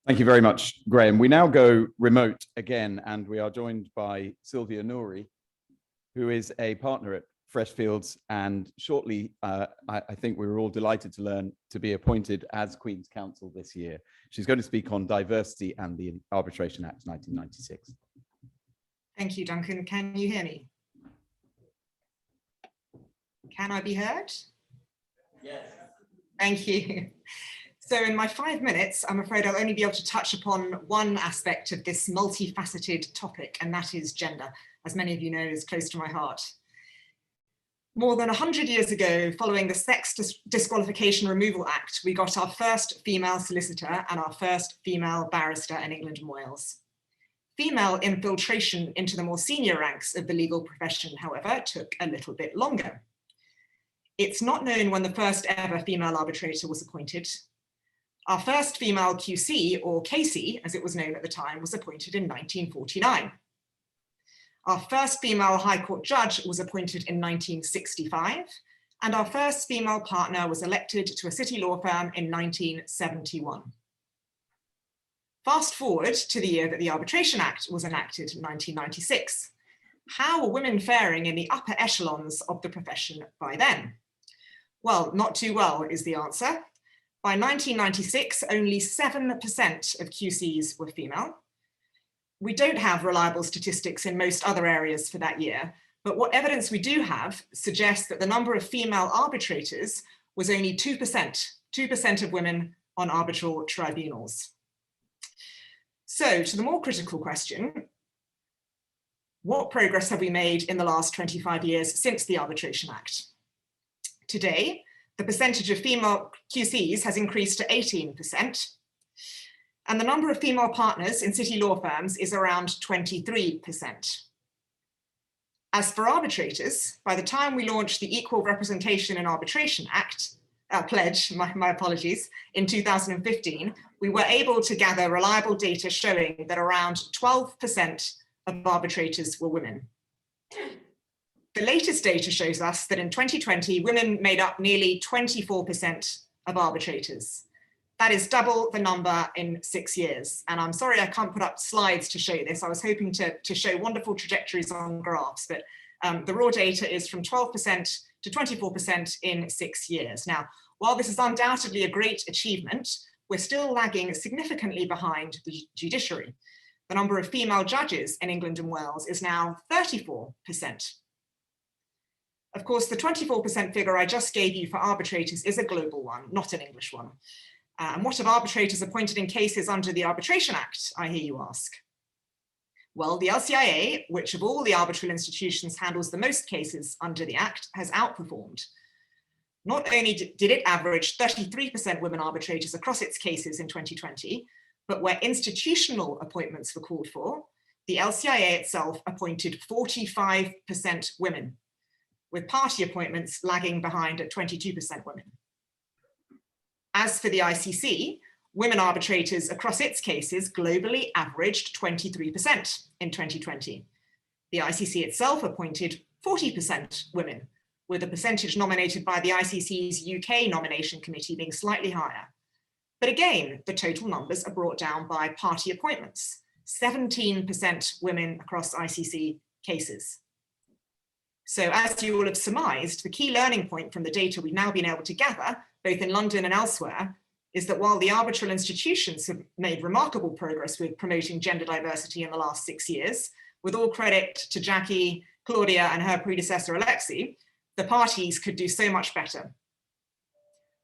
Thank you very much, Graham. We now go remote again, and we are joined by Sylvia Nouri, who is a partner at Freshfields, and shortly, I think we were all delighted to learn to be appointed as Queen's Counsel this year. She's going to speak on diversity and the Arbitration Act 1996. Thank you, Duncan. Can you hear me? Can I be heard? Yes. Thank you. So in my 5 minutes, I'm afraid I'll only be able to touch upon one aspect of this multifaceted topic, and that is gender, as many of you know is close to my heart. More than 100 years ago, following the Sex Disqualification Removal Act, we got our first female solicitor and our first female barrister in England and Wales. Female infiltration into the more senior ranks of the legal profession, however, took a little bit longer. It's not known when the first ever female arbitrator was appointed. Our first female QC, or KC, as it was known at the time, was appointed in 1949. Our first female High Court judge was appointed in 1965, and our first female partner was elected to a city law firm in 1971. Fast forward to the year that the Arbitration Act was enacted in 1996. How were women faring in the upper echelons of the profession by then? Well, not too well is the answer. By 1996, only 7% of QCs were female. We don't have reliable statistics in most other areas for that year, but what evidence we do have suggests that the number of female arbitrators was only 2% of women on arbitral tribunals. So to the more critical question, what progress have we made in the last 25 years since the Arbitration Act? Today, the percentage of female QCs has increased to 18%, and the number of female partners in city law firms is around 23%. As for arbitrators, by the time we launched the Equal Representation in Arbitration Act, pledge, my apologies, in 2015, we were able to gather reliable data showing that around 12% of arbitrators were women. The latest data shows us that in 2020, women made up nearly 24% of arbitrators. That is double the number in 6 years. And I'm sorry I can't put up slides to show this. I was hoping to show wonderful trajectories on graphs, but the raw data is from 12% to 24% in 6 years. Now, while this is undoubtedly a great achievement, we're still lagging significantly behind the judiciary. The number of female judges in England and Wales is now 34%. Of course, the 24% figure I just gave you for arbitrators is a global one, not an English one. And what of arbitrators appointed in cases under the Arbitration Act, I hear you ask? Well, the LCIA, which of all the arbitral institutions handles the most cases under the Act, has outperformed. Not only did it average 33% women arbitrators across its cases in 2020, but where institutional appointments were called for, the LCIA itself appointed 45% women, with party appointments lagging behind at 22% women. As for the ICC, women arbitrators across its cases globally averaged 23% in 2020. The ICC itself appointed 40% women, with a percentage nominated by the ICC's UK nomination committee being slightly higher. But again, the total numbers are brought down by party appointments, 17% women across ICC cases. So as you will have surmised, the key learning point from the data we've now been able to gather, both in London and elsewhere, is that while the arbitral institutions have made remarkable progress with promoting gender diversity in the last 6 years, with all credit to Jackie, Claudia, and her predecessor, Alexei, the parties could do so much better.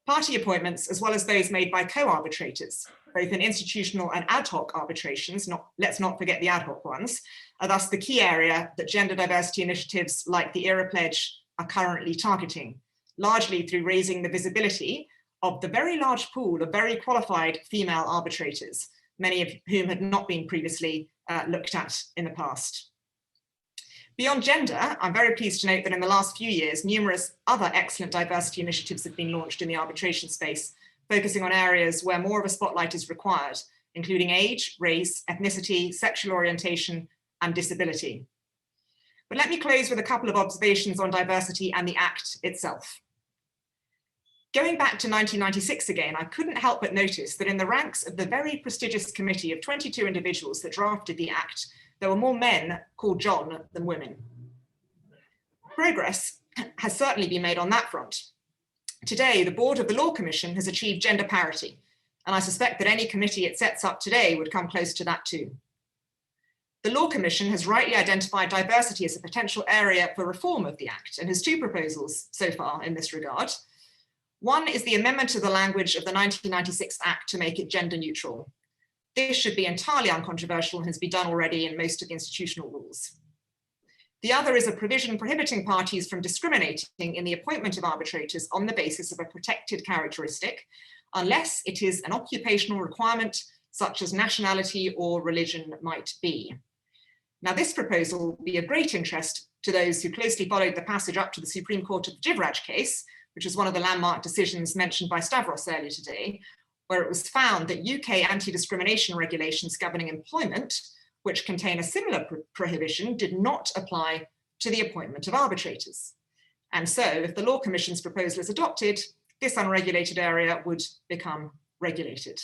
Party appointments, as well as those made by co-arbitrators, both in institutional and ad hoc arbitrations, let's not forget the ad hoc ones, are thus the key area that gender diversity initiatives like the ERA Pledge are currently targeting, largely through raising the visibility of the very large pool of very qualified female arbitrators, many of whom had not been previously looked at in the past. Beyond gender, I'm very pleased to note that in the last few years, numerous other excellent diversity initiatives have been launched in the arbitration space, focusing on areas where more of a spotlight is required, including age, race, ethnicity, sexual orientation, and disability. But let me close with a couple of observations on diversity and the Act itself. Going back to 1996 again, I couldn't help but notice that in the ranks of the very prestigious committee of 22 individuals that drafted the Act, there were more men called John than women. Progress has certainly been made on that front. Today, the board of the Law Commission has achieved gender parity, and I suspect that any committee it sets up today would come close to that too. The Law Commission has rightly identified diversity as a potential area for reform of the Act and has two proposals so far in this regard. One is the amendment to the language of the 1996 Act to make it gender neutral. This should be entirely uncontroversial and has been done already in most of the institutional rules. The other is a provision prohibiting parties from discriminating in the appointment of arbitrators on the basis of a protected characteristic, unless it is an occupational requirement such as nationality or religion might be. Now, this proposal will be of great interest to those who closely followed the passage up to the Supreme Court of the Jivraj case, which was one of the landmark decisions mentioned by Stavros earlier today, where it was found that UK anti-discrimination regulations governing employment, which contain a similar prohibition, did not apply to the appointment of arbitrators. And so, if the Law Commission's proposal is adopted, this unregulated area would become regulated.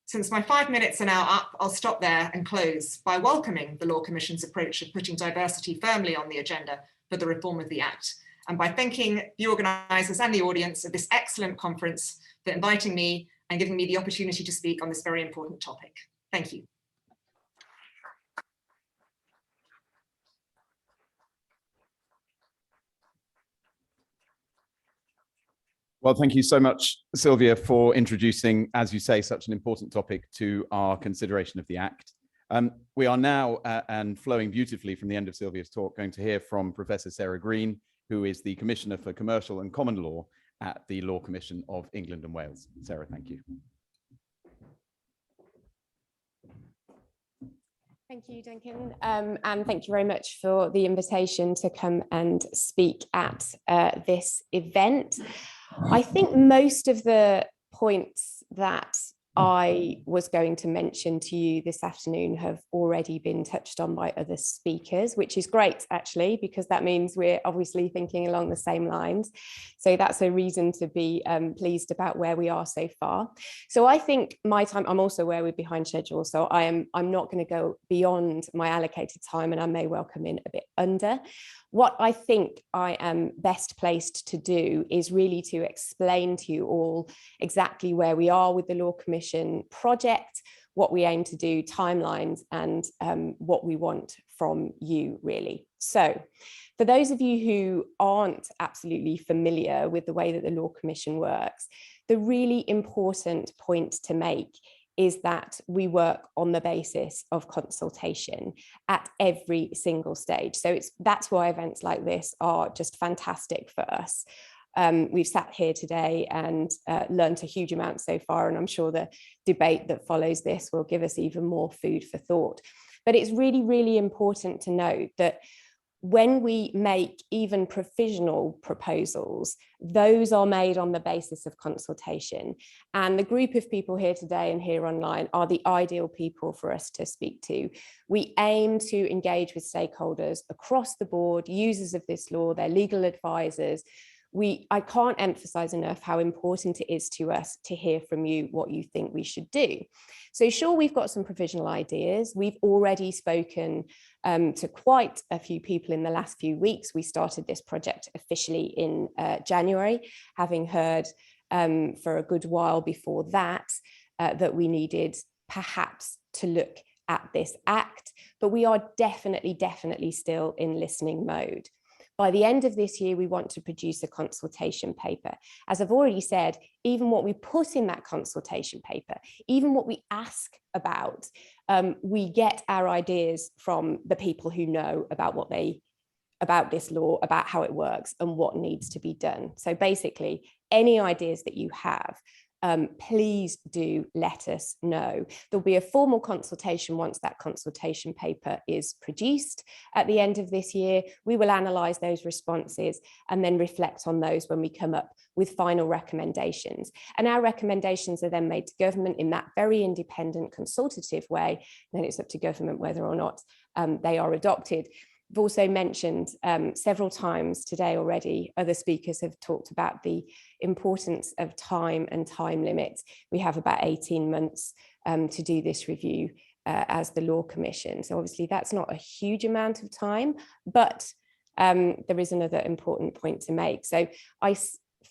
Since my 5 minutes are now up, I'll stop there and close by welcoming the Law Commission's approach of putting diversity firmly on the agenda for the reform of the Act, and by thanking the organisers and the audience of this excellent conference for inviting me and giving me the opportunity to speak on this very important topic. Thank you. Well, thank you so much, Sylvia, for introducing, as you say, such an important topic to our consideration of the Act. We are now, and flowing beautifully from the end of Sylvia's talk, going to hear from Professor Sarah Green, who is the Commissioner for Commercial and Common Law at the Law Commission of England and Wales. Sarah, thank you. Thank you, Duncan, and thank you very much for the invitation to come and speak at this event. I think most of the points that I was going to mention to you this afternoon have already been touched on by other speakers, which is great, actually, because that means we're obviously thinking along the same lines. So that's a reason to be pleased about where we are so far. So I think my time, I'm also aware we're behind schedule, so I'm not going to go beyond my allocated time, and I may well come in a bit under. What I think I am best placed to do is really to explain to you all exactly where we are with the Law Commission project, what we aim to do, timelines, and what we want from you, really. So for those of you who aren't absolutely familiar with the way that the Law Commission works, the really important point to make is that we work on the basis of consultation at every single stage. So that's why events like this are just fantastic for us. We've sat here today and learned a huge amount so far, and I'm sure the debate that follows this will give us even more food for thought. But it's really, really important to note that when we make even provisional proposals, those are made on the basis of consultation. And the group of people here today and here online are the ideal people for us to speak to. We aim to engage with stakeholders across the board, users of this law, their legal advisors. I can't emphasize enough how important it is to us to hear from you what you think we should do. So sure, we've got some provisional ideas. We've already spoken to quite a few people in the last few weeks. We started this project officially in January, having heard for a good while before that that we needed perhaps to look at this Act, but we are definitely still in listening mode. By the end of this year, we want to produce a consultation paper. As I've already said, even what we put in that consultation paper, even what we ask about, we get our ideas from the people who know about this law, about how it works and what needs to be done. So basically, any ideas that you have, please do let us know. There'll be a formal consultation once that consultation paper is produced at the end of this year. We will analyse those responses and then reflect on those when we come up with final recommendations. And our recommendations are then made to government in that very independent, consultative way. Then it's up to government whether or not they are adopted. I've also mentioned several times today already, other speakers have talked about the importance of time and time limits. We have about 18 months to do this review as the Law Commission. So obviously that's not a huge amount of time, but there is another important point to make. So I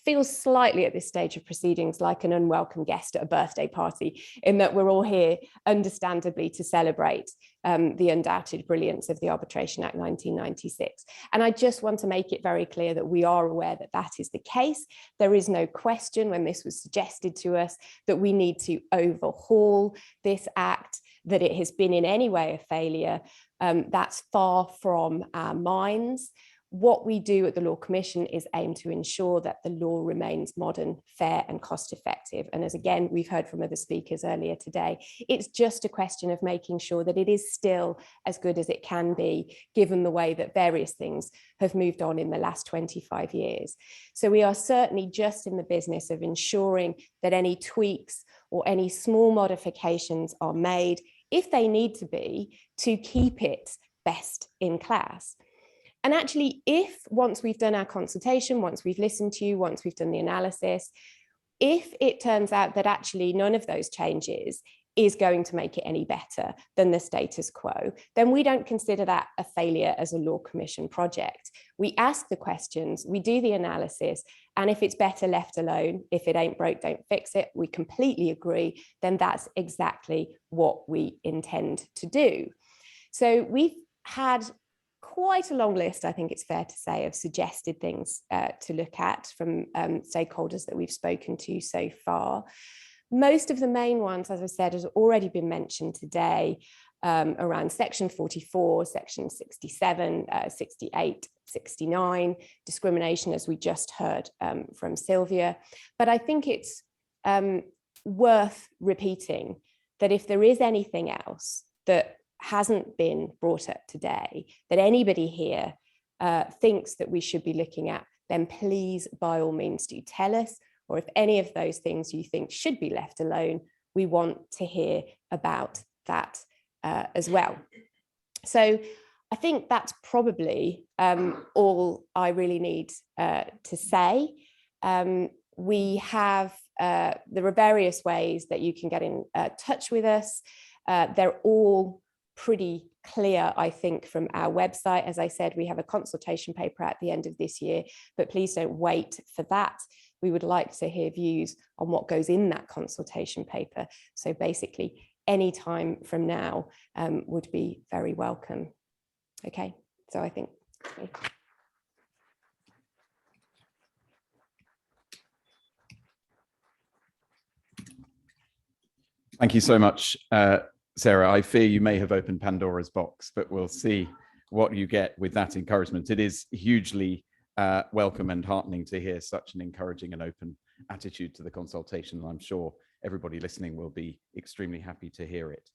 feel slightly at this stage of proceedings like an unwelcome guest at a birthday party, in that we're all here understandably to celebrate the undoubted brilliance of the Arbitration Act 1996. And I just want to make it very clear that we are aware that that is the case. There is no question when this was suggested to us that we need to overhaul this act, that it has been in any way a failure. That's far from our minds. What we do at the Law Commission is aim to ensure that the law remains modern, fair and cost effective. And as again, we've heard from other speakers earlier today, it's just a question of making sure that it is still as good as it can be, given the way that various things have moved on in the last 25 years. So we are certainly just in the business of ensuring that any tweaks or any small modifications are made, if they need to be, to keep it best in class. And actually, if once we've done our consultation, once we've listened to you, once we've done the analysis, if it turns out that actually none of those changes is going to make it any better than the status quo, then we don't consider that a failure as a Law Commission project. We ask the questions, we do the analysis, and if it's better left alone, if it ain't broke, don't fix it, we completely agree, then that's exactly what we intend to do. So we've had quite a long list, I think it's fair to say, of suggested things to look at from stakeholders that we've spoken to so far. Most of the main ones, as I said, has already been mentioned today, around section 44, section 67, 68, 69, discrimination, as we just heard from Sylvia. But I think it's worth repeating that if there is anything else that hasn't been brought up today, that anybody here thinks that we should be looking at, then please, by all means, do tell us. Or if any of those things you think should be left alone, we want to hear about that as well. So I think that's probably all I really need to say. We have, there are various ways that you can get in touch with us. They're all pretty clear, I think, from our website. As I said, we have a consultation paper at the end of this year, but please don't wait for that. We would like to hear views on what goes in that consultation paper. So basically, any time from now would be very welcome. Okay, so I think. Okay. Thank you so much, Sarah. I fear you may have opened Pandora's box, but we'll see what you get with that encouragement. It is hugely welcome and heartening to hear such an encouraging and open attitude to the consultation. And I'm sure everybody listening will be extremely happy to hear it.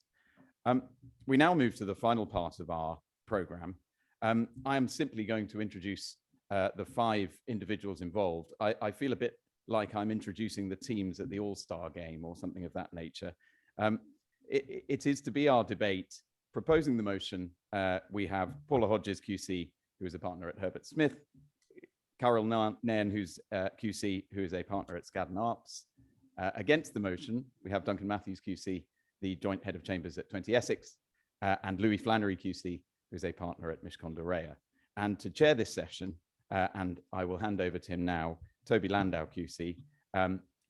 We now move to the final part of our program. I am simply going to introduce the 5 individuals involved. I feel a bit like I'm introducing the teams at the All-Star game or something of that nature. It is to be our debate. Proposing the motion, we have Paula Hodges, QC, who is a partner at Herbert Smith, Carol Nairn, who's QC, who is a partner at Skadden Arps. Against the motion, we have Duncan Matthews, QC, the joint head of chambers at 20 Essex, and Louis Flannery, QC, who is a partner at Mishcon Reya. And to chair this session, and I will hand over to him now, Toby Landau, QC.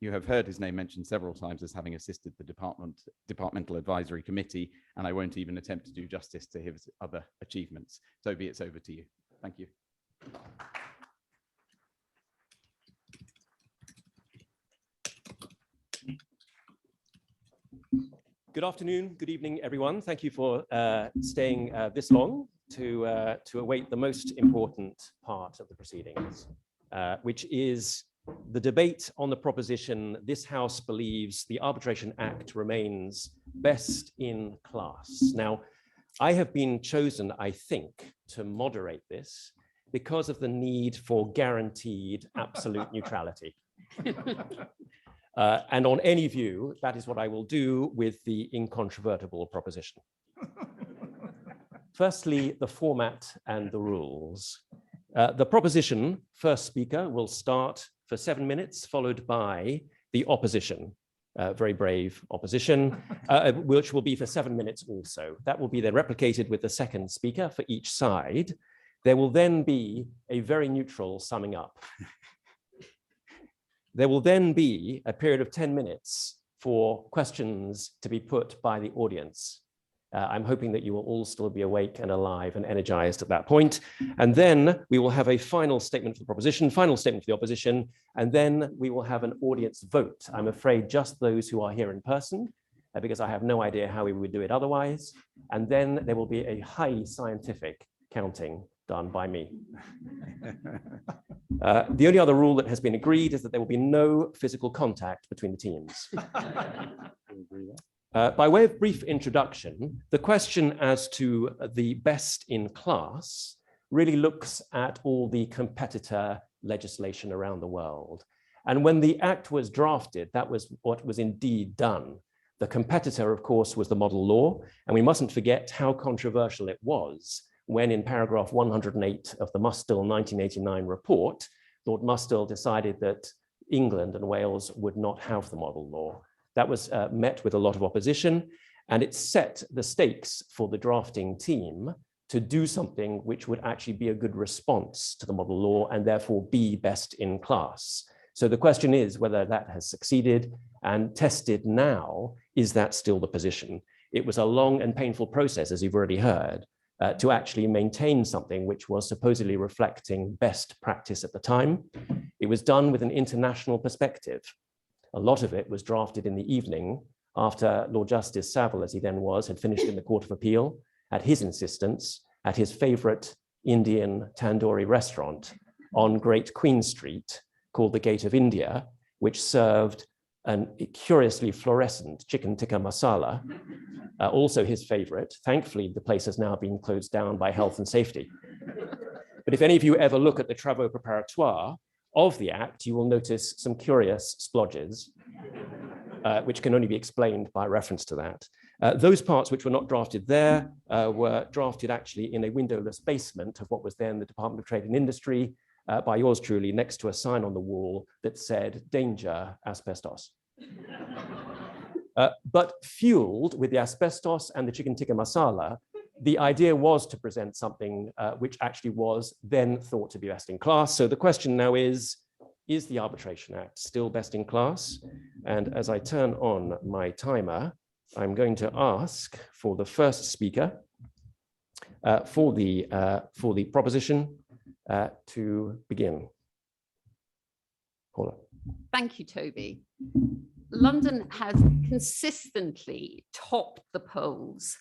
You have heard his name mentioned several times as having assisted the Departmental Advisory Committee, and I won't even attempt to do justice to his other achievements. Toby, it's over to you. Thank you. Good afternoon, good evening, everyone. Thank you for staying this long to await the most important part of the proceedings, which is the debate on the proposition, this House believes the Arbitration Act remains best in class. Now, I have been chosen, I think, to moderate this because of the need for guaranteed absolute neutrality. And on any view, that is what I will do with the incontrovertible proposition. Firstly, the format and the rules. The proposition, first speaker, will start for 7 minutes, followed by the opposition, very brave opposition, which will be for 7 minutes also. That will be then replicated with the second speaker for each side. There will then be a very neutral summing up. There will then be a period of 10 minutes for questions to be put by the audience. I'm hoping that you will all still be awake and alive and energized at that point. And then we will have a final statement for the proposition, final statement for the opposition, and then we will have an audience vote. I'm afraid just those who are here in person, because I have no idea how we would do it otherwise. And then there will be a highly scientific counting done by me. The only other rule that has been agreed is that there will be no physical contact between the teams. By way of brief introduction, the question as to the best in class really looks at all the competitor legislation around the world. And when the Act was drafted, that was what was indeed done. The competitor, of course, was the model law, and we mustn't forget how controversial it was when in paragraph 108 of the Mustill 1989 report, Lord Mustill decided that England and Wales would not have the model law. That was met with a lot of opposition, and it set the stakes for the drafting team to do something which would actually be a good response to the model law and therefore be best in class. So the question is whether that has succeeded, and tested now, is that still the position? It was a long and painful process, as you've already heard, to actually maintain something which was supposedly reflecting best practice at the time. It was done with an international perspective. A lot of it was drafted in the evening after Lord Justice Savile, as he then was, had finished in the Court of Appeal at his insistence at his favorite Indian tandoori restaurant on Great Queen Street called the Gate of India, which served a curiously fluorescent chicken tikka masala, also his favorite. Thankfully, the place has now been closed down by health and safety. But if any of you ever look at the travaux préparatoires of the Act, you will notice some curious splodges, which can only be explained by reference to that. Those parts which were not drafted there were drafted actually in a windowless basement of what was then the Department of Trade and Industry, by yours truly, next to a sign on the wall that said, "Danger, asbestos." But fueled with the asbestos and the chicken tikka masala, the idea was to present something which actually was then thought to be best in class. So the question now is the Arbitration Act still best in class? And as I turn on my timer, I'm going to ask for the first speaker for the proposition to begin. Paula. Thank you, Toby. London has consistently topped the polls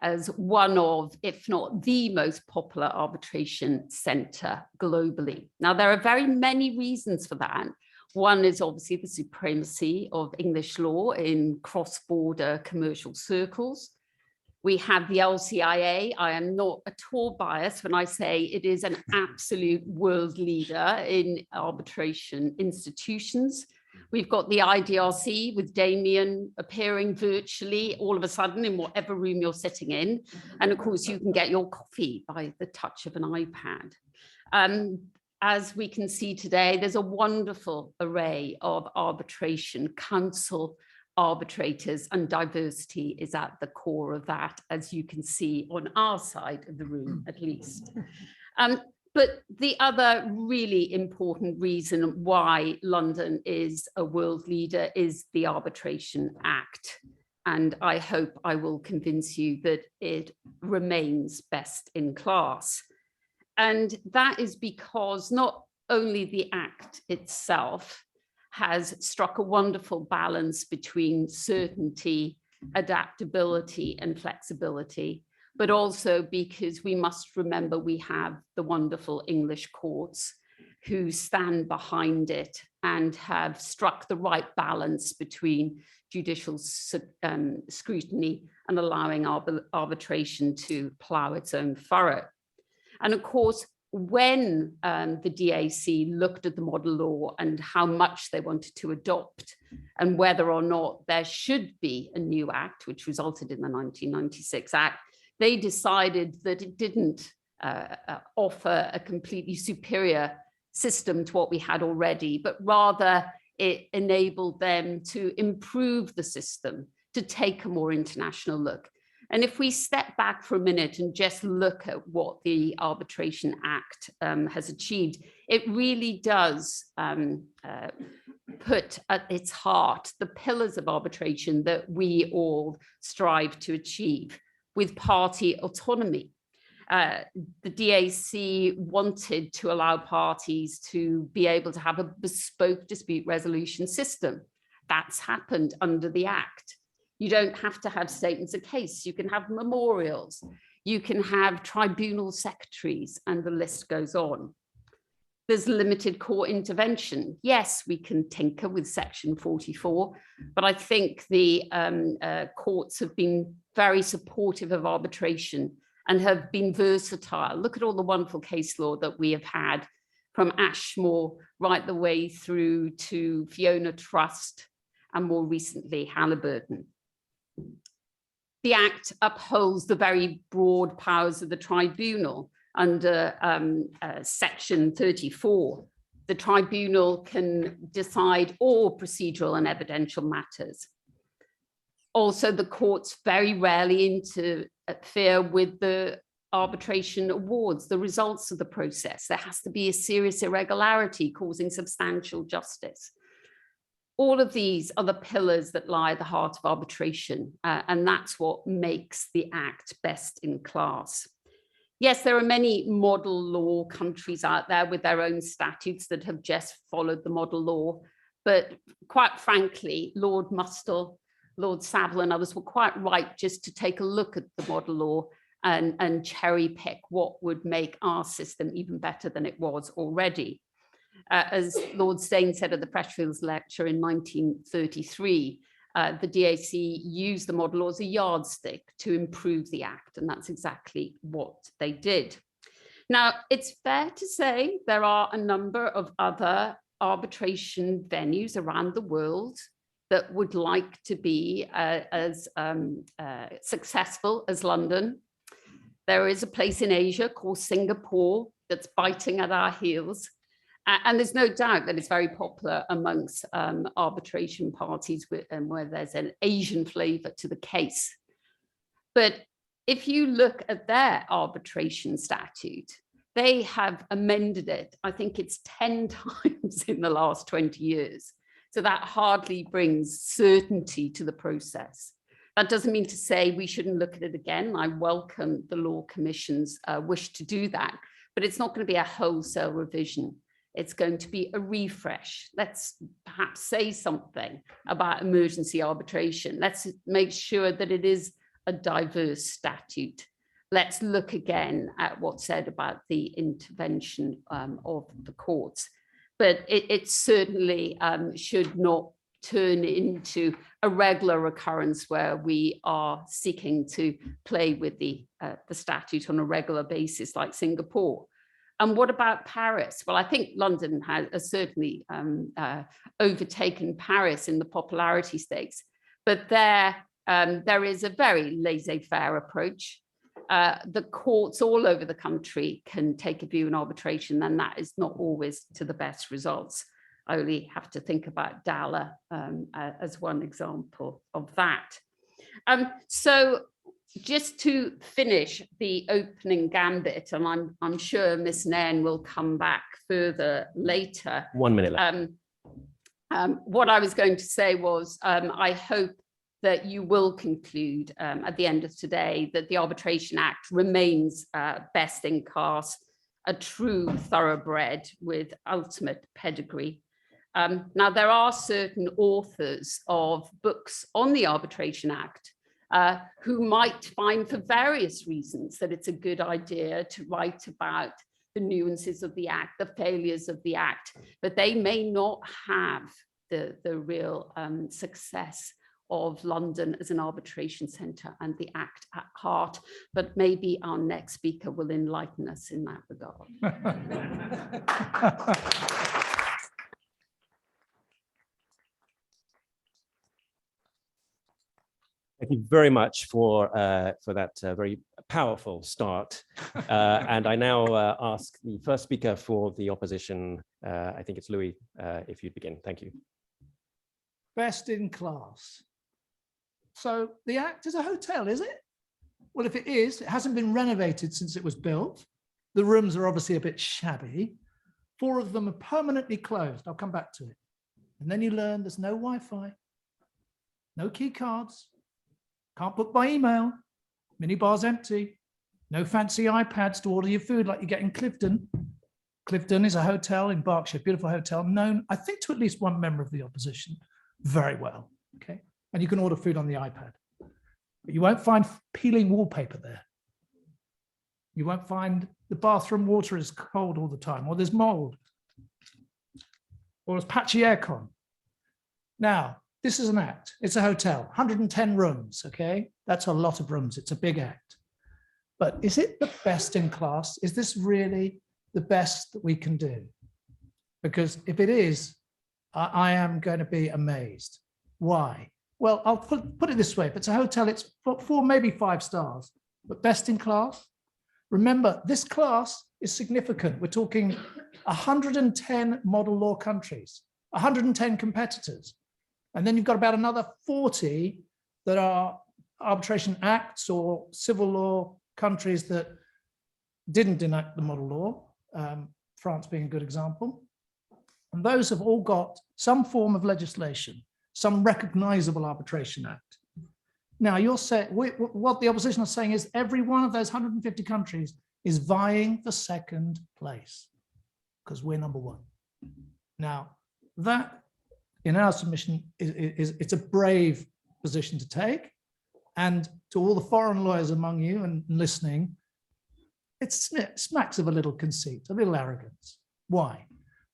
as one of, if not the most popular arbitration centre globally. Now, there are very many reasons for that. One is obviously the supremacy of English law in cross-border commercial circles. We have the LCIA. I am not at all biased when I say it is an absolute world leader in arbitration institutions. We've got the IDRC with Damien appearing virtually all of a sudden in whatever room you're sitting in. And of course, you can get your coffee by the touch of an iPad. As we can see today, there's a wonderful array of arbitration council arbitrators, and diversity is at the core of that, as you can see on our side of the room, at least. But the other really important reason why London is a world leader is the Arbitration Act. And I hope I will convince you that it remains best in class. And that is because not only the Act itself has struck a wonderful balance between certainty, adaptability, and flexibility, but also because we must remember we have the wonderful English courts who stand behind it and have struck the right balance between judicial scrutiny and allowing arbitration to plough its own furrow. And of course, when the DAC looked at the model law and how much they wanted to adopt and whether or not there should be a new act, which resulted in the 1996 Act, they decided that it didn't offer a completely superior system to what we had already, but rather it enabled them to improve the system, to take a more international look. And if we step back for a minute and just look at what the Arbitration Act has achieved, it really does put at its heart the pillars of arbitration that we all strive to achieve, with party autonomy. The DAC wanted to allow parties to be able to have a bespoke dispute resolution system. That's happened under the Act. You don't have to have statements of case. You can have memorials. You can have tribunal secretaries, and the list goes on. There's limited court intervention. Yes, we can tinker with Section 44, but I think the courts have been very supportive of arbitration and have been versatile. Look at all the wonderful case law that we have had, from Ashmore right the way through to Fiona Trust and more recently Halliburton. The Act upholds the very broad powers of the tribunal. Under Section 34, the tribunal can decide all procedural and evidential matters. Also, the courts very rarely interfere with the arbitration awards, the results of the process. There has to be a serious irregularity causing substantial justice. All of these are the pillars that lie at the heart of arbitration, and that's what makes the Act best in class. Yes, there are many model law countries out there with their own statutes that have just followed the model law, but quite frankly, Lord Mustall, Lord Savile and others were quite right just to take a look at the model law and cherry pick what would make our system even better than it was already. As Lord Stane said at the Freshfields lecture in 1933, the DAC used the model law as a yardstick to improve the Act, and that's exactly what they did. Now, it's fair to say there are a number of other arbitration venues around the world that would like to be as successful as London. There is a place in Asia called Singapore that's biting at our heels. And there's no doubt that it's very popular amongst arbitration parties where there's an Asian flavor to the case. But if you look at their arbitration statute, they have amended it. I think it's 10 times in the last 20 years. So that hardly brings certainty to the process. That doesn't mean to say we shouldn't look at it again. I welcome the Law Commission's wish to do that, but it's not going to be a wholesale revision. It's going to be a refresh. Let's perhaps say something about emergency arbitration. Let's make sure that it is a diverse statute. Let's look again at what's said about the intervention of the courts. But it certainly should not turn into a regular occurrence where we are seeking to play with the statute on a regular basis like Singapore. And what about Paris? Well, I think London has certainly overtaken Paris in the popularity stakes, but there is a very laissez-faire approach. The courts all over the country can take a view in arbitration, and that is not always to the best results. I only have to think about Dalla as one example of that. So just to finish the opening gambit, and I'm sure Ms. Nairn will come back further later. 1 minute left. What I was going to say was, I hope that you will conclude at the end of today that the Arbitration Act remains best in class, a true thoroughbred with ultimate pedigree. Now, there are certain authors of books on the Arbitration Act who might find for various reasons that it's a good idea to write about the nuances of the Act, the failures of the Act, but they may not have the real success of London as an arbitration centre and the Act at heart. But maybe our next speaker will enlighten us in that regard. Thank you very much for that very powerful start. And I now ask the first speaker for the opposition. I think it's Louis, if you'd begin. Thank you. Best in class. So the Act is a hotel, is it? Well, if it is, it hasn't been renovated since it was built. The rooms are obviously a bit shabby. 4 of them are permanently closed. I'll come back to it. And then you learn there's no Wi-Fi, no key cards, can't book by email, minibar's empty, no fancy iPads to order your food like you get in Clifton. Clifton is a hotel in Berkshire, beautiful hotel, known, I think, to at least one member of the opposition very well, okay? And you can order food on the iPad. But you won't find peeling wallpaper there. You won't find the bathroom water is cold all the time, or there's mold, or there's patchy aircon. Now, this is an Act. It's a hotel, 110 rooms, okay? That's a lot of rooms. It's a big Act. But is it the best in class? Is this really the best that we can do? Because if it is, I am going to be amazed. Why? Well, I'll put it this way. If it's a hotel, it's 4, maybe 5 stars, but best in class. Remember, this class is significant. We're talking 110 model law countries, 110 competitors. And then you've got about another 40 that are arbitration acts or civil law countries that didn't enact the model law, France being a good example. And those have all got some form of legislation, some recognizable arbitration act. Now, you're saying, what the opposition is saying is every one of those 150 countries is vying for second place because we're number 1. Now, that, in our submission, it's a brave position to take. And to all the foreign lawyers among you and listening, it smacks of a little conceit, a little arrogance. Why?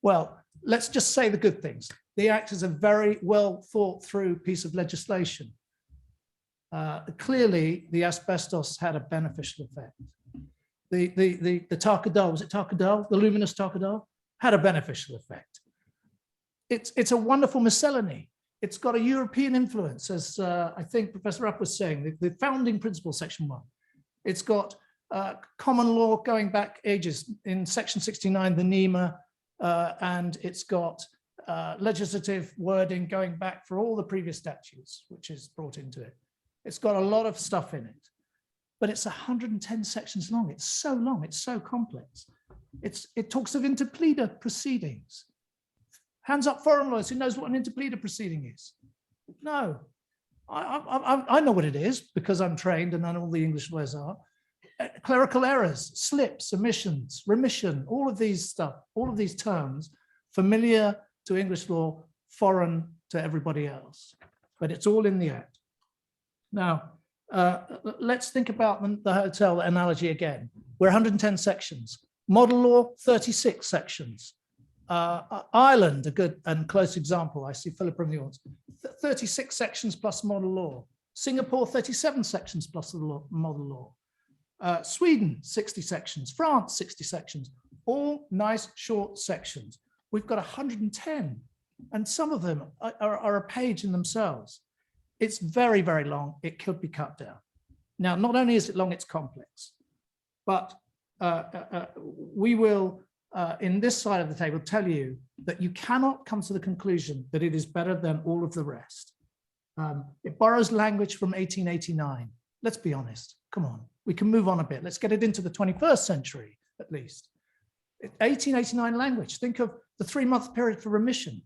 Well, let's just say the good things. The Act is a very well thought through piece of legislation. Clearly, the asbestos had a beneficial effect. The Tarkadol, was it Tarkadol? The luminous Tarkadol had a beneficial effect. It's a wonderful miscellany. It's got a European influence, as I think Professor Rupp was saying, the founding principle, section 1. It's got common law going back ages in section 69, the NEMA, and it's got legislative wording going back for all the previous statutes, which is brought into it. It's got a lot of stuff in it, but it's 110 sections long. It's so long, it's so complex. It talks of interpleader proceedings. Hands up foreign lawyers who knows what an interpleader proceeding is. No, I know what it is because I'm trained and I know all the English lawyers are. Clerical errors, slips, omissions, remission, all of these stuff, all of these terms, familiar to English law, foreign to everybody else, but it's all in the Act. Now, let's think about the hotel analogy again. We're 110 sections. Model law, 36 sections. Ireland, a good and close example. I see Philip from the audience. 36 sections plus model law. Singapore, 37 sections plus the model law. Sweden, 60 sections. France, 60 sections. All nice short sections. We've got 110, and some of them are a page in themselves. It's very, very long. It could be cut down. Now, not only is it long, it's complex, but we will, in this side of the table, tell you that you cannot come to the conclusion that it is better than all of the rest. It borrows language from 1889. Let's be honest. Come on, we can move on a bit. Let's get it into the 21st century, at least. 1889 language. Think of the 3-month period for remission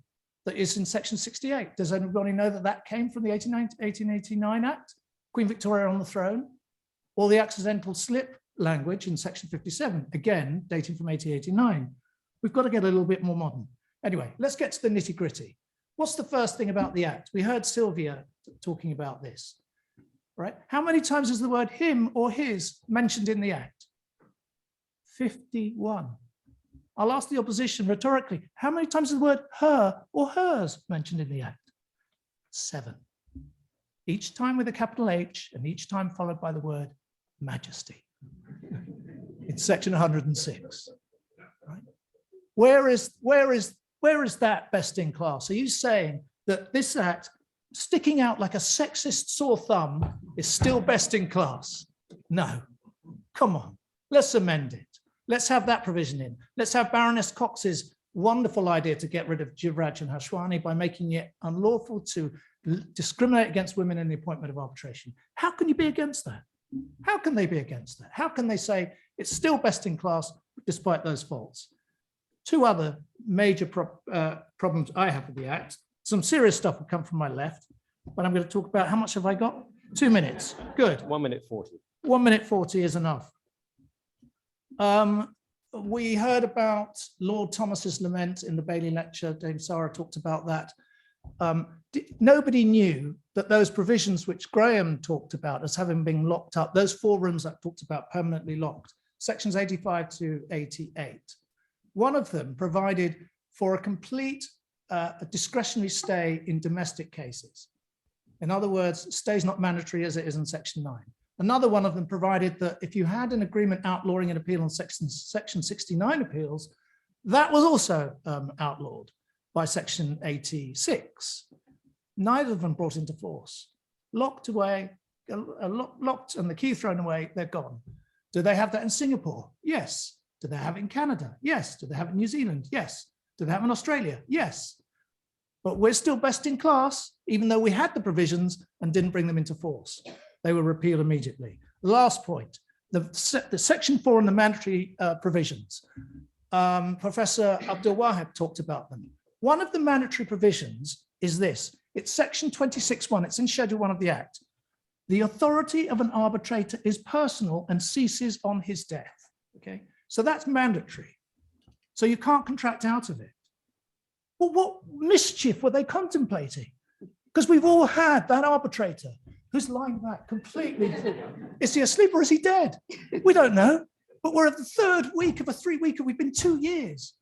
that is in section 68. Does anybody know that that came from the 1889 Act? Queen Victoria on the throne? Or the accidental slip language in section 57, again, dating from 1889. We've got to get a little bit more modern. Anyway, let's get to the nitty gritty. What's the first thing about the Act? We heard Sylvia talking about this, right? How many times is the word him or his mentioned in the Act? 51. I'll ask the opposition rhetorically, how many times is the word her or hers mentioned in the Act? 7. Each time with a capital H and each time followed by the word majesty. In section 106. Right? Where is that best in class? Are you saying that this Act, sticking out like a sexist sore thumb, is still best in class? No. Come on, let's amend it. Let's have that provision in. Let's have Baroness Cox's wonderful idea to get rid of Jivraj and Hashwani by making it unlawful to discriminate against women in the appointment of arbitration. How can you be against that? How can they be against that? How can they say it's still best in class despite those faults? 2 other major problems I have with the Act. Some serious stuff will come from my left, but I'm going to talk about, how much have I got? 2 minutes. Good. 1 minute 40. 1 minute 40 is enough. We heard about Lord Thomas's lament in the Bailey lecture. Dame Sarah talked about that. Nobody knew that those provisions which Graham talked about as having been locked up, those 4 rooms I talked about permanently locked, sections 85 to 88. One of them provided for a complete discretionary stay in domestic cases. In other words, stay is not mandatory as it is in section 9. Another one of them provided that if you had an agreement outlawing an appeal on section 69 appeals, that was also outlawed by section 86. Neither of them brought into force. Locked away, locked and the key thrown away, they're gone. Do they have that in Singapore? Yes. Do they have it in Canada? Yes. Do they have it in New Zealand? Yes. Do they have it in Australia? Yes. But we're still best in class, even though we had the provisions and didn't bring them into force. They were repealed immediately. Last point, the section 4 and the mandatory provisions. Professor Abdul Wahab talked about them. One of the mandatory provisions is this. It's section 26.1. It's in Schedule 1 of the Act. The authority of an arbitrator is personal and ceases on his death. Okay, so that's mandatory. So you can't contract out of it. Well, what mischief were they contemplating? Because we've all had that arbitrator who's lying back completely. Is he asleep or is he dead? We don't know. But we're at the 3rd week of a 3-weeker. We've been 2 years.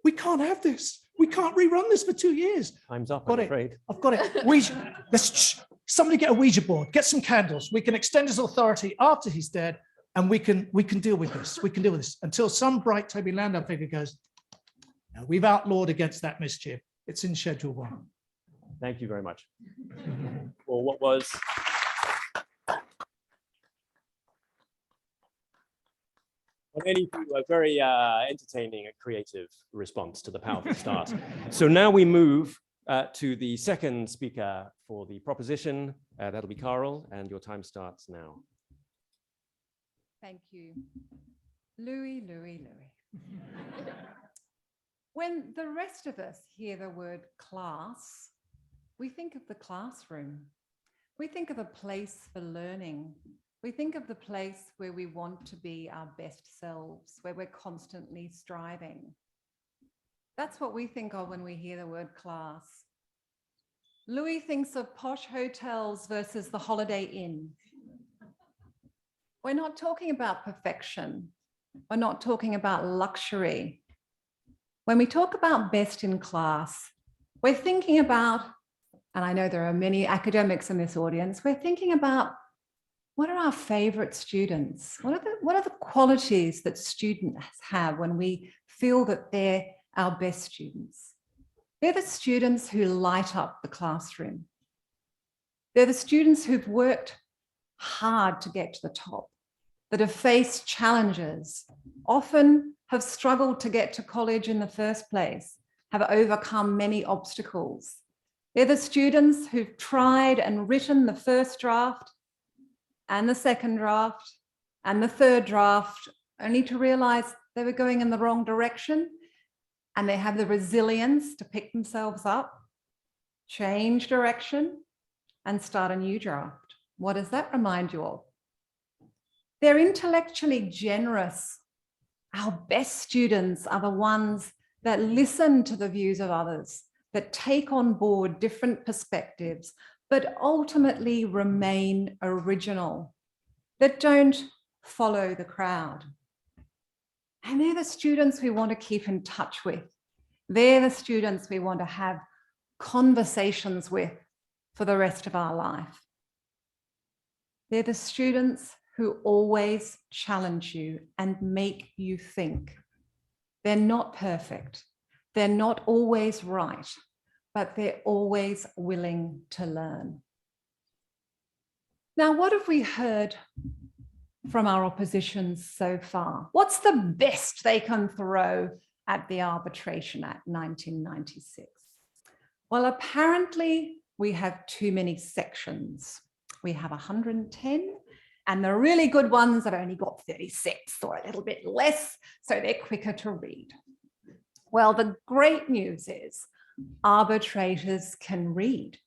We can't have this. We can't rerun this for 2 years. Time's up, I'm afraid. I've got it. Somebody get a Ouija board, get some candles. We can extend his authority after he's dead, and we can deal with this. We can deal with this until some bright Toby Landau figure goes, no, we've outlawed against that mischief. It's in Schedule 1. Thank you very much for what was a very entertaining and creative response to the powerful start. So now we move to the second speaker for the proposition. That'll be Carol, and your time starts now. Thank you. Louis. When the rest of us hear the word class, we think of the classroom. We think of a place for learning. We think of the place where we want to be our best selves, where we're constantly striving. That's what we think of when we hear the word class. Louis thinks of posh hotels versus the Holiday Inn. We're not talking about perfection. We're not talking about luxury. When we talk about best in class, we're thinking about, and I know there are many academics in this audience, we're thinking about what are our favorite students? What are the qualities that students have when we feel that they're our best students? They're the students who light up the classroom. They're the students who've worked hard to get to the top, that have faced challenges, often have struggled to get to college in the first place, have overcome many obstacles. They're the students who've tried and written the first draft and the second draft and the third draft, only to realize they were going in the wrong direction, and they have the resilience to pick themselves up, change direction, and start a new draft. What does that remind you of? They're intellectually generous. Our best students are the ones that listen to the views of others, that take on board different perspectives, but ultimately remain original, that don't follow the crowd. And they're the students we want to keep in touch with. They're the students we want to have conversations with for the rest of our life. They're the students who always challenge you and make you think. They're not perfect. They're not always right, but they're always willing to learn. Now, what have we heard from our oppositions so far? What's the best they can throw at the Arbitration Act 1996? Well, apparently we have too many sections. We have 110, and the really good ones have only got 36 or a little bit less, so they're quicker to read. Well, the great news is arbitrators can read.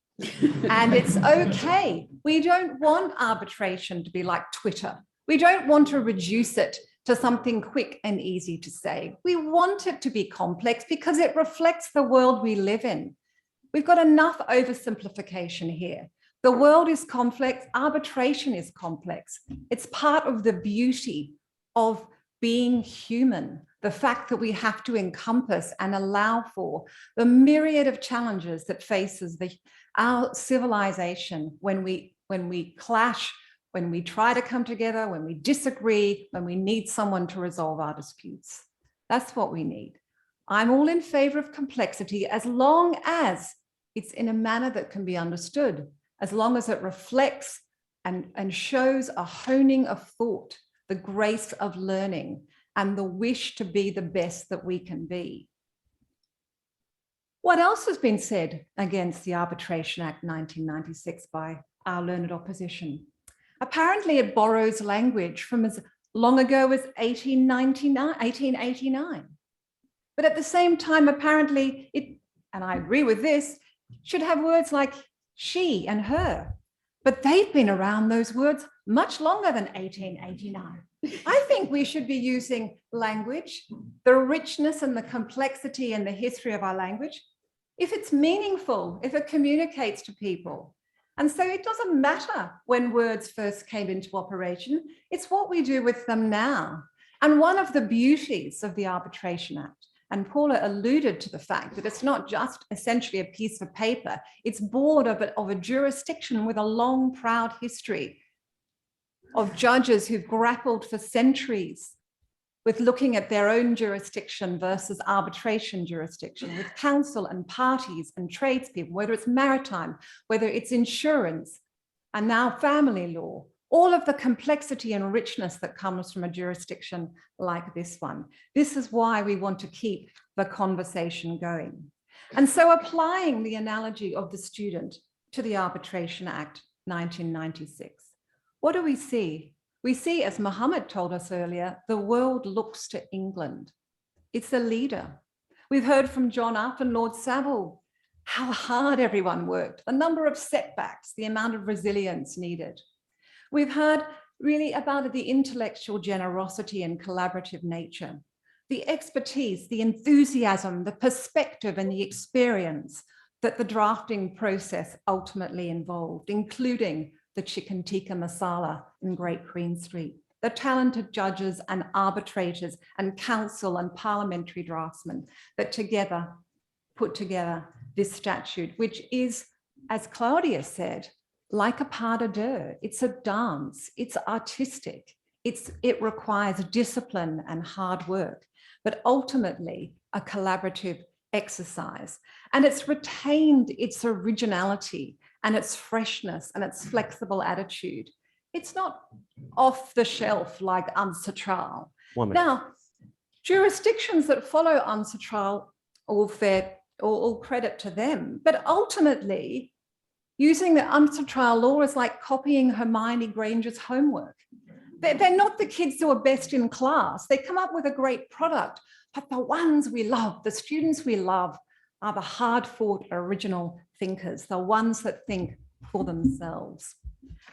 And it's okay. We don't want arbitration to be like Twitter. We don't want to reduce it to something quick and easy to say. We want it to be complex because it reflects the world we live in. We've got enough oversimplification here. The world is complex, arbitration is complex. It's part of the beauty of being human, the fact that we have to encompass and allow for the myriad of challenges that faces our civilization when we clash, when we try to come together, when we disagree, when we need someone to resolve our disputes. That's what we need. I'm all in favor of complexity as long as it's in a manner that can be understood, as long as it reflects and shows a honing of thought, the grace of learning, and the wish to be the best that we can be. What else has been said against the Arbitration Act 1996 by our learned opposition? Apparently it borrows language from as long ago as 1889. But at the same time, apparently it, and I agree with this, should have words like she and her. But they've been around those words much longer than 1889. I think we should be using language, the richness and the complexity and the history of our language, if it's meaningful, if it communicates to people. And so it doesn't matter when words first came into operation, it's what we do with them now. And one of the beauties of the Arbitration Act, and Paula alluded to the fact that it's not just essentially a piece of paper, it's board of a jurisdiction with a long, proud history of judges who've grappled for centuries with looking at their own jurisdiction versus arbitration jurisdiction, with counsel and parties and tradespeople, whether it's maritime, whether it's insurance, and now family law, all of the complexity and richness that comes from a jurisdiction like this one. This is why we want to keep the conversation going. And so applying the analogy of the student to the Arbitration Act 1996, what do we see? We see, as Mohammed told us earlier, the world looks to England. It's a leader. We've heard from John Up and Lord Savile how hard everyone worked, the number of setbacks, the amount of resilience needed. We've heard really about the intellectual generosity and collaborative nature, the expertise, the enthusiasm, the perspective and the experience that the drafting process ultimately involved, including the chicken tikka masala in Great Queen Street, the talented judges and arbitrators and counsel and parliamentary draftsmen that together put together this statute, which is, as Claudia said, like a pas de deux. It's a dance, it's artistic, it requires discipline and hard work, but ultimately a collaborative exercise. And it's retained its originality and its freshness and its flexible attitude. It's not off the shelf like UNCITRAL. Now, jurisdictions that follow UNCITRAL, all credit to them, but ultimately, using the UNCITRAL law is like copying Hermione Granger's homework. They're not the kids who are best in class. They come up with a great product, but the ones we love, the students we love, are the hard-fought original thinkers, the ones that think for themselves.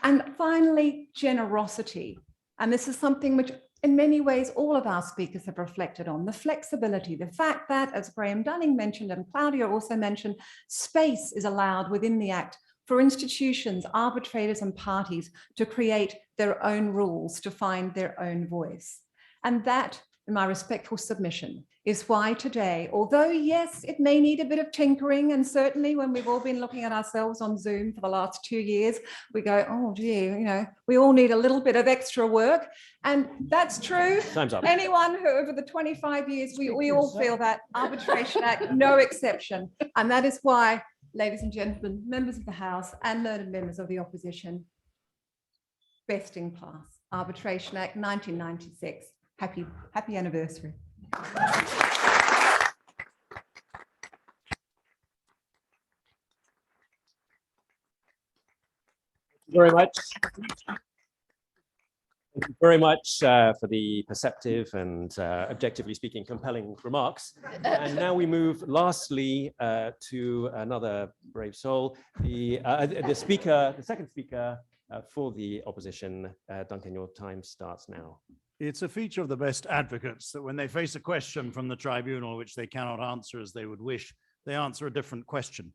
And finally, generosity. And this is something which in many ways all of our speakers have reflected on, the flexibility, the fact that, as Graham Dunning mentioned and Claudia also mentioned, space is allowed within the Act for institutions, arbitrators and parties to create their own rules, to find their own voice. And that and my respectful submission is why today, although yes, it may need a bit of tinkering, and certainly when we've all been looking at ourselves on Zoom for the last 2 years, we go, oh dear, you know, we all need a little bit of extra work. And that's true. Time's up. Anyone who over the 25 years, we all feel that. Arbitration Act, no exception. And that is why, ladies and gentlemen, members of the House and learned members of the opposition, best in class. Arbitration Act 1996. Happy anniversary. Thank you very much. Thank you very much for the perceptive and objectively speaking, compelling remarks. And now we move lastly to another brave soul, the second speaker for the opposition. Duncan, your time starts now. It's a feature of the best advocates that when they face a question from the tribunal which they cannot answer as they would wish, they answer a different question.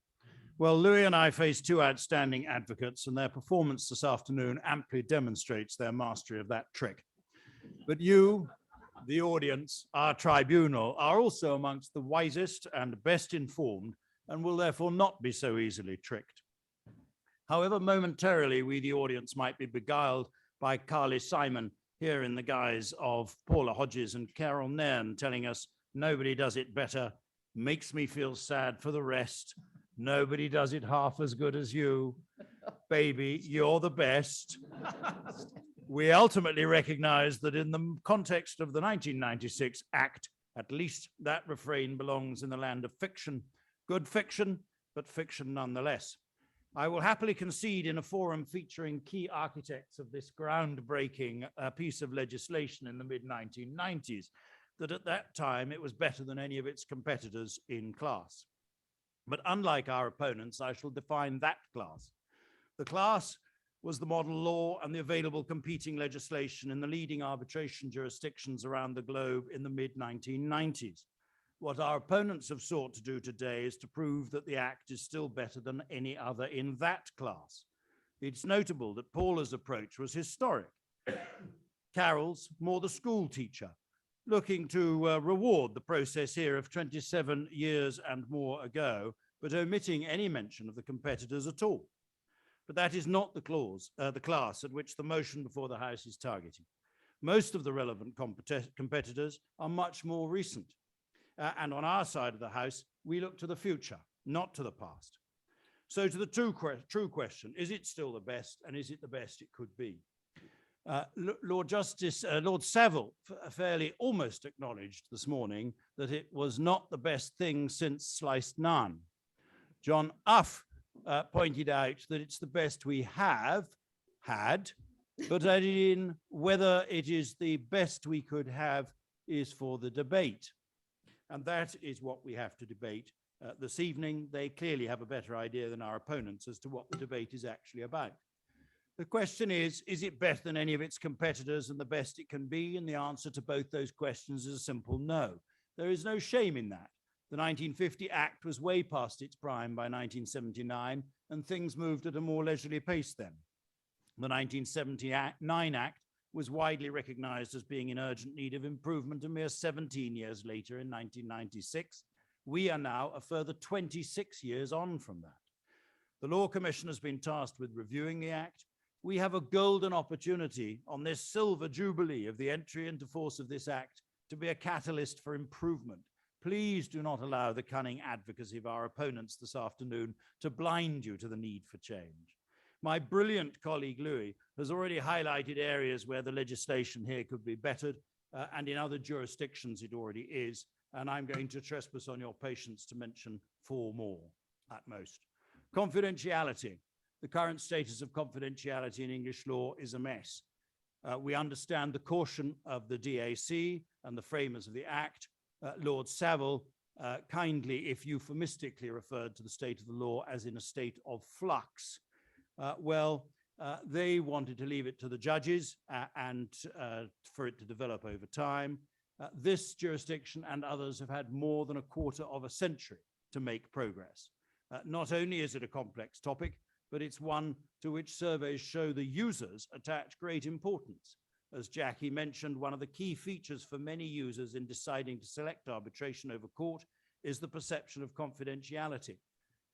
Well, Louis and I face two outstanding advocates, and their performance this afternoon amply demonstrates their mastery of that trick. But you, the audience, our tribunal, are also amongst the wisest and best informed, and will therefore not be so easily tricked. However, momentarily we, the audience, might be beguiled by Carly Simon here in the guise of Paula Hodges and Carol Nairn telling us, nobody does it better, makes me feel sad for the rest, nobody does it half as good as you, baby, you're the best. We ultimately recognize that in the context of the 1996 Act, at least that refrain belongs in the land of fiction, good fiction, but fiction nonetheless. I will happily concede in a forum featuring key architects of this groundbreaking piece of legislation in the mid-1990s that at that time it was better than any of its competitors in class. But unlike our opponents, I shall define that class. The class was the model law and the available competing legislation in the leading arbitration jurisdictions around the globe in the mid-1990s. What our opponents have sought to do today is to prove that the Act is still better than any other in that class. It's notable that Paula's approach was historic. Carol's more the school teacher, looking to reward the process here of 27 years and more ago, but omitting any mention of the competitors at all. But that is not the class at which the motion before the House is targeting. Most of the relevant competitors are much more recent. And on our side of the House, we look to the future, not to the past. So to the true question, is it still the best, and is it the best it could be? Lord Savile fairly almost acknowledged this morning that it was not the best thing since sliced naan. John Uff pointed out that it's the best we have had, but added in whether it is the best we could have is for the debate. And that is what we have to debate this evening. They clearly have a better idea than our opponents as to what the debate is actually about. The question is it better than any of its competitors and the best it can be? And the answer to both those questions is a simple no. There is no shame in that. The 1950 Act was way past its prime by 1979, and things moved at a more leisurely pace then. The 1979 Act was widely recognized as being in urgent need of improvement a mere 17 years later in 1996. We are now a further 26 years on from that. The Law Commission has been tasked with reviewing the Act. We have a golden opportunity on this silver jubilee of the entry into force of this Act to be a catalyst for improvement. Please do not allow the cunning advocacy of our opponents this afternoon to blind you to the need for change. My brilliant colleague Louis has already highlighted areas where the legislation here could be bettered, and in other jurisdictions it already is, and I'm going to trespass on your patience to mention 4 more at most. Confidentiality. The current status of confidentiality in English law is a mess. We understand the caution of the DAC and the framers of the Act. Lord Savile kindly, if euphemistically, referred to the state of the law as in a state of flux. They wanted to leave it to the judges and for it to develop over time. This jurisdiction and others have had more than a quarter of a century to make progress. Not only is it a complex topic, but it's one to which surveys show the users attach great importance. As Jackie mentioned, one of the key features for many users in deciding to select arbitration over court is the perception of confidentiality.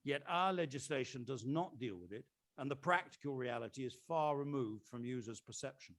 Yet our legislation does not deal with it, and the practical reality is far removed from users' perception.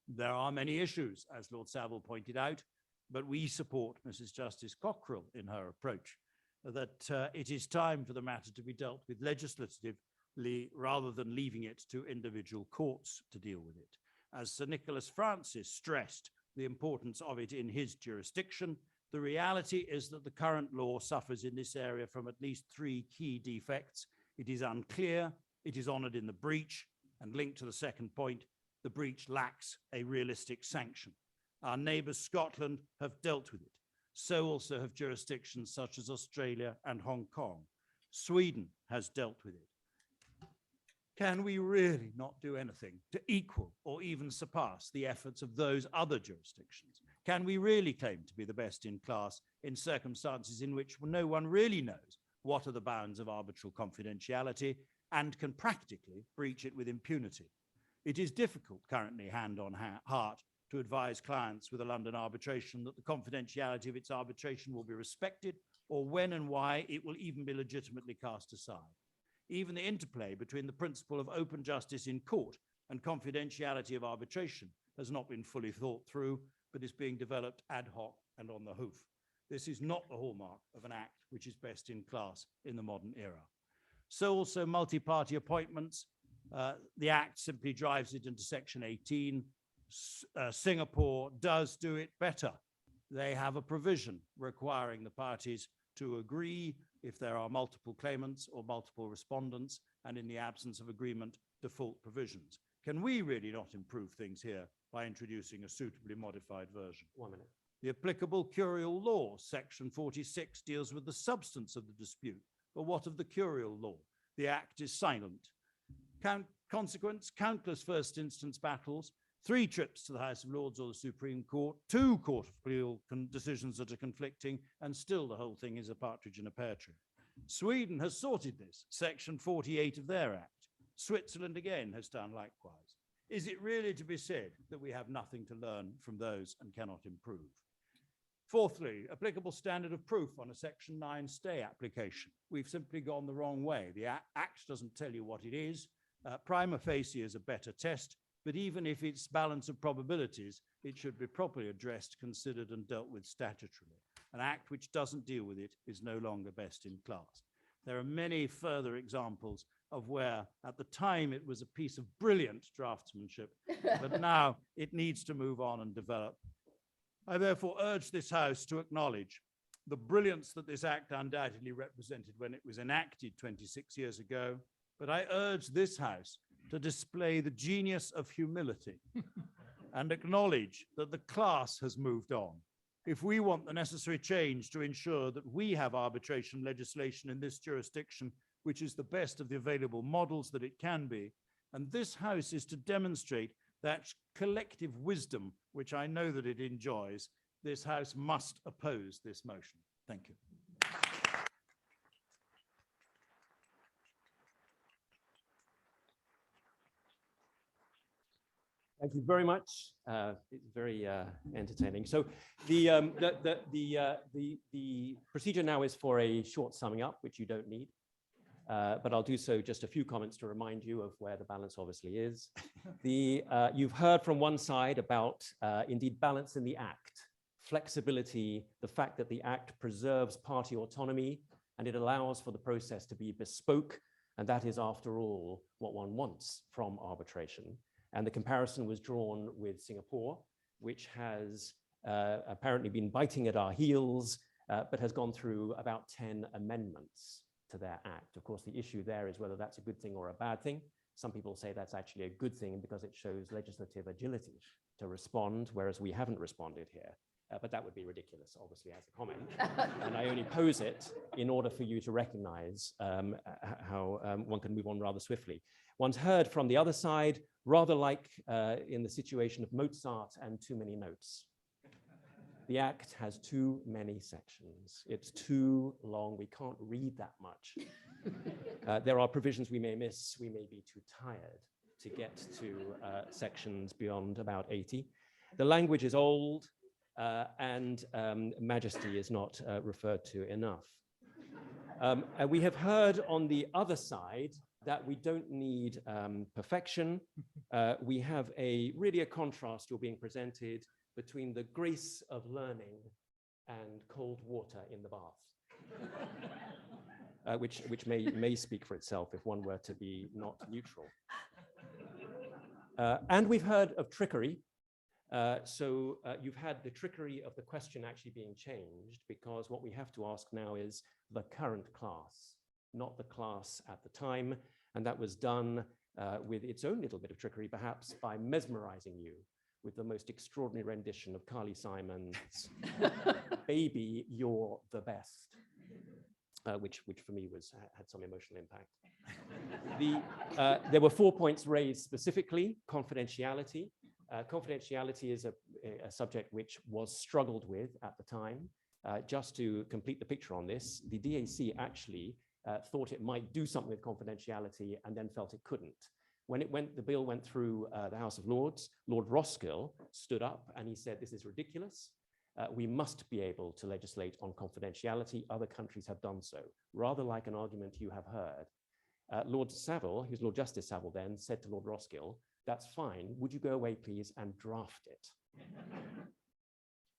There are many issues, as Lord Savile pointed out, but we support Mrs. Justice Cockrell in her approach, that it is time for the matter to be dealt with legislatively rather than leaving it to individual courts to deal with it. As Sir Nicholas Francis stressed the importance of it in his jurisdiction, the reality is that the current law suffers in this area from at least 3 key defects. It is unclear, it is honoured in the breach, and linked to the second point, the breach lacks a realistic sanction. Our neighbours Scotland have dealt with it. So also have jurisdictions such as Australia and Hong Kong. Sweden has dealt with it. Can we really not do anything to equal or even surpass the efforts of those other jurisdictions? Can we really claim to be the best in class in circumstances in which no one really knows what are the bounds of arbitral confidentiality and can practically breach it with impunity? It is difficult currently, hand on heart, to advise clients with a London arbitration that the confidentiality of its arbitration will be respected, or when and why it will even be legitimately cast aside. Even the interplay between the principle of open justice in court and confidentiality of arbitration has not been fully thought through, but is being developed ad hoc and on the hoof. This is not the hallmark of an act which is best in class in the modern era. So also multi-party appointments. The Act simply drives it into Section 18. Singapore does do it better. They have a provision requiring the parties to agree if there are multiple claimants or multiple respondents, and in the absence of agreement, default provisions. Can we really not improve things here by introducing a suitably modified version? 1 minute. The applicable curial law, Section 46, deals with the substance of the dispute. But what of the curial law? The Act is silent. Consequence, countless first instance battles, 3 trips to the House of Lords or the Supreme Court, 2 Court of Appeal decisions that are conflicting, and still the whole thing is a partridge in a pear tree. Sweden has sorted this, Section 48 of their Act. Switzerland again has done likewise. Is it really to be said that we have nothing to learn from those and cannot improve? Fourthly, applicable standard of proof on a Section 9 stay application. We've simply gone the wrong way. The Act doesn't tell you what it is. Prima facie is a better test, but even if it's balance of probabilities, it should be properly addressed, considered, and dealt with statutorily. An Act which doesn't deal with it is no longer best in class. There are many further examples of where, at the time, it was a piece of brilliant draftsmanship, but now it needs to move on and develop. I therefore urge this House to acknowledge the brilliance that this Act undoubtedly represented when it was enacted 26 years ago, but I urge this House to display the genius of humility and acknowledge that the class has moved on. If we want the necessary change to ensure that we have arbitration legislation in this jurisdiction, which is the best of the available models that it can be, and this House is to demonstrate that collective wisdom, which I know that it enjoys, this House must oppose this motion. Thank you. Thank you very much. It's very entertaining. So the procedure now is for a short summing up, which you don't need. But I'll do so just a few comments to remind you of where the balance obviously is. You've heard from one side about indeed balance in the Act, flexibility, the fact that the Act preserves party autonomy and it allows for the process to be bespoke. And that is, after all, what one wants from arbitration. And the comparison was drawn with Singapore, which has apparently been biting at our heels, but has gone through about 10 amendments to their Act. Of course, the issue there is whether that's a good thing or a bad thing. Some people say that's actually a good thing because it shows legislative agility to respond, whereas we haven't responded here. But that would be ridiculous, obviously, as a comment. And I only pose it in order for you to recognize how one can move on rather swiftly. One's heard from the other side, rather like in the situation of Mozart and too many notes. The Act has too many sections. It's too long. We can't read that much. There are provisions we may miss. We may be too tired to get to sections beyond about 80. The language is old and majesty is not referred to enough. And we have heard on the other side that we don't need perfection. We have really a contrast you're being presented between the grace of learning and cold water in the bath. Which may speak for itself if one were to be not neutral. And we've heard of trickery. So you've had the trickery of the question actually being changed, because what we have to ask now is the current class, not the class at the time. And that was done with its own little bit of trickery, perhaps by mesmerizing you with the most extraordinary rendition of Carly Simon's Baby, You're the Best. Which for me had some emotional impact. There were 4 points raised specifically. Confidentiality. Confidentiality is a subject which was struggled with at the time. Just to complete the picture on this, the DAC actually thought it might do something with confidentiality and then felt it couldn't. When the bill went through the House of Lords, Lord Roskill stood up and he said, "This is ridiculous. We must be able to legislate on confidentiality. Other countries have done so." Rather like an argument you have heard. Lord Savile, who's Lord Justice Savile then, said to Lord Roskill, "That's fine. Would you go away, please, and draft it?"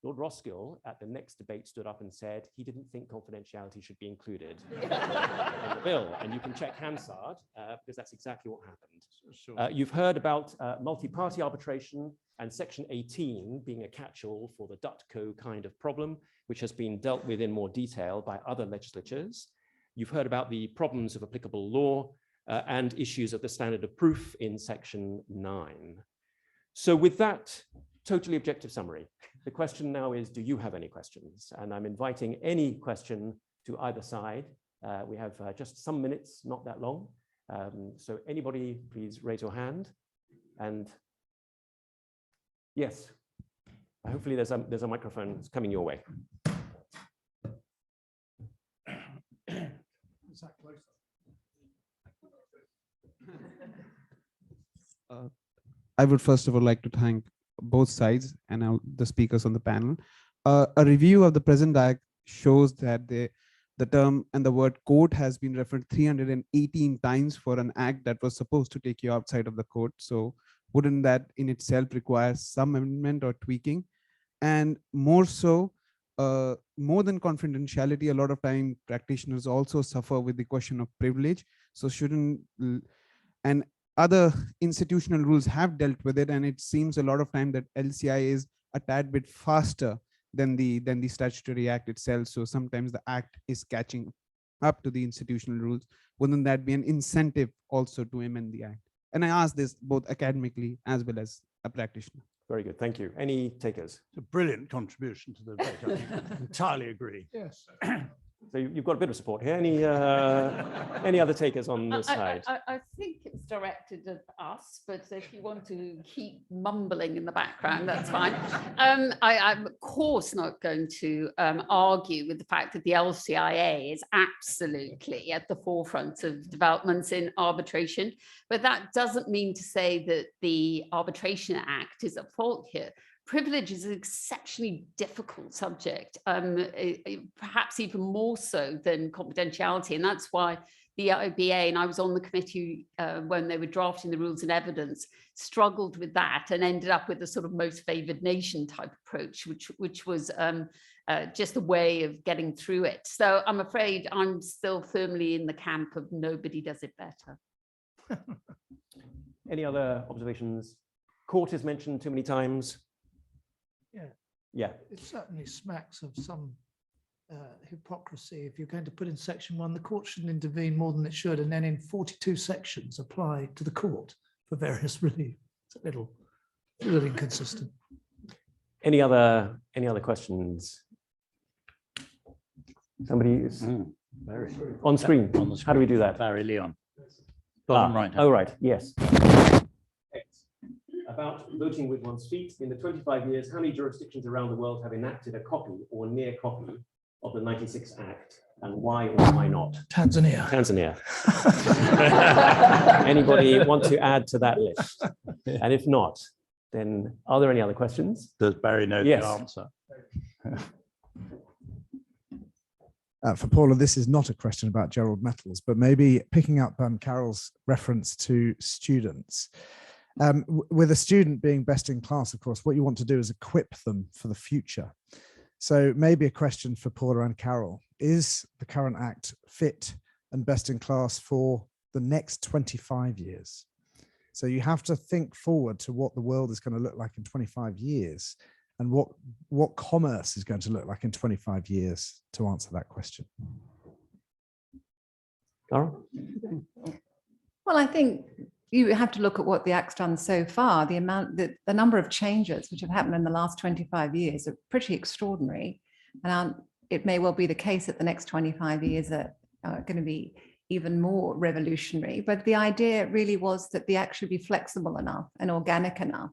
Lord Roskill, at the next debate, stood up and said he didn't think confidentiality should be included in the bill. And you can check Hansard, because that's exactly what happened. Sure. You've heard about multi-party arbitration and Section 18 being a catch-all for the Dutco kind of problem, which has been dealt with in more detail by other legislatures. You've heard about the problems of applicable law and issues of the standard of proof in Section 9. So with that totally objective summary, the question now is, do you have any questions? And I'm inviting any question to either side. We have just some minutes, not that long. So anybody, please raise your hand. And yes, hopefully there's a microphone coming your way. Is that closer? I would first of all like to thank both sides and the speakers on the panel. A review of the present act shows that the term and the word court has been referred 318 times for an act that was supposed to take you outside of the court. So wouldn't that in itself require some amendment or tweaking? And more so, more than confidentiality, a lot of time practitioners also suffer with the question of privilege. So shouldn't, and other institutional rules have dealt with it, and it seems a lot of time that LCIA is a tad bit faster than the statutory act itself. So sometimes the act is catching up to the institutional rules. Wouldn't that be an incentive also to amend the act? And I ask this both academically as well as a practitioner. Very good, thank you. Any takers? It's a brilliant contribution to the debate. I entirely agree. Yes. So you've got a bit of support here. Any other takers on this side? I think it's directed at us, but if you want to keep mumbling in the background, that's fine. I'm of course not going to argue with the fact that the LCIA is absolutely at the forefront of developments in arbitration, but that doesn't mean to say that the Arbitration Act is at fault here. Privilege is an exceptionally difficult subject, perhaps even more so than confidentiality. And that's why the IBA, and I was on the committee when they were drafting the rules and evidence, struggled with that and ended up with a sort of most favored nation type approach, which was just a way of getting through it. So I'm afraid I'm still firmly in the camp of nobody does it better. Any other observations? Court is mentioned too many times. Yeah. It certainly smacks of some hypocrisy. If you're going to put in section 1, the court shouldn't intervene more than it should, and then in 42 sections apply to the court for various relief. It's a little inconsistent. Any other questions? Somebody is on screen. How do we do that? Barry Leon. Bottom right. Oh, right. Yes. About voting with one's feet. In the 25 years, how many jurisdictions around the world have enacted a copy or near copy of the 96 Act? and why or why not? Tanzania. Tanzania. Anybody want to add to that list? And if not, then are there any other questions? Does Barry know Yes. the answer? For Paula, this is not a question about Gerald Metals, but maybe picking up Carol's reference to students. With a student being best in class, of course, what you want to do is equip them for the future. So maybe a question for Paula and Carol: is the current Act fit and best in class for the next 25 years? So you have to think forward to what the world is going to look like in 25 years and what commerce is going to look like in 25 years to answer that question. Carol? Well, I think you have to look at what the Act's done so far. The number of changes which have happened in the last 25 years are pretty extraordinary. And it may well be the case that the next 25 years are going to be even more revolutionary. But the idea really was that the Act should be flexible enough and organic enough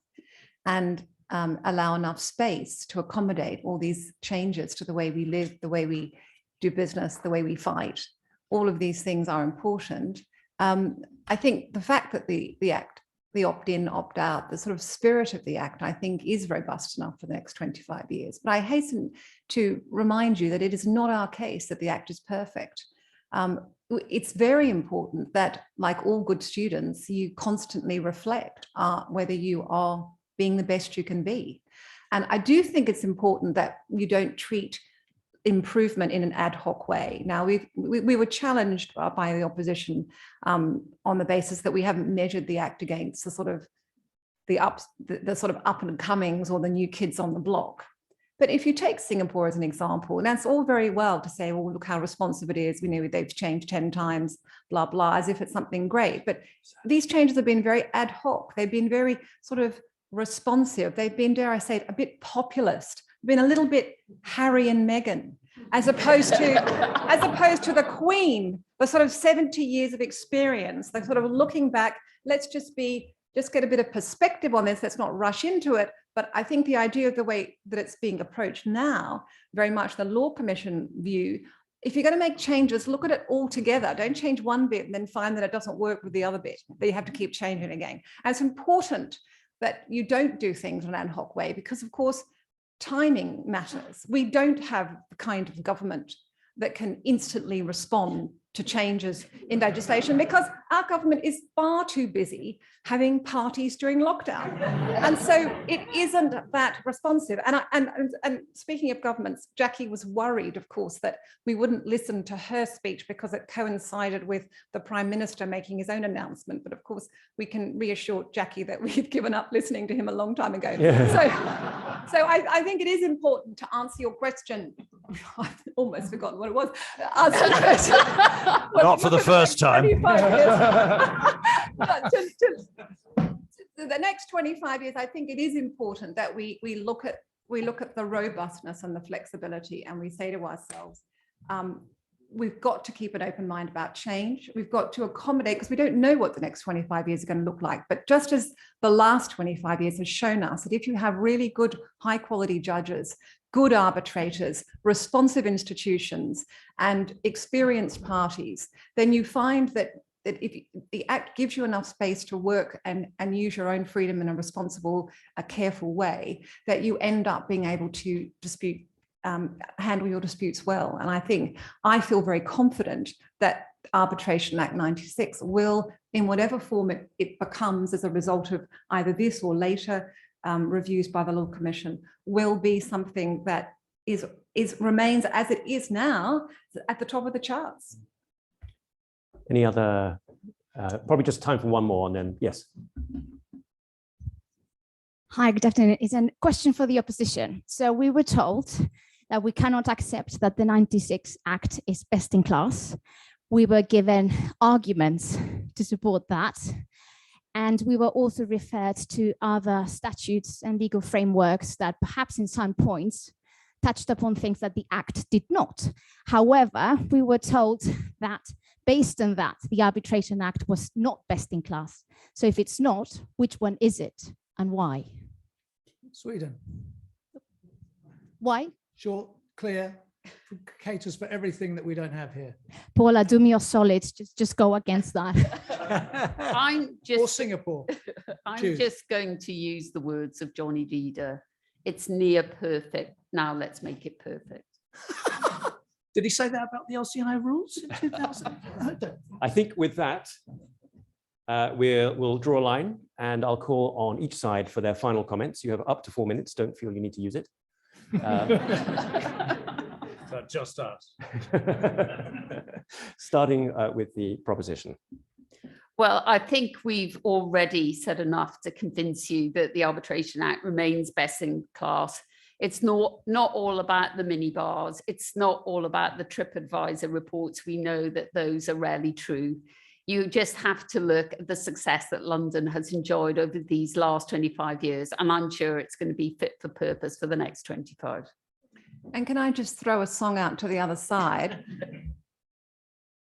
and allow enough space to accommodate all these changes to the way we live, the way we do business, the way we fight. All of these things are important. I think the fact that the Act, the opt-in, opt-out, the sort of spirit of the Act, I think is robust enough for the next 25 years. But I hasten to remind you that it is not our case that the Act is perfect. It's very important that, like all good students, you constantly reflect whether you are being the best you can be. And I do think it's important that you don't treat improvement in an ad hoc way. Now, we were challenged by the opposition on the basis that we haven't measured the Act against the sort of the sort of up and comings or the new kids on the block. But if you take Singapore as an example, and that's all very well to say, well, look how responsive it is. We know they've changed 10 times, blah, blah, as if it's something great. But these changes have been very ad hoc. They've been very sort of responsive. They've been, dare I say it, a bit populist, been a little bit Harry and Meghan, as opposed to the Queen, the sort of 70 years of experience. They're sort of looking back, let's just get a bit of perspective on this. Let's not rush into it. But I think the idea of the way that it's being approached now, very much the Law Commission view, if you're going to make changes, look at it all together. Don't change one bit and then find that it doesn't work with the other bit, that you have to keep changing again. And it's important that you don't do things in an ad hoc way because, of course, timing matters. We don't have the kind of government that can instantly respond to changes in legislation because our government is far too busy having parties during lockdown. And so it isn't that responsive. And speaking of governments, Jackie was worried, of course, that we wouldn't listen to her speech because it coincided with the Prime Minister making his own announcement. But of course, we can reassure Jackie that we've given up listening to him a long time ago. Yeah. So I think it is important to answer your question. I've almost forgotten what it was. Answer the question. Not for the first time. The next 25 years, I think it is important that we look at the robustness and the flexibility, and we say to ourselves, we've got to keep an open mind about change. We've got to accommodate, because we don't know what the next 25 years are going to look like. But just as the last 25 years has shown us that if you have really good, high quality judges, good arbitrators, responsive institutions, and experienced parties, then you find that if the Act gives you enough space to work and use your own freedom in a responsible, a careful way, that you end up being able to handle your disputes well. And I feel very confident that Arbitration Act 96 will, in whatever form it becomes as a result of either this or later reviews by the Law Commission, will be something that remains as it is now at the top of the charts. Any other, probably just time for one more and then, yes. Hi, good afternoon. It's a question for the opposition. So we were told that we cannot accept that the 96 Act is best in class. We were given arguments to support that. And we were also referred to other statutes and legal frameworks that perhaps in some points touched upon things that the Act did not. However, we were told that based on that, the Arbitration Act was not best in class. So if it's not, which one is it and why? Sweden. Why? Short, clear, caters for everything that we don't have here. Paula, do me a solid. Just go against that. I'm just Or Singapore. I'm Choose. just going to use the words of Johnny Vida. It's near perfect. Now let's make it perfect. Did he say that about the LCIA rules in 2000? I think with that, we'll draw a line and I'll call on each side for their final comments. You have up to 4 minutes. Don't feel you need to use it. But just us. Starting with the proposition. Well, I think we've already said enough to convince you that the Arbitration Act remains best in class. It's not all about the minibars. It's not all about the TripAdvisor reports. We know that those are rarely true. You just have to look at the success that London has enjoyed over these last 25 years, and I'm sure it's going to be fit for purpose for the next 25. And can I just throw a song out to the other side?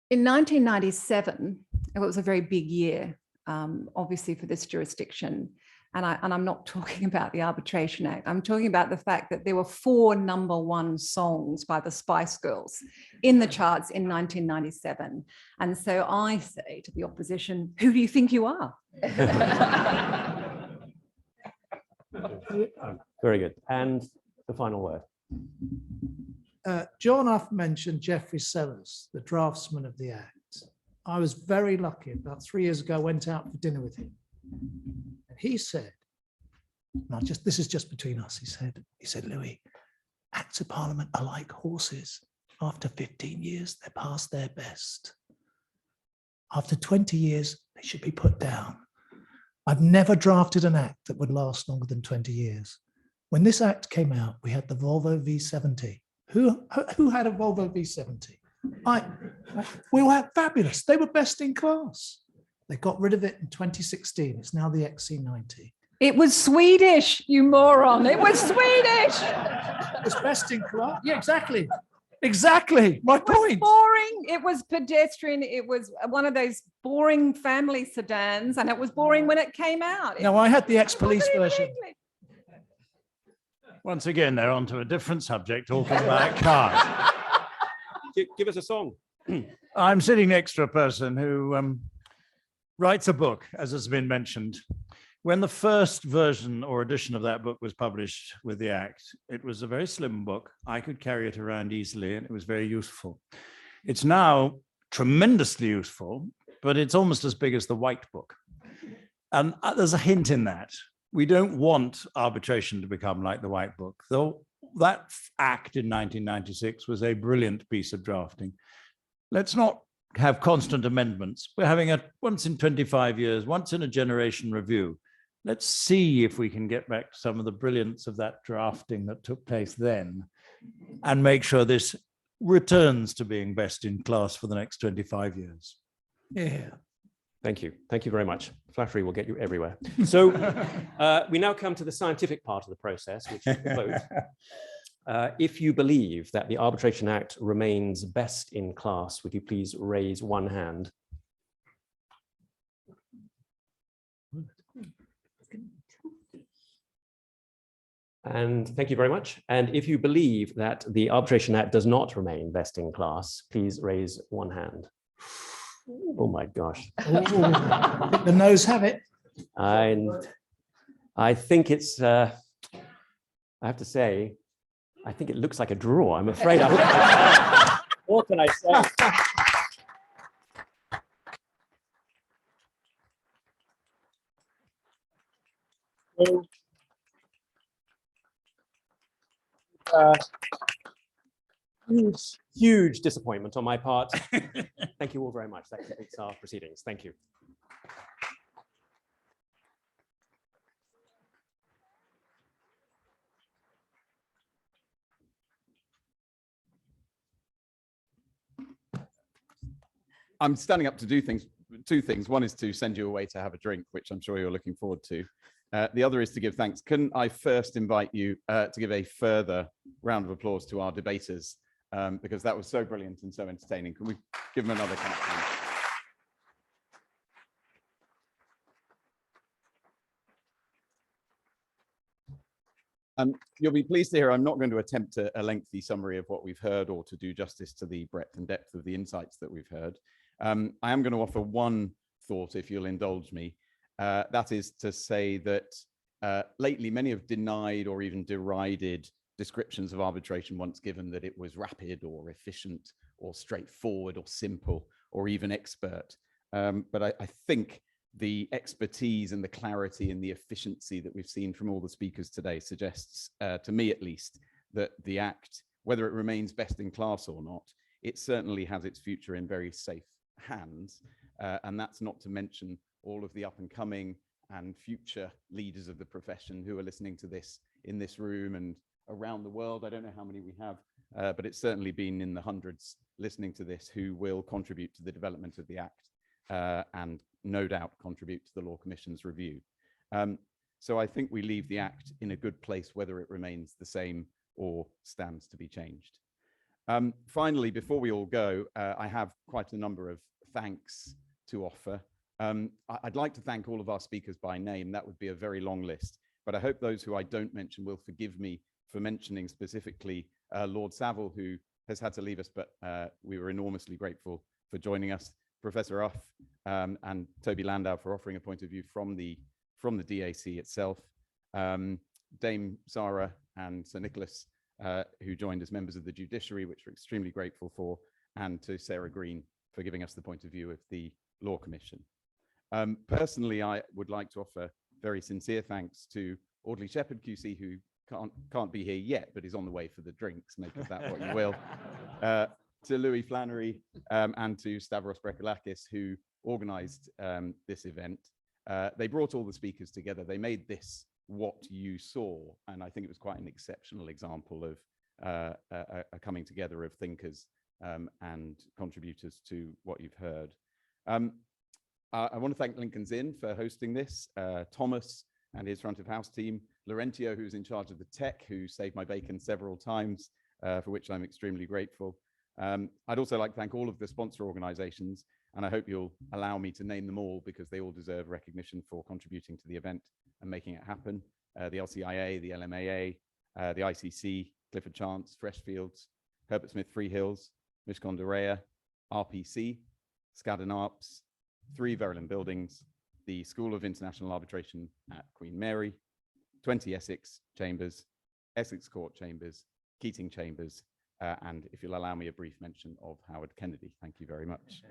In 1997, it was a very big year, obviously for this jurisdiction. And I'm not talking about the Arbitration Act. I'm talking about the fact that there were 4 #1 songs by the Spice Girls in the charts in 1997. And so I say to the opposition, who do you think you are? Very good. And the final word. John Uff mentioned Geoffrey Sellers, the draftsman of the Act. I was very lucky. About 3 years ago, I went out for dinner with him. And he said, this is just between us, he said, Louis, Acts of Parliament are like horses. After 15 years, they're past their best. After 20 years, they should be put down. I've never drafted an act that would last longer than 20 years. When this act came out, we had the Volvo V70. Who had a Volvo V70? We were fabulous. They were best in class. They got rid of it in 2016. It's now the XC90. It was Swedish, you moron. It was Swedish. It was best in class. Yeah, exactly. Exactly. My point. Boring. It was pedestrian. It was one of those boring family sedans, and it was boring when it came out. No, I had the ex-police version. Once again, they're onto a different subject, talking about cars. Give us a song. I'm sitting next to a person who writes a book, as has been mentioned. When the first version or edition of that book was published with the Act, it was a very slim book. I could carry it around easily, and it was very useful. It's now tremendously useful, but it's almost as big as the White Book. And there's a hint in that. We don't want arbitration to become like the White Book, though that Act in 1996 was a brilliant piece of drafting. Let's not have constant amendments. We're having a once in 25 years, once in a generation review. Let's see if we can get back to some of the brilliance of that drafting that took place then and make sure this returns to being best in class for the next 25 years. Yeah. Thank you. Thank you very much. Flattery will get you everywhere. So we now come to the scientific part of the process, which is the vote. If you believe that the Arbitration Act remains best in class, would you please raise one hand? And thank you very much. And if you believe that the Arbitration Act does not remain best in class, please raise one hand. Oh my gosh. The noes have it. I think it's, I have to say, I think it looks like a draw. I'm afraid. What can I say? Huge disappointment on my part. Thank you all very much. That completes our proceedings. Thank you. I'm standing up to do two things. One is to send you away to have a drink, which I'm sure you're looking forward to. The other is to give thanks. Can I first invite you to give a further round of applause to our debaters, because that was so brilliant and so entertaining. Can we give them another clap? You'll be pleased to hear I'm not going to attempt a lengthy summary of what we've heard or to do justice to the breadth and depth of the insights that we've heard. I am going to offer one thought, if you'll indulge me. That is to say that lately many have denied or even derided descriptions of arbitration once given that it was rapid or efficient or straightforward or simple or even expert. But I think the expertise and the clarity and the efficiency that we've seen from all the speakers today suggests, to me at least, that the Act, whether it remains best in class or not, it certainly has its future in very safe hands. And that's not to mention all of the up and coming and future leaders of the profession who are listening to this in this room and around the world. I don't know how many we have, but it's certainly been in the hundreds listening to this who will contribute to the development of the Act and no doubt contribute to the Law Commission's review. So I think we leave the Act in a good place, whether it remains the same or stands to be changed. Finally, before we all go, I have quite a number of thanks to offer. I'd like to thank all of our speakers by name. That would be a very long list, but I hope those who I don't mention will forgive me for mentioning specifically Lord Savile, who has had to leave us, but we were enormously grateful for joining us, Professor Uff and Toby Landau for offering a point of view from the DAC itself, Dame Sarah and Sir Nicholas, who joined as members of the judiciary, which we're extremely grateful for, and to Sarah Green for giving us the point of view of the Law Commission. Personally, I would like to offer very sincere thanks to Audley Sheppard QC, who can't be here yet, but is on the way for the drinks, make of that what you will. To Louis Flannery and to Stavros Brekoulakis, who organised this event. They brought all the speakers together. They made this what you saw, and I think it was quite an exceptional example of a coming together of thinkers and contributors to what you've heard. I want to thank Lincoln's Inn for hosting this, Thomas and his front of house team, Laurentio, who's in charge of the tech, who saved my bacon several times, for which I'm extremely grateful. I'd also like to thank all of the sponsor organizations, and I hope you'll allow me to name them all because they all deserve recognition for contributing to the event and making it happen. The LCIA, the LMAA, the ICC, Clifford Chance, Freshfields, Herbert Smith Freehills, Mishcon Reya, RPC, Skadden Arps, 3 Verulam buildings, the School of International Arbitration at Queen Mary, 20 Essex chambers, Essex Court chambers, Keating chambers, and if you'll allow me a brief mention of Howard Kennedy. Thank you very much.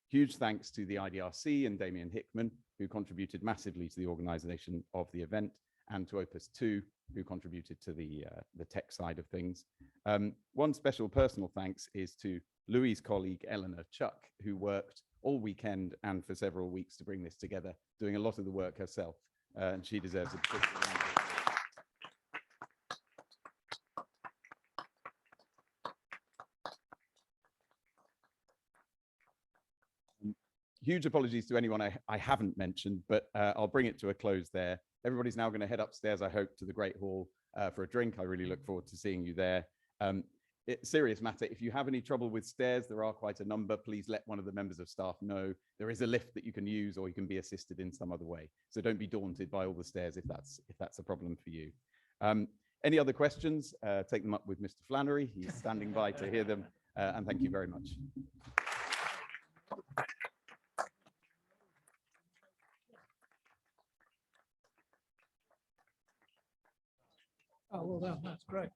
Huge thanks to the IDRC and Damien Hickman, who contributed massively to the organization of the event, and to Opus 2, who contributed to the tech side of things. One special personal thanks is to Louis' colleague, Eleanor Chuck, who worked all weekend and for several weeks to bring this together, doing a lot of the work herself, and she deserves a particular round of applause. Huge apologies to anyone I haven't mentioned, but I'll bring it to a close there. Everybody's now going to head upstairs, I hope, to the Great Hall for a drink. I really look forward to seeing you there. Serious matter, if you have any trouble with stairs, there are quite a number. Please let one of the members of staff know. There is a lift that you can use, or you can be assisted in some other way. So don't be daunted by all the stairs if that's a problem for you. Any other questions? Take them up with Mr. Flannery. He's standing by to hear them. And thank you very much. Oh, well, that's great.